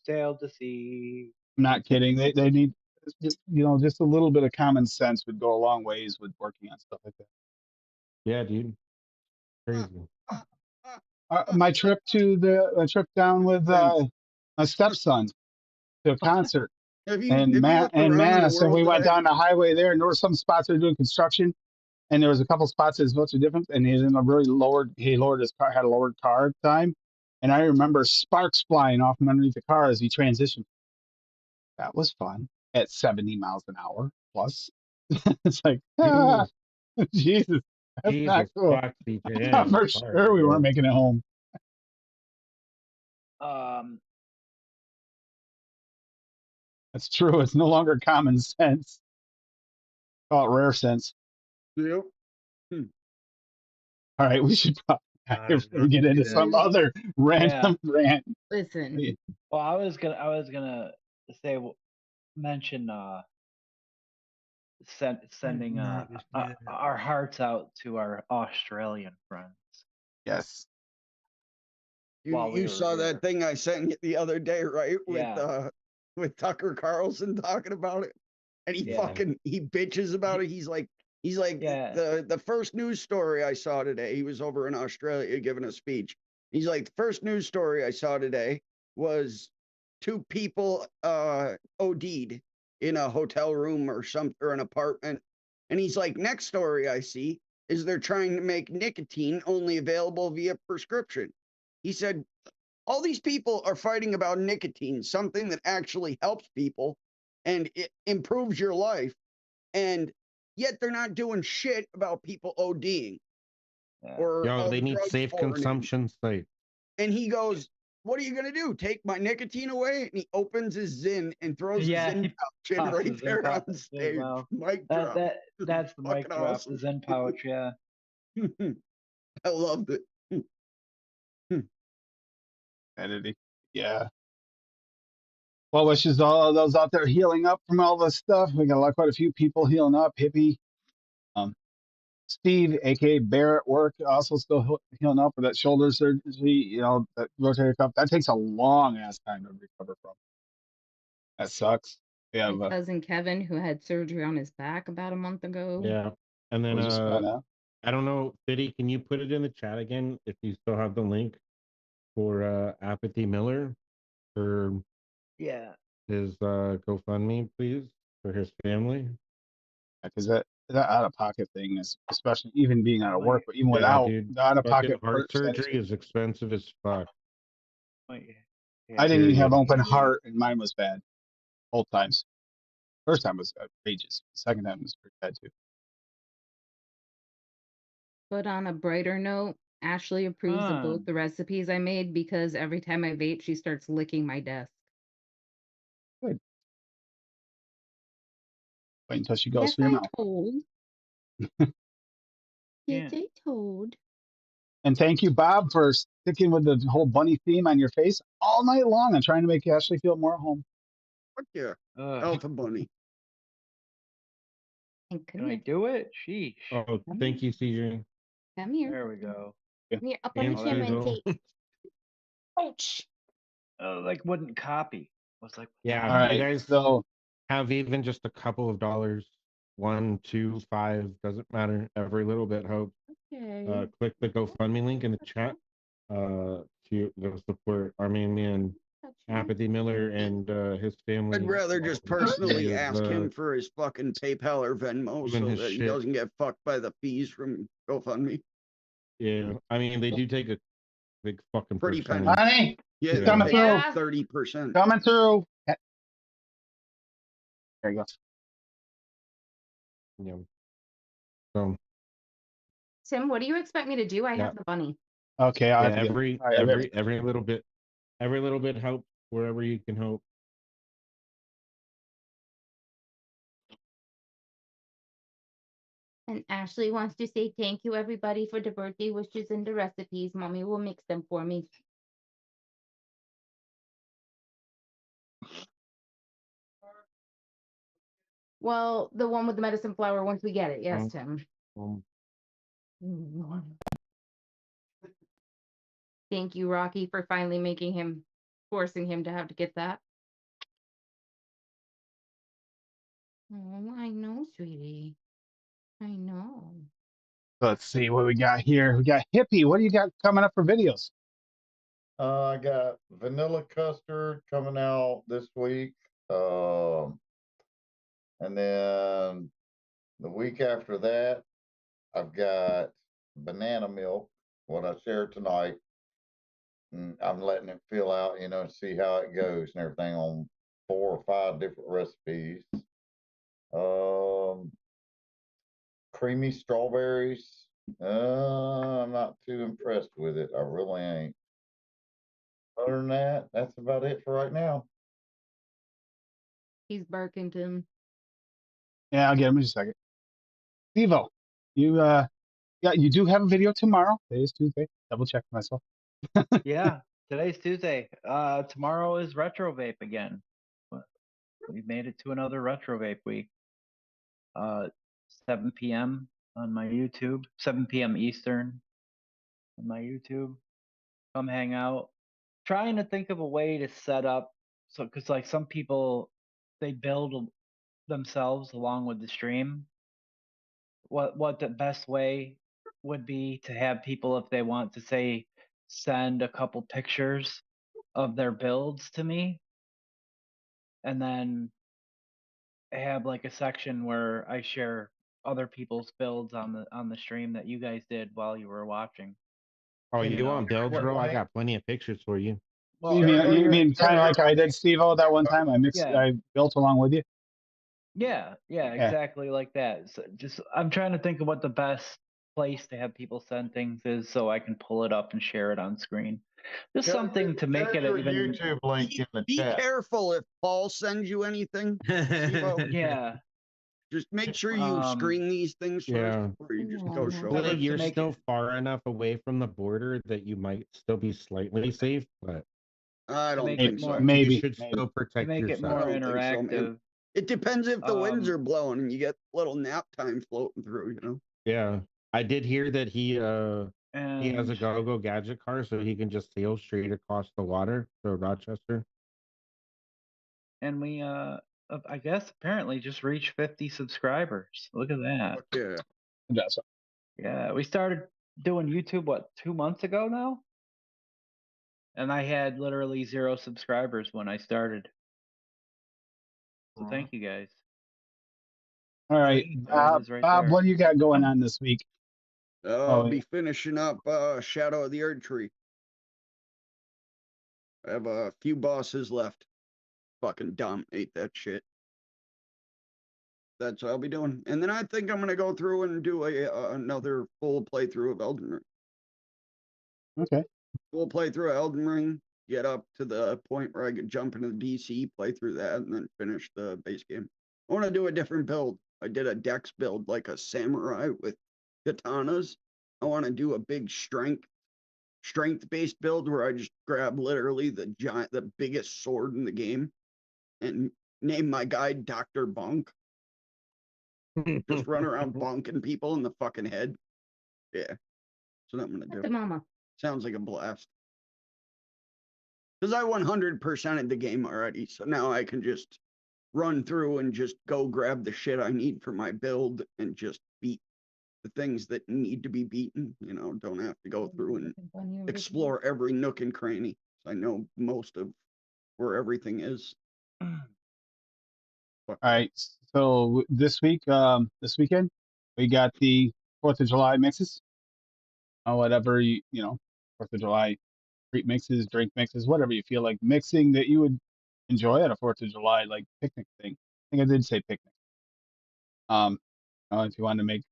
sailed the sea. I'm not kidding. They need just, just a little bit of common sense would go a long ways with working on stuff like that. Yeah, dude. Crazy. My trip down with my stepson to a concert Have you and looked and around in the Mass, and we world went today? down the highway there, and there were some spots that were doing construction, and there was a couple spots that was much different, and he's in a really he lowered his car, had a lowered car at the time, and I remember sparks flying off from underneath the car as he transitioned. That was fun at 70 miles an hour plus. It's like, Jesus, that's not Jesus cool. fuck, DJ. I Yeah, thought for sorry, sure we bro. weren't making it home. That's true. It's no longer common sense. Call it rare sense. Yep. All right, we should probably get into some other random rant. Listen. Well, I was gonna say mention sending our hearts out to our Australian friends. Yes. You saw that thing I sent you the other day, right? With Tucker Carlson talking about it, and he bitches about it. He's like the first news story I saw today. He was over in Australia giving a speech. He's like, the first news story I saw today was 2 people OD'd in a hotel room or an apartment, and he's like, next story I see is they're trying to make nicotine only available via prescription. He said, all these people are fighting about nicotine, something that actually helps people and it improves your life. And yet they're not doing shit about people ODing. Yo, they need safe consumption sites. And he goes, what are you going to do? Take my nicotine away? And he opens his Zyn and throws his Zyn pouch in right there on stage. Mic drop. That's the mic drop, awesome. The Zyn pouch, yeah. I loved it. Editing. Yeah. Well, wishes all of those out there healing up from all this stuff. We got quite a few people healing up. Hippie. Steve, aka Bear at work, also still healing up with that shoulder surgery, that rotator cuff. That takes a long ass time to recover from. That sucks. Yeah. My cousin Kevin, who had surgery on his back about a month ago. Yeah. And then I don't know, Biddy, can you put it in the chat again if you still have the link for Apathy Miller for his GoFundMe, please, for his family? Because that out of pocket thing is, especially even being out of work, but even without dude, the out of pocket heart surgery is expensive as fuck. I didn't even have open heart, and mine was bad both times. First time was outrageous. Second time was pretty bad too. But on a brighter note, Ashley approves of both the recipes I made because every time I vape, she starts licking my desk. Good. Wait until she goes through your mouth. Yes, I told. And thank you, Bob, for sticking with the whole bunny theme on your face all night long and trying to make Ashley feel more at home. Fuck yeah. Alpha Bunny. Can I do it? Sheesh. Oh, thank you, CJ. Come here. There we go. Come here, up on the camera and tape. Ouch. Like wouldn't copy. I was like, yeah. All right, you guys have even just a couple of dollars, 1, 2, 5, doesn't matter. Every little bit helps. Okay. Click the GoFundMe link in the chat to support Armenian Apathy Miller and his family. I'd rather just personally ask him for his fucking PayPal or Venmo so that he doesn't get fucked by the fees from GoFundMe. Yeah, I mean, they do take a big fucking pretty penny. Honey, yeah, coming through. 30%. Coming through. There you go. Yeah. So, Tim, what do you expect me to do? I have the bunny. Okay, every little bit helps wherever you can help. And Ashley wants to say thank you, everybody, for the birthday wishes and the recipes. Mommy will mix them for me. Well, the one with the medicine flower once we get it. Yes, Tim. Um, Thank you, Rocky, for finally forcing him to have to get that. Oh, I know, sweetie. I know. Let's see what we got here. We got Hippie. What do you got coming up for videos? I got vanilla custard coming out this week. And then the week after that, I've got banana milk, what I shared tonight. And I'm letting it fill out, and see how it goes and everything on 4 or 5 different recipes. Creamy strawberries. I'm not too impressed with it. I really ain't. Other than that, that's about it for right now. He's barking, Tim. Yeah, I'll get him in just a second. Stevo, you do have a video tomorrow. It is Tuesday. Double check myself. Yeah, today's Tuesday. Tomorrow is Retro Vape again. We've made it to another Retro Vape week. 7 p.m. on my YouTube, 7 p.m. Eastern on my YouTube. Come hang out. Trying to think of a way to set up, so because like some people, they build themselves along with the stream. What the best way would be to have people, if they want to say, send a couple pictures of their builds to me, and then have like a section where I share other people's builds on the stream that you guys did while you were watching. Oh, You you know, want builds, what bro? I link? got plenty of pictures for you. Well, You mean kind of like I did, Stevo, that one time? Yeah. I built along with you. Yeah, exactly like that. So just I'm trying to think of what the best place to have people send things is, so I can pull it up and share it on screen. Just something to make it your even. YouTube link in the Be chat. careful if Paul sends you anything. Steve-O. Yeah. Just make sure you screen these things first Yeah. before you just go Oh, show Well, to them. you're make still it- far enough away from the border that you might still be slightly safe, but I don't make think it so. more- Maybe. you should maybe. still to protect make it yourself. more I don't think so, man. interactive. It depends if the winds Um, are blowing and you get little nap time floating through. Yeah, I did hear that he has and a go-go gadget car, so he can just sail straight across the water to Rochester. and we I guess apparently just reached 50 subscribers. Look at that. Fuck yeah. That's Yeah, we started doing YouTube 2 months ago now, and I had literally 0 subscribers when I started. So thank you guys. all right, There it is right Bob. there. What do you got going on this week? I'll Oh, be finishing up Shadow of the Erd Tree. I have a few bosses left. Fucking dominate that shit. That's what I'll be doing. And then I think I'm going to go through and do another full playthrough of Elden Ring. okay. Full playthrough of Elden Ring. Get up to the point where I could jump into the DC, play through that, and then finish the base game. I want to do a different build. I did a dex build like a samurai with katanas. I want to do a big strength-based build where I just grab literally the biggest sword in the game and name my guy Dr. Bunk. Just run around bonking people in the fucking head. Yeah. That's what I'm going to The do. mama. Sounds like a blast. Because I 100%ed the game already, so now I can just run through and just go grab the shit I need for my build and just beat the things that need to be beaten. Don't have to go through and explore every nook and cranny. I know most of where everything is. All right. So this weekend, we got the 4th of July mixes. Whatever 4th of July treat mixes, drink mixes, whatever you feel like mixing that you would enjoy at a 4th of July like picnic thing. I think I did say picnic. If you want to make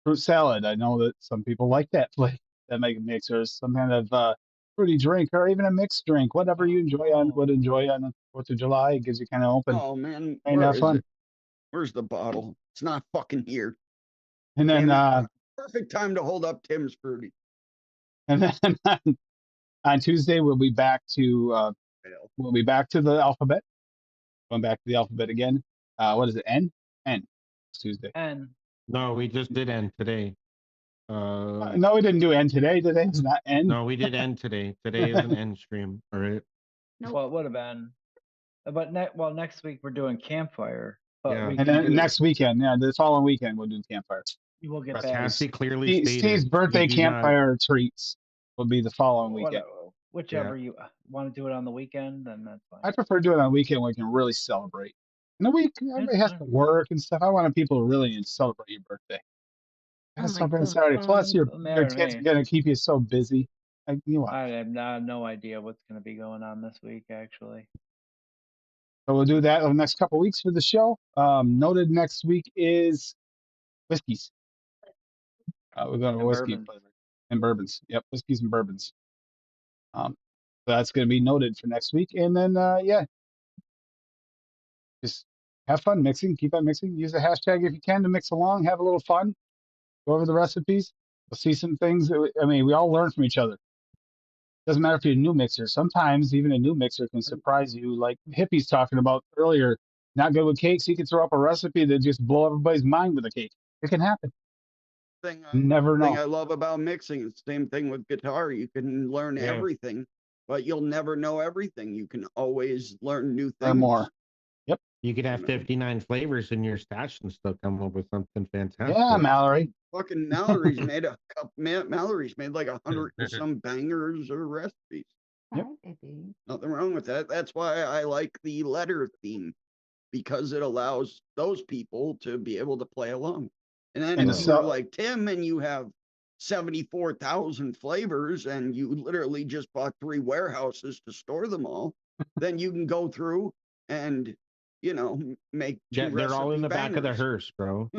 fruit salad, I know that some people like that that make a mix, or some kind of fruity drink, or even a mixed drink, whatever you would enjoy on the 4th of July. It gives you kind of open Oh man, and where have is fun. it? Where's the bottle? It's not fucking here. And then Damn it. Perfect time to hold up Tim's fruity. and then on Tuesday we'll be back to the alphabet. Going back to the alphabet again. What is it? N And it's Tuesday. And No, we just did end today. No, we didn't do end today. Today is not end. No, we did end today. Today is an end stream. All right. Nope. well, it would have been, but next week we're doing campfire. But Yeah. we And can then do, next weekend, the following weekend, we'll do campfire. we'll get Right. back. Cassie clearly stated. Steve's birthday we do not- campfire treats will be the following weekend. Whichever you want to do it on the weekend, then that's fine. I prefer doing it on the weekend when we can really celebrate. In the week, everybody has to work and stuff. I want people to really celebrate your birthday. Oh Gotta my celebrate on God. Saturday. Plus, your Doesn't matter to kids me. are gonna keep you so busy. You know what? I have no idea what's going to be going on this week, actually. So we'll do that over the next couple of weeks for the show. Noted next week is whiskeys. We're going to And whiskey bourbons. flavor and bourbons. Yep, whiskeys and bourbons. So that's going to be noted for next week. And then just have fun mixing. Keep on mixing. Use the hashtag if you can to mix along. Have a little fun. Go over the recipes. We'll see some things. We all learn from each other. Doesn't matter if you're a new mixer. Sometimes even a new mixer can surprise you. Like Hippie's talking about earlier, not good with cakes. He can throw up a recipe that just blow everybody's mind with a cake. It can happen. Never know. Thing I love about mixing is the same thing with guitar. You can learn Yeah. everything, but you'll never know everything. You can always learn new things. Learn more. Yep. You could have You know. 59 flavors in your stash and still come up with something fantastic. Yeah, Mallory. Fucking Mallory's made Mallory's made like 100 and some bangers or recipes. Yep. Hi, baby. Nothing wrong with that. That's why I like the letter theme, because it allows those people to be able to play along. And then And if the you're so- like Tim and you have 74,000 flavors and you literally just bought 3 warehouses to store them all, then you can go through and, make 2 Yeah, they're all in the back of the bangers. hearse, bro.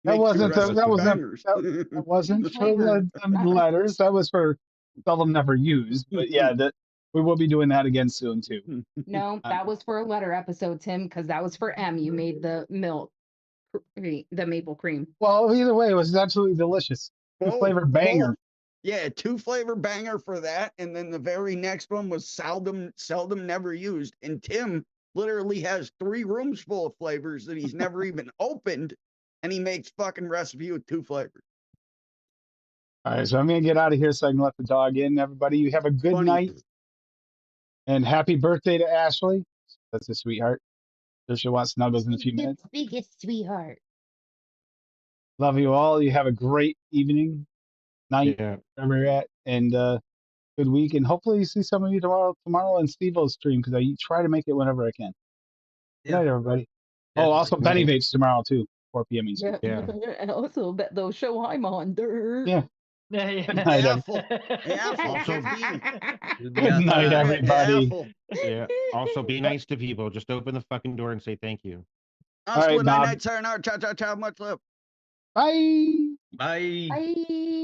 That wasn't recipe that wasn't bangers. that wasn't for the letters. That was for seldom never used. But yeah, that we will be doing that again soon too. No, that was for a letter episode, Tim, because that was for M. You made the milk, the maple cream. Well, either way, it was absolutely delicious. Both- Flavor banger. both. Yeah, 2 flavor banger for that, and then the very next one was seldom never used. And Tim literally has 3 rooms full of flavors that he's never even opened, and he makes fucking recipe with 2 flavors. All right, so I'm gonna get out of here so I can let the dog in. Everybody, you have a good Funny. night and happy birthday to Ashley. That's a sweetheart. Sure she wants snuggles in a few minutes. Biggest sweetheart. Love you all. You have a great evening, night, Yeah. wherever you're at, and good week. And hopefully you see some of you tomorrow on Steve-O's stream because I try to make it whenever I can. Good night, everybody. Yeah. Oh, also Good Benny night. Vapes tomorrow too, 4 p.m. Eastern. Yeah. And also bet they'll show I'm on dirt. Yeah. Yeah, Good night, Apple. Apple. Also- You'll be Good night, outside. everybody. Apple. Yeah. Also, be nice to people. Just open the fucking door and say thank you. All right, Good Bob. night, sayonara, ciao, ciao, ciao, much love. Bye. Bye. Bye.